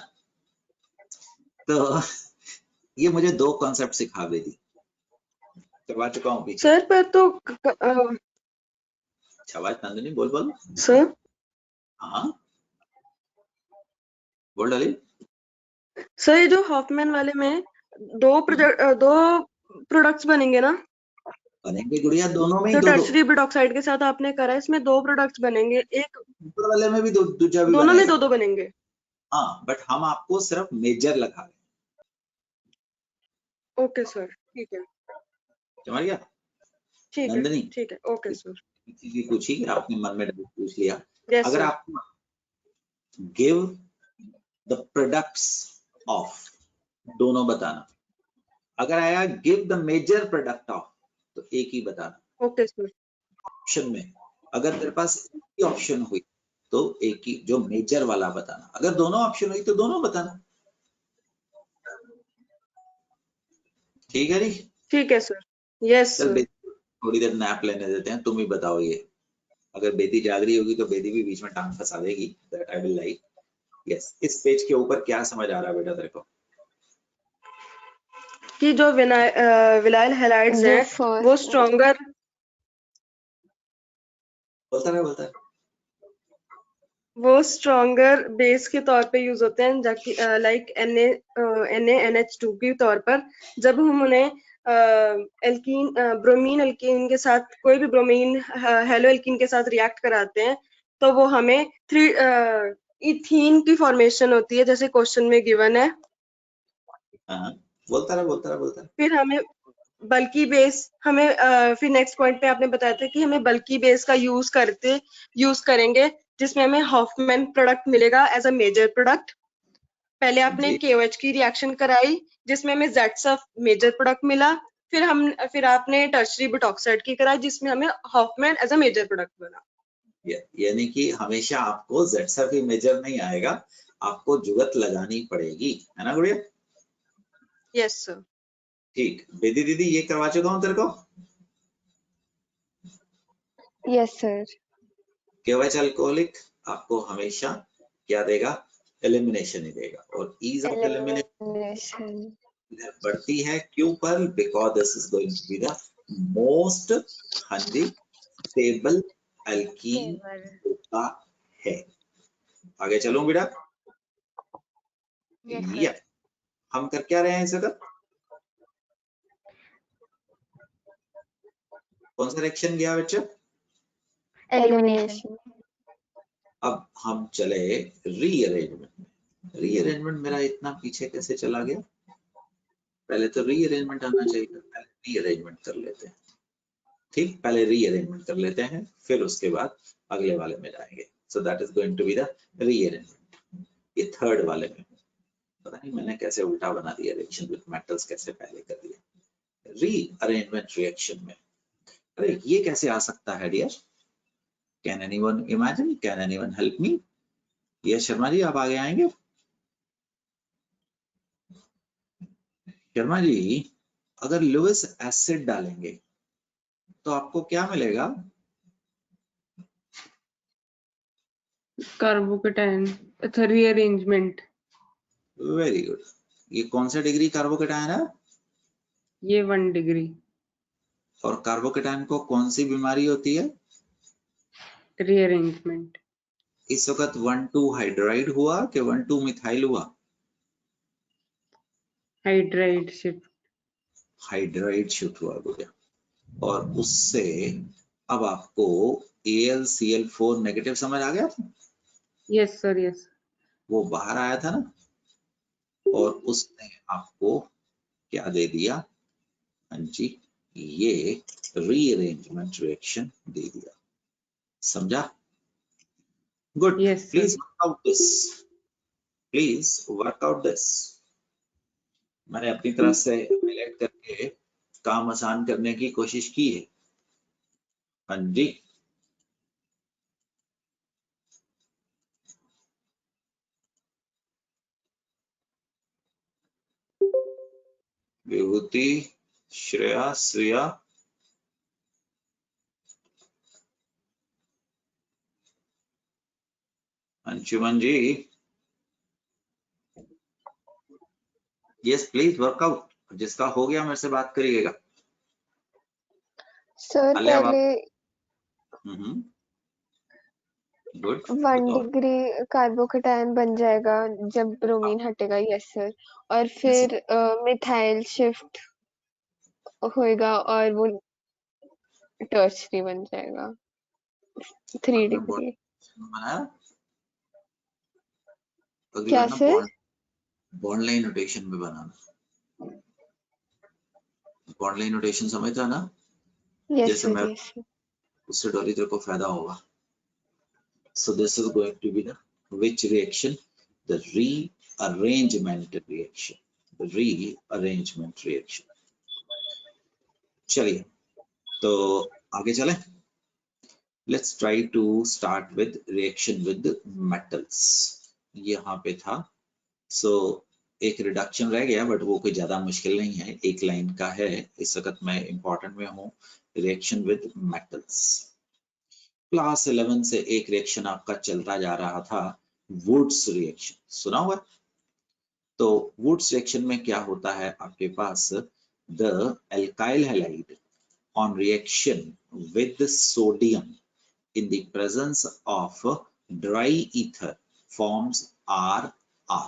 Speaker 2: तो ये मुझे दो कॉन्सेप्ट सिखा दी, करवा चुका हूँ पीछे।
Speaker 9: सर पर तो
Speaker 2: शाबाश नंदिनी, बोल बोल।
Speaker 9: सर
Speaker 2: हाँ बोल डाली।
Speaker 9: सर ये जो हॉफमैन वाले में दो प्रोडक्ट्स बनेंगे ना?
Speaker 2: बनेंगे गुड़िया, दोनों में ही
Speaker 9: तो
Speaker 2: दो दो।
Speaker 9: टर्शियरी ब्यूटॉक्साइड के साथ आपने करा, इसमें दो प्रोडक्ट्स बनेंगे, एक
Speaker 2: ऊपर वाले में भी दूजा भी
Speaker 9: दोनों में
Speaker 2: बनेगा।
Speaker 9: दो बनेंगे।
Speaker 2: हाँ, बट हम आपको सिर्फ मेजर लगा रहे हैं।
Speaker 9: ओके सर, ठीक है।
Speaker 2: समझ गया
Speaker 9: ठीक है,
Speaker 2: नंदिनी?
Speaker 9: ठीक है। Okay sir.
Speaker 2: चीज पूछी, आपने मन में पूछ लिया।
Speaker 9: यस
Speaker 2: अगर
Speaker 9: सर।
Speaker 2: आपको गिव द प्रोडक्ट्स ऑफ, दोनों बताना। अगर आया give the major product of, तो एक ही बताना।
Speaker 9: Okay sir.
Speaker 2: ऑप्शन में अगर तेरे पास एक ही ऑप्शन हुई तो एक ही, जो मेजर वाला बताना। अगर दोनों ऑप्शन हुई तो दोनों बताना। ठीक है जी?
Speaker 9: ठीक है सर। यस
Speaker 2: चल
Speaker 9: सर।
Speaker 2: थोड़ी देर नैप लेने देते हैं, तुम ही बताओ ये। अगर बेटी जाग रही होगी तो बेटी भी बीच में टांग फंसा देगी। That I will like. Yes, इस पेज के ऊपर क्या समझ आ रहा है बेटा तेरे को?
Speaker 9: कि जो विनाइल हैलाइड्स
Speaker 4: जो
Speaker 9: हैं वो स्ट्रॉन्गर,
Speaker 2: बोलता है
Speaker 9: वो स्ट्रॉन्गर बेस के तौर पे यूज होते हैं, जबकि लाइक NaNH2 के तौर पर। जब हम उन्हें एल्कीन ब्रोमीन एल्कीन के साथ, कोई भी ब्रोमीन हेलो एल्कीन के साथ रिएक्ट कराते हैं, तो वो हमें इथीन की फॉर्मेशन होती है, जैसे क्वेश्चन में गिवन है।
Speaker 2: बोलता रहा।
Speaker 9: फिर हमें बल्कि बेस, हमें फिर नेक्स्ट पॉइंट पे आपने बताया था कि हमें बल्कि बेस का यूज करेंगे, जिसमें हमें हॉफमैन प्रोडक्ट मिलेगा एज अ मेजर प्रोडक्ट। पहले आपने KOH की रिएक्शन कराई जिसमें हमें ZSF मेजर प्रोडक्ट मिला, फिर आपने टर्शियरी ब्यूटॉक्साइड की कराई जिसमें हमें Hofmann as a major product बना।
Speaker 2: यानी कि हमेशा आपको ZSF ही मेजर नहीं आएगा, आपको जुगत लगानी पड़ेगी, है ना गुड़िया?
Speaker 9: Yes sir.
Speaker 2: ठीक। बेदी दीदी ये करवा चुका हूँ तेरे को?
Speaker 4: Yes sir.
Speaker 2: KOH अल्कोहलिक आपको हमेशा क्या देगा? एलिमिनेशन ही देगा। और ईज ऑफ एलिमिनेशन बढ़ती है क्यों पर? Because this is going to be the most highly stable alkene होता है। आगे चलूं बेटा? या हम कर क्या रहे हैं इस वक्त? कौन सा रिएक्शन गया बच्चा?
Speaker 8: एलिमिनेशन।
Speaker 2: अब हम चले रीअरेंजमेंट में। रीअरेंजमेंट मेरा इतना पीछे कैसे चला गया? पहले तो रीअरेंजमेंट आना चाहिए, पहले रीअरेंजमेंट कर लेते हैं। ठीक, पहले रीअरेंजमेंट कर लेते हैं, फिर उसके बाद अगले वाले में जाएंगे। So that is going to be the rearrangement. ये थर्ड वाले में, पता नहीं मैंने कैसे उल्टा बना दिया रिएक्शन विद मेटल्स, कैसे पहले कर दिया। रीअरेंजमेंट रिएक्शन में, अरे ये कैसे आ सकता है dear? Can anyone imagine? Can anyone help me? Yes Sharma ji, आप आगे आएंगे? शर्मा जी, अगर लुईस एसिड डालेंगे तो आपको क्या मिलेगा?
Speaker 3: कार्बोकेटायन, अच्छा रीअरेंजमेंट।
Speaker 2: Very good. ये कौन सा डिग्री कार्बोकेटायन है?
Speaker 3: ये 1 डिग्री।
Speaker 2: और कार्बोकेटायन को कौन सी बीमारी होती है?
Speaker 3: रीअरेंजमेंट।
Speaker 2: इस वक्त 1,2 हाइड्राइड हुआ कि 1,2 मिथाइल हुआ?
Speaker 3: Hydride shift.
Speaker 2: हाइड्राइड शिफ्ट हुआ बेटा। और उससे अब आपको AlCl4 नेगेटिव समझ आ गया था?
Speaker 3: Yes sir, yes.
Speaker 2: वो बाहर आया था ना, और उसने आपको क्या दे दिया? हाँ जी, ये रीअरेंजमेंट रिएक्शन दे दिया। समझा? Good.
Speaker 3: Yes, sir.
Speaker 2: Please work out this, please work out this. मैंने अपनी तरफ से हाईलाइट करके काम आसान करने की कोशिश की है। हाँ जी, विभूति, श्रेया, श्रेया, अंशुमन जी, यस प्लीज वर्कआउट। जिसका हो गया मेरे से बात करिएगा।
Speaker 4: सर
Speaker 2: आलिया
Speaker 4: पहले
Speaker 2: गुड।
Speaker 4: 1 डिग्री कार्बोकेटायन बन जाएगा जब ब्रोमीन हटेगा, यस सर। और फिर मिथाइल शिफ्ट होएगा और वो टर्शरी बन जाएगा 3 डिग्री।
Speaker 2: बनाया अगली
Speaker 4: क्या
Speaker 2: बार ना,
Speaker 4: सर?
Speaker 2: बॉन्ड लाइन नोटेशन में बनाना। बॉन्ड लाइन नोटेशन समझता ना?
Speaker 4: यस
Speaker 2: जैसे
Speaker 4: सर,
Speaker 2: मैं,
Speaker 4: यस सर।
Speaker 2: उससे डॉली तेरे को फायदा होगा। So this is going to be the which reaction? The rearrangement reaction. The rearrangement reaction. चलिए तो आगे चलें। Let's try to start with reaction with metals. यहाँ पे था। So एक रिडक्शन रह गया, बट वो कोई ज्यादा मुश्किल नहीं है, एक लाइन का है। इस वक्त मैं इंपॉर्टेंट में हूँ, रिएक्शन विद मेटल्स। क्लास 11 से एक रिएक्शन आपका चलता जा रहा था, वुड्स रिएक्शन, सुना हुआ? तो वुड्स रिएक्शन में क्या होता है आपके पास? The alkyl halide on reaction with sodium in the presence of dry ether forms RR.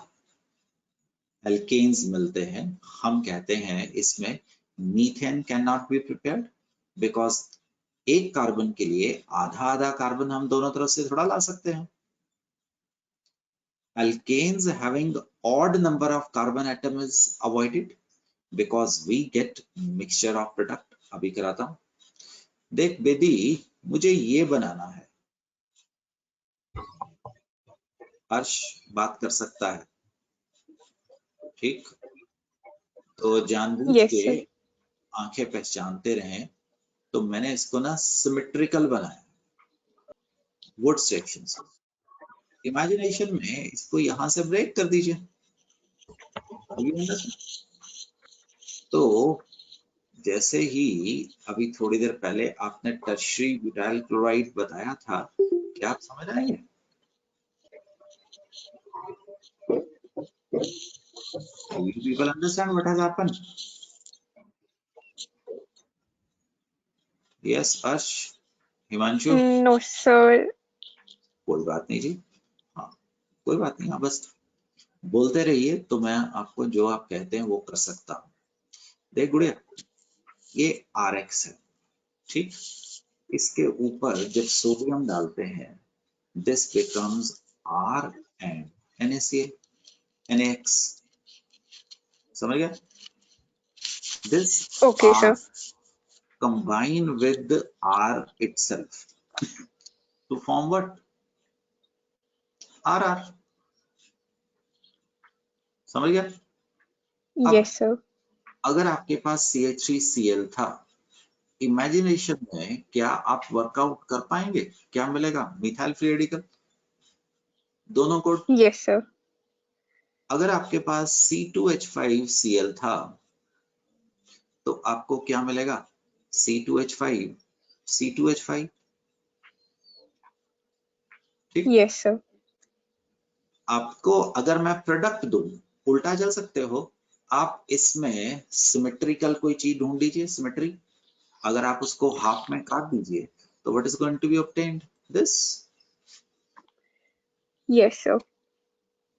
Speaker 2: Alkanes मिलते हैं, हम कहते हैं इसमें methane can not be prepared because एक कार्बन के लिए आधा आधा कार्बन हम दोनों तरफ से थोड़ा ला सकते हैं। Alkanes having odd number of carbon atom is avoided because we get mixture of product. अभी कराता हूं, देख बेदी, मुझे ये बनाना है। हर्ष बात कर सकता है, ठीक? तो जानबूझ
Speaker 4: Yes,
Speaker 2: के
Speaker 4: sir.
Speaker 2: आंखें पहचानते रहें, तो मैंने इसको ना सिमेट्रिकल बनाया, वुड सेक्शन से। इमेजिनेशन में इसको यहां से ब्रेक कर दीजिए। तो जैसे ही अभी थोड़ी देर पहले आपने टर्शियरी ब्यूटाइल क्लोराइड बताया था, क्या आप समझ आएंगे? You people understand what has happened? Yes, Ash, Himanshu?
Speaker 4: No, sir.
Speaker 2: कोई बात नहीं जी, हाँ कोई बात नहीं, आप बस बोलते रहिए तो मैं आपको जो आप कहते हैं वो कर सकता हूँ। देख गुड़िया, ये RX है, ठीक? इसके ऊपर जब सोडियम डालते हैं, this becomes R and NaX, समझ गया? This
Speaker 4: Okay,
Speaker 2: R
Speaker 4: sir.
Speaker 2: combine with R itself to form what? RR, समझ गया?
Speaker 4: Yes, sir.
Speaker 2: अगर आपके पास CH3Cl था, इमेजिनेशन में क्या आप वर्कआउट कर पाएंगे? क्या मिलेगा? मिथाइल फ्री रेडिकल, दोनों को।
Speaker 4: Yes, sir.
Speaker 2: अगर आपके पास C2H5Cl था, तो आपको क्या मिलेगा? C2H5 C2H5, ठीक।
Speaker 4: Yes sir.
Speaker 2: आपको अगर मैं प्रोडक्ट दूं, उल्टा चल सकते हो आप, इसमें सिमेट्रिकल कोई चीज ढूंढ लीजिए, सिमेट्री। अगर आप उसको हाफ में काट दीजिए तो what is going to be obtained? This.
Speaker 4: Yes sir.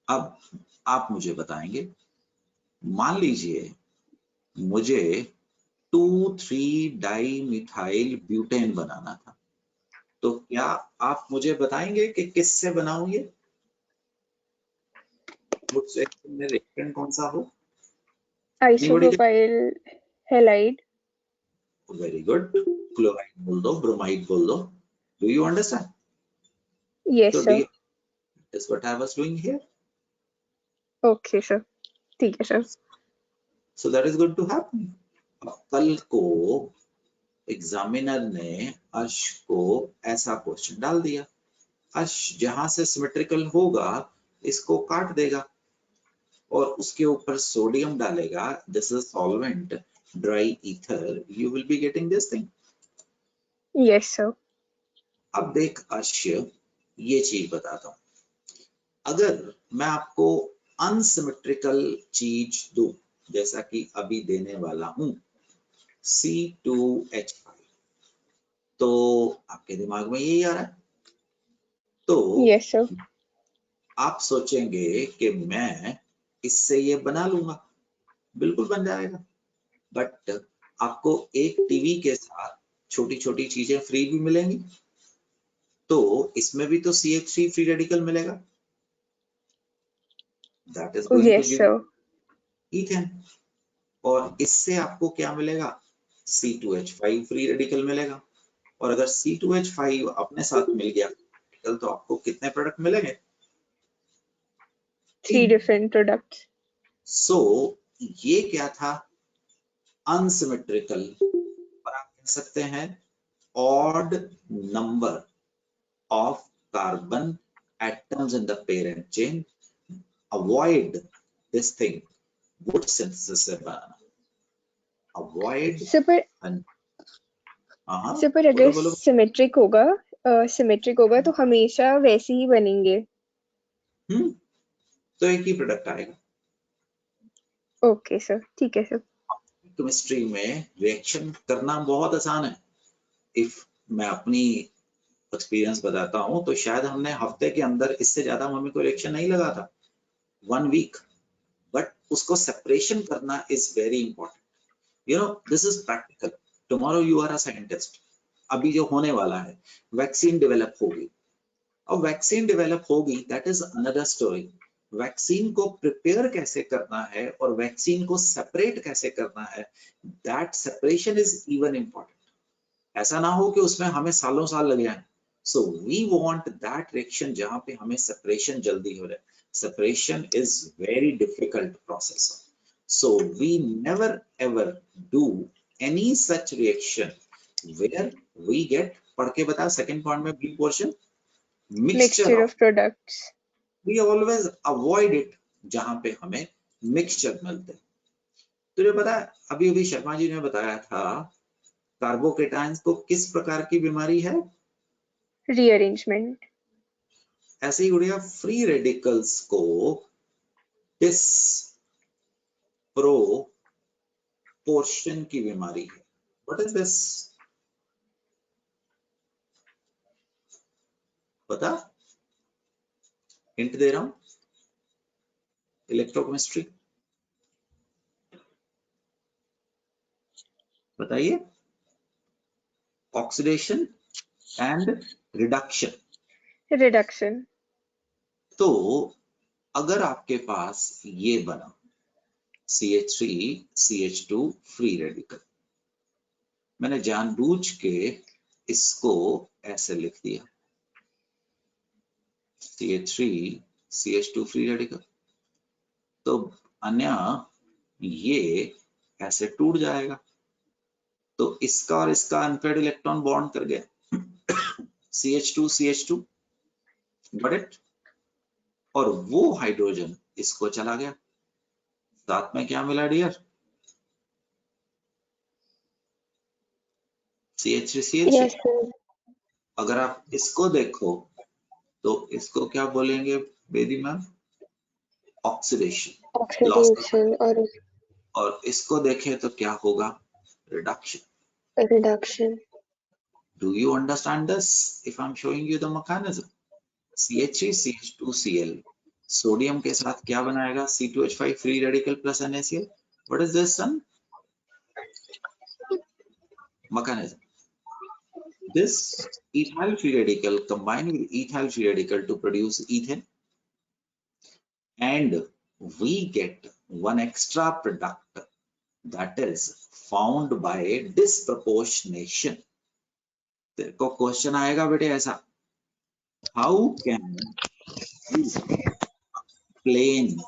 Speaker 2: अब आप मुझे बताएंगे, मान लीजिए मुझे 2,3 डाइमिथाइल ब्यूटेन बनाना था, तो क्या आप मुझे बताएंगे कि किससे बनाऊं ये? रिएक्टेंट कौन सा हो?
Speaker 4: Isopropyl halide.
Speaker 2: Very good. Chloride बोल दो, ब्रोमाइड बोल दो। Do you understand?
Speaker 4: Yes sir.
Speaker 2: That's what I was doing here.
Speaker 4: Okay sir, ठीक है sir.
Speaker 2: So that is going to happen. अब कल को एग्जामिनर ने अर्श को ऐसा क्वेश्चन डाल दिया, अर्श जहां से सिमेट्रिकल होगा इसको काट देगा और उसके ऊपर सोडियम डालेगा, this is solvent, dry ether, you will be getting this thing.
Speaker 4: Yes sir.
Speaker 2: अब देख अर्श, ये चीज बताता हूं, अगर मैं आपको अनसिमेट्रिकल चीज दूं, जैसा कि अभी देने वाला हूं C2H5, तो आपके दिमाग में यही आ रहा है, तो
Speaker 4: यस सर।
Speaker 2: आप सोचेंगे कि मैं इससे ये बना लूंगा, बिल्कुल बन जाएगा, बट आपको एक टीवी के साथ छोटी छोटी चीजें फ्री भी मिलेंगी, तो इसमें भी तो CH3 फ्री रेडिकल मिलेगा, that is going to
Speaker 4: yes
Speaker 2: give
Speaker 4: sir.
Speaker 2: Ethane, और इससे आपको क्या मिलेगा? C2H5 फ्री रेडिकल मिलेगा, और अगर C2H5 अपने साथ मिल गया तो आपको कितने प्रोडक्ट मिलेंगे?
Speaker 4: 3 डिफरेंट प्रोडक्ट्स।
Speaker 2: सो ये क्या था? अनसिमेट्रिकल, और आप कह सकते हैं odd number of carbon atoms in the parent chain, avoid this thing, would synthesis से बनाना, अवॉइड।
Speaker 4: पर अगर सिमेट्रिक होगा तो हमेशा वैसे ही बनेंगे।
Speaker 2: तो एक ही प्रोडक्ट आएगा।
Speaker 4: ओके सर, ठीक है सर।
Speaker 2: केमिस्ट्री में रिएक्शन करना बहुत आसान है। इफ मैं अपनी एक्सपीरियंस बताता हूं तो शायद हमने हफ्ते के अंदर, इससे ज्यादा मम्मी को रिएक्शन नहीं लगा था, 1 वीक, बट उसको सेपरेशन करना is very important. You know this is practical. Tomorrow you are a scientist. अभी जो होने वाला है, वैक्सीन डेवलप होगी, और वैक्सीन डेवलप होगी, that is another story. Vaccine को प्रिपेयर कैसे करना है और वैक्सीन को सेपरेट कैसे करना है, that separation is even important. ऐसा ना हो कि उसमें हमें सालों साल लग जाए। So we want that reaction जहां पे हमें सेपरेशन जल्दी हो जाए। Separation is very difficult process, so we never ever do any such reaction where we get, पढ़ के बता सेकंड पॉइंट में B portion,
Speaker 4: mixture of products.
Speaker 2: We always avoid it जहां पे हमें मिक्सचर मिलते हैं। तुझे पता है अभी अभी शर्मा जी ने बताया था कार्बोकेटाइंस को किस प्रकार की बीमारी है?
Speaker 4: रीअरेंजमेंट।
Speaker 2: ऐसे ही गुड़िया फ्री रेडिकल्स को डिस प्रोपोर्शन की बीमारी है। What is this? पता? हिंट दे रहा हूं, इलेक्ट्रोकेमिस्ट्री, बताइए। Oxidation and reduction. तो अगर आपके पास ये बना CH3 CH2 फ्री रेडिकल, मैंने जानबूझ के इसको ऐसे लिख दिया CH3 CH2 फ्री रेडिकल, तो अन्य ये ऐसे टूट जाएगा, तो इसका और इसका अनपेयर्ड इलेक्ट्रॉन बॉन्ड कर गया CH2 CH2, गॉट इट? और वो हाइड्रोजन इसको चला गया, साथ में क्या मिला डियर? CH3CH3।
Speaker 4: Yes, sir.
Speaker 2: अगर आप इसको देखो तो इसको क्या बोलेंगे Bedi ma'am? Oxidation, loss.
Speaker 4: Oxidation or
Speaker 2: और इसको देखें तो क्या होगा? Reduction.
Speaker 4: reduction.
Speaker 2: Do you understand this? If I'm showing you the mechanism, CH3 CH2Cl sodium के साथ क्या बनाएगा? C2H5 free radical plus NaCl. What is this, son? Mechanism. This ethyl free radical combined with ethyl free radical to produce ethane, and we get one extra product that is found by disproportionation. तेरे को क्वेश्चन आएगा बेटे ऐसा, how can plane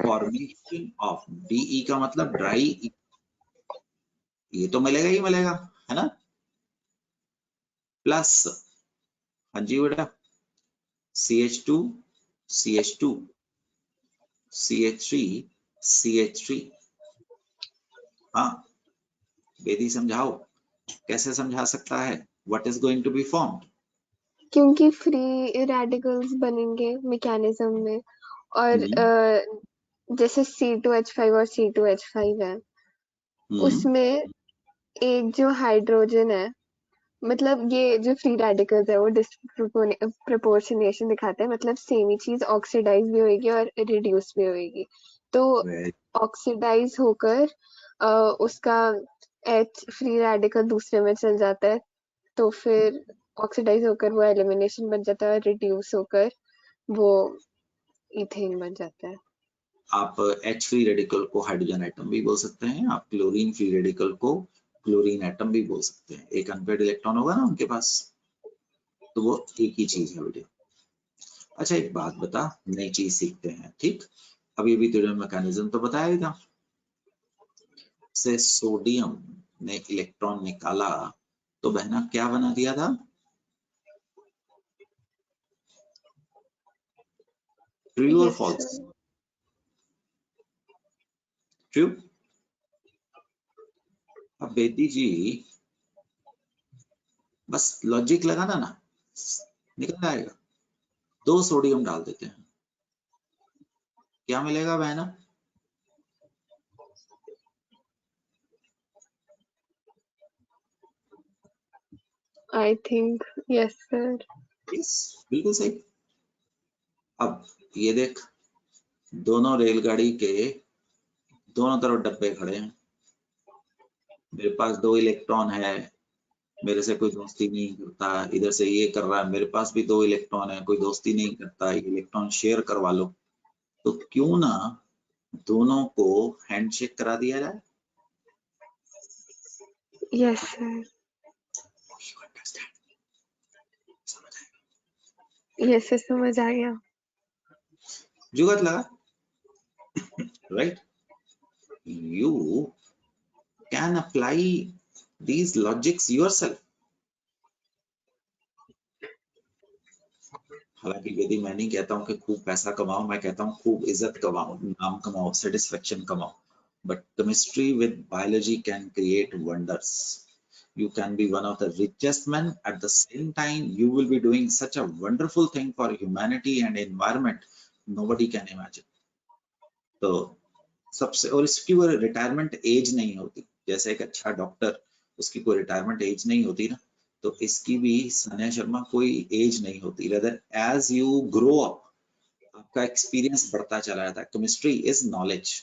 Speaker 2: formation of DE का मतलब ड्राई, ये तो मिलेगा ही मिलेगा, है ना, प्लस, हाँ जी बेटा, CH2 CH2 CH3 CH3। हाँ बेदी समझाओ, कैसे समझा सकता है? What is going to be formed?
Speaker 4: क्योंकि फ्री रेडिकल्स बनेंगे मैकेनिज्म में, और जैसे C2H5 और C2H5 है, उसमें एक जो हाइड्रोजन है, मतलब ये जो फ्री रेडिकल्स है वो डिस्प्रोपोर्शनेशन दिखाते हैं, मतलब सेम ही चीज ऑक्सीडाइज भी होगी और रिड्यूस भी होगी। तो ऑक्सीडाइज होकर उसका H फ्री रेडिकल दूसरे में चल जाता है, तो फिर ऑक्सीडाइज होकर वो एलिमिनेशन बन जाता है, रिड्यूस होकर वो इथेन बन जाता है।
Speaker 2: आप H फ्री रेडिकल को हाइड्रोजन एटम भी बोल सकते हैं, आप क्लोरीन फ्री रेडिकल को क्लोरीन एटम भी बोल सकते हैं। एक अनपेड इलेक्ट्रॉन होगा ना उनके पास, तो वो एक ही चीज है बेटे। अच्छा एक बात बता, नई चीज सीखते हैं, ठीक? अभी भी तुझे मैकेनिज्म तो बताया था। से सोडियम ने इलेक्ट्रॉन निकाला तो बहना क्या बना दिया था? ट्रू और फॉल्स? ट्रू। अब बेदी जी बस लॉजिक लगाना ना, निकल आएगा। 2 सोडियम डाल देते हैं, क्या मिलेगा बहना?
Speaker 4: I think yes sir.
Speaker 2: Yes बिल्कुल सही। अब ये देख, दोनों रेलगाड़ी के दोनों तरफ डब्बे खड़े हैं, मेरे पास 2 इलेक्ट्रॉन है, मेरे से कोई दोस्ती नहीं करता, इधर से ये कर रहा है, मेरे पास भी 2 इलेक्ट्रॉन है, कोई दोस्ती नहीं करता, इलेक्ट्रॉन शेयर करवा लो, तो क्यों ना दोनों को हैंडशेक करा दिया जाए?
Speaker 4: Yes sir. यस सर, समझ आ गया।
Speaker 2: जुगाड़ लगा, right? You can apply these logics yourself. हालांकि यदि मैं नहीं कहता हूं कि खूब पैसा कमाओ, मैं कहता हूं खूब इज्जत कमाओ, नाम कमाओ, सेटिस्फेक्शन कमाओ। But chemistry with biology can create wonders. You can be one of the richest men, at the same time you will be doing such a wonderful thing for humanity and environment nobody can imagine. तो सबसे, और इसकी कोई रिटायरमेंट एज नहीं होती, जैसे एक अच्छा डॉक्टर उसकी कोई रिटायरमेंट एज नहीं होती ना, तो इसकी भी सान्या शर्मा कोई एज नहीं होती। rather as you grow up आपका एक्सपीरियंस बढ़ता चला जाता है। केमिस्ट्री इज नॉलेज,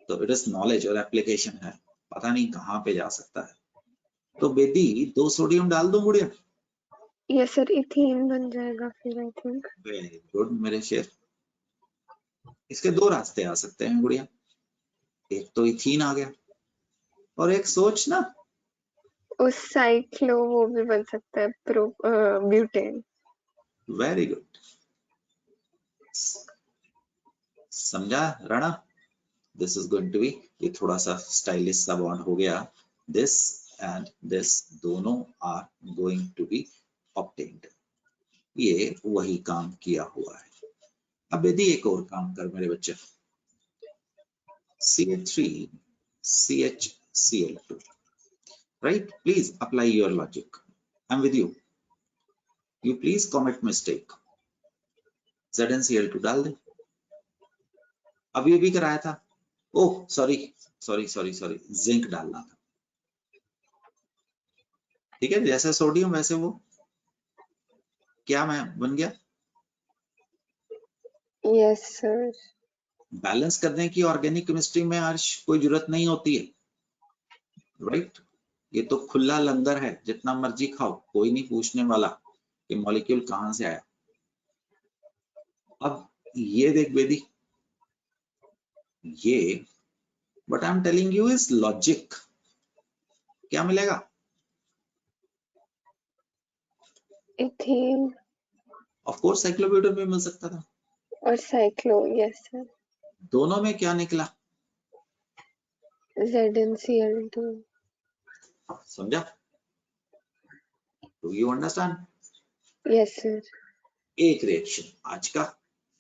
Speaker 2: तो इट इज नॉलेज और एप्लीकेशन है, पता नहीं कहाँ पे जा सकता है। तो बेदी 2 सोडियम डाल दूं गुड़िया?
Speaker 4: यस सर, इथेन बन जाएगा फिर आई थिंक।
Speaker 2: वेरी गुड मेरे शेर। इसके 2 रास्ते आ सकते हैं गुड़िया, एक तो इथीन आ गया, और एक सोच ना,
Speaker 4: उस साइक्लो वो भी बन सकता है, ब्यूटेन।
Speaker 2: वेरी गुड, समझा Rana? This is going to be, ये थोड़ा सा स्टाइलिश सा बॉन्ड हो गया, दिस एंड दिस दोनों are going to be obtained. ये वही काम किया हुआ है। अब यदि एक और काम कर मेरे बच्चे, CH3 CHCl2, right? Please apply your logic. I'm with you. You please commit mistake. ZnCl2 डाल दे. अभी कराया था. ओह सॉरी, जिंक डालना था. ठीक है, जैसे सोडियम वैसे वो क्या मैं बन गया.
Speaker 4: Yes sir.
Speaker 2: बैलेंस करने की ऑर्गेनिक केमिस्ट्री में आज कोई जरूरत नहीं होती है, राइट? ये तो खुला लंगर है, जितना मर्जी खाओ, कोई नहीं पूछने वाला कि मॉलिक्यूल कहां से आया. अब ये देख बेदी, ये but I am telling you is logic. क्या मिलेगा?
Speaker 4: इथेन
Speaker 2: ऑफ कोर्स साइक्लोब्यूटेन भी मिल सकता था.
Speaker 4: और साइक्लो. Yes sir.
Speaker 2: दोनों में क्या निकला?
Speaker 4: ZnCl2.
Speaker 2: समझा? Do you understand?
Speaker 4: Yes sir.
Speaker 2: एक रिएक्शन आज का,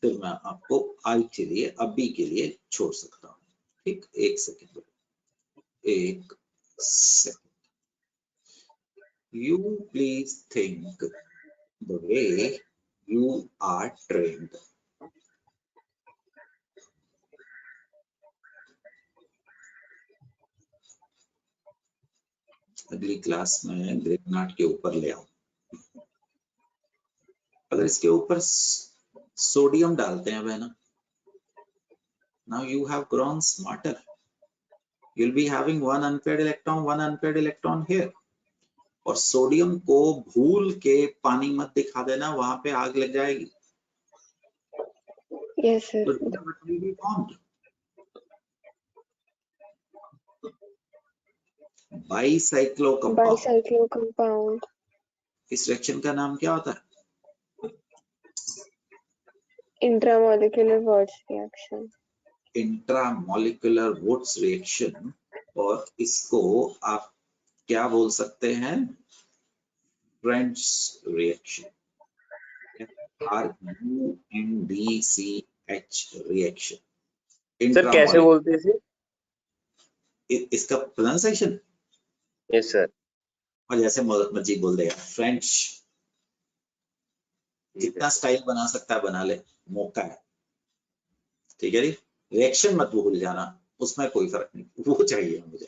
Speaker 2: फिर मैं आपको आज के लिए, अभी के लिए छोड़ सकता हूँ. ठीक, एक second. You please think the way you are trained. अगली क्लास में ग्रेगनार्ड के ऊपर ले आओ. अगर इसके ऊपर सोडियम डालते हैं बहना, now you have grown smarter. You'll be having one unpaired electron here. और सोडियम को भूल के पानी मत दिखा देना, वहां पे आग लग जाएगी.
Speaker 4: Yes sir.
Speaker 2: Bicyclo
Speaker 4: compound.
Speaker 2: इस रिएक्शन का नाम क्या होता है?
Speaker 4: Intramolecular Wurtz reaction.
Speaker 2: Intramolecular Wurtz reaction. और इसको आप क्या बोल सकते हैं? French reaction, RUNDCH reaction.
Speaker 6: Sir कैसे बोलते हैं इसे?
Speaker 2: इसका प्रोनाउंसिएशन?
Speaker 6: Yes sir.
Speaker 2: और जैसे मर्जी बोल देगा. फ्रेंच. जितना स्टाइल बना सकता है बना ले, मौका है. ठीक है जी. रिएक्शन मत भूल जाना, उसमें कोई फर्क नहीं. वो चाहिए मुझे.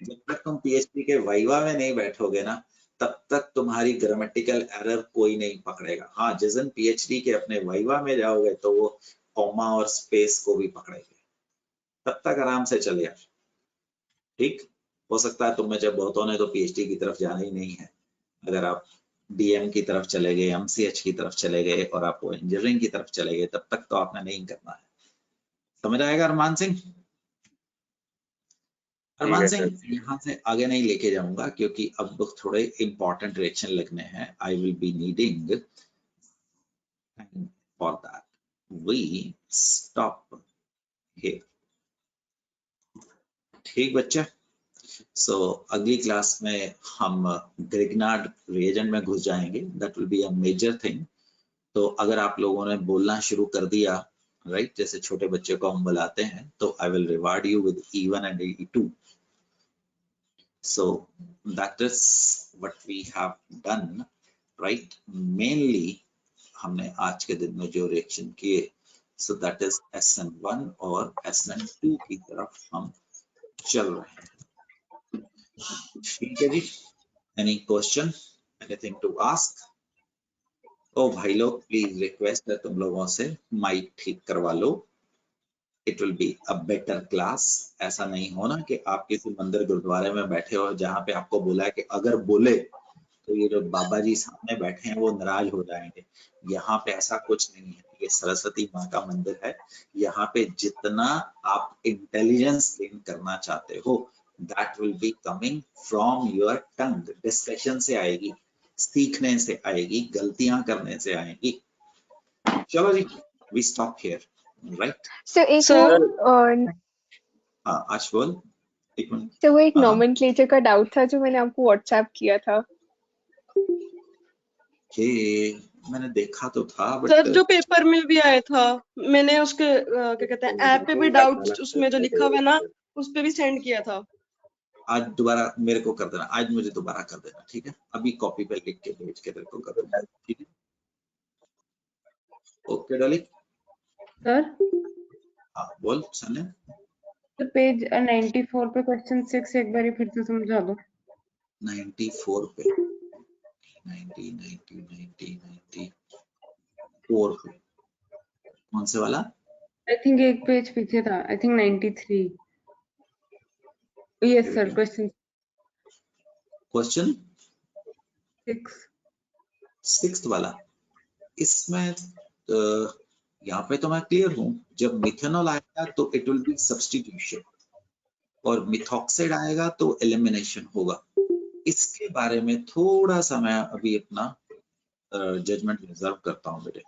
Speaker 2: जब तक तुम पीएचडी के वाइवा में नहीं बैठोगे ना, तब तक तुम्हारी ग्रामेटिकल एरर कोई नहीं पकड़ेगा. हाँ, जिस दिन पीएचडी के अपने वाइवा में जाओगे तो वो कॉमा और स्पेस को भी पकड़ेंगे. तब तक आराम से चले यार. ठीक, हो सकता है तुम में जब बहुतों ने तो पीएचडी की तरफ जाना ही नहीं है. अगर आप डीएम की तरफ चले गए, एमसीएच की तरफ चले गए और आपको इंजीनियरिंग की तरफ चले गए, तब तक तो आपने नहीं करना है. समझ आएगा अरमान सिंह? अरमान सिंह यहाँ से आगे नहीं लेके जाऊंगा क्योंकि अब थोड़े इंपॉर्टेंट रिएक्शन लिखने हैं. I will be needing for that. We stop here. ठीक बच्चे. सो अगली क्लास में हम ग्रिग्नार्ड रिएजेंट में घुस जाएंगे. That will be a major thing. तो अगर आप लोगों ने बोलना शुरू कर दिया, राइट, जैसे छोटे बच्चे को हम बुलाते हैं, तो I will reward you with E1 and E2. So that is what we have done, right? Mainly हमने आज के दिन में जो रिएक्शन किए, so that is SN1 और SN2 की तरफ हम चल रहे हैं. ठीक है जी. Any question? Anything to ask? ओ भाई लोग, प्लीज रिक्वेस्ट है तुम लोगों से, माइक ठीक करवा लो. It will be a better class. ऐसा नहीं होना कि आप किसी मंदिर गुरुद्वारे में बैठे हो जहाँ पे आपको बोला है कि अगर बोले तो ये जो बाबा जी सामने बैठे हैं वो नाराज हो जाएंगे. यहाँ पे ऐसा कुछ नहीं है. ये सरस्वती माँ का मंदिर है. यहाँ पे जितना आप इंटेलिजेंस गेन करना चाहते हो, that will be coming from your tongue. Discussion से आएगी, सीखने से आएगी, गलतियां करने से आएगी. चलो जी, वी स्टॉप हियर, राइट?
Speaker 4: सो एक
Speaker 2: हाँ आज बोल. एक मिनट.
Speaker 4: तो वो एक नोमेनक्लेचर का डाउट था जो मैंने आपको व्हाट्सएप किया था.
Speaker 2: मैंने देखा तो था, बट
Speaker 9: सर जो पेपर में भी आया था, मैंने उसके क्या कहते हैं ऐप पे भी डाउट उसमें जो लिखा हुआ है ना, उस पे भी सेंड किया था.
Speaker 2: आज दोबारा मेरे को कर देना, आज मुझे दोबारा कर देना, ठीक है? अभी कॉपी पे लिख के भेज के तेरे को कर देना, ठीक है? ओके डॉली,
Speaker 3: सर
Speaker 2: हाँ बोल सने।
Speaker 3: तो पेज 94 पे क्वेश्चन 6 एक बार फिर से समझा दो।
Speaker 2: 94 पे 94 पे कौन से वाला?
Speaker 3: आई थिंक एक पेज पीछे था, I think 93। Yes sir, question
Speaker 2: question
Speaker 3: 6।
Speaker 2: 6th वाला। इसमें यहाँ पे तो मैं क्लियर हूँ, जब मिथेनॉल आएगा तो इट विल बी सब्स्टिट्यूशन और मिथॉक्साइड आएगा तो एलिमिनेशन होगा। इसके बारे में थोड़ा सा मैं अभी अपना जजमेंट रिजर्व करता हूँ बेटे,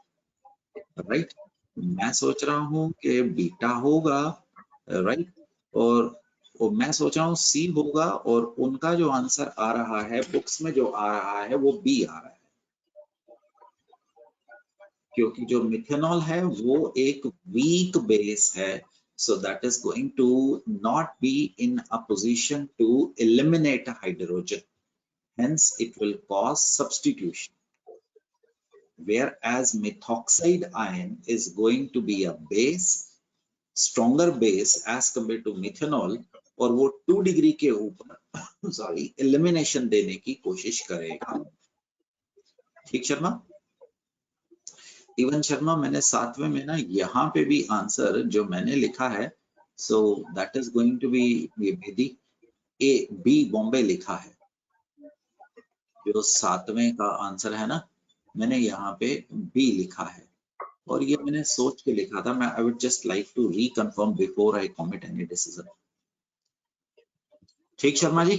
Speaker 2: राइट? मैं सोच रहा हूँ कि बीटा होगा, राइट, और मैं सोच रहा हूँ सी होगा, और उनका जो आंसर आ रहा है बुक्स में जो आ रहा है वो बी आ रहा है, क्योंकि जो मिथेनॉल है वो एक वीक बेस है, so that is going to not be in a position to eliminate a hydrogen, hence it will cause substitution, whereas methoxide ion is going to be a base, stronger base as compared to methanol, और वो 2 डिग्री के ऊपर सॉरी एलिमिनेशन देने की कोशिश करेगा। ठीक शर्मा? इवन शर्मा, मैंने 7वें में ना यहाँ पे भी आंसर जो मैंने लिखा है, so that is going to be बेदी ए बी बॉम्बे लिखा है, जो 7वें का आंसर है ना, मैंने यहाँ पे बी लिखा है, और ये मैंने सोच के लिखा था। मैं I would just like to reconfirm before I commit any decision. ठीक Sharma ji?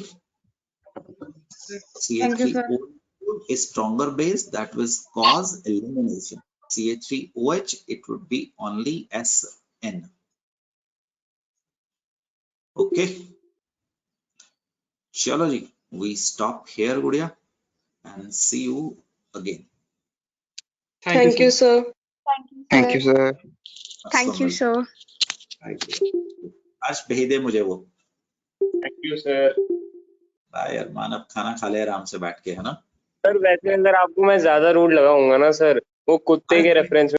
Speaker 3: Thank you sir.
Speaker 2: CH3O is stronger base that will cause elimination. CH3OH, it would be only SN. Okay. Chalo ji, we stop here, Gudiya, and see you again.
Speaker 9: Thank you, sir.
Speaker 7: Thank you, sir.
Speaker 4: Thank you, sir.
Speaker 2: आज भेज दे मुझे वो।
Speaker 6: Thank you sir.
Speaker 2: बाय यार, मानव खाना खा ले आराम से बैठ के, है ना?
Speaker 6: सर वैसे अगर आपको मैं ज्यादा रूड लगाऊंगा ना सर, वो कुत्ते के रेफरेंस में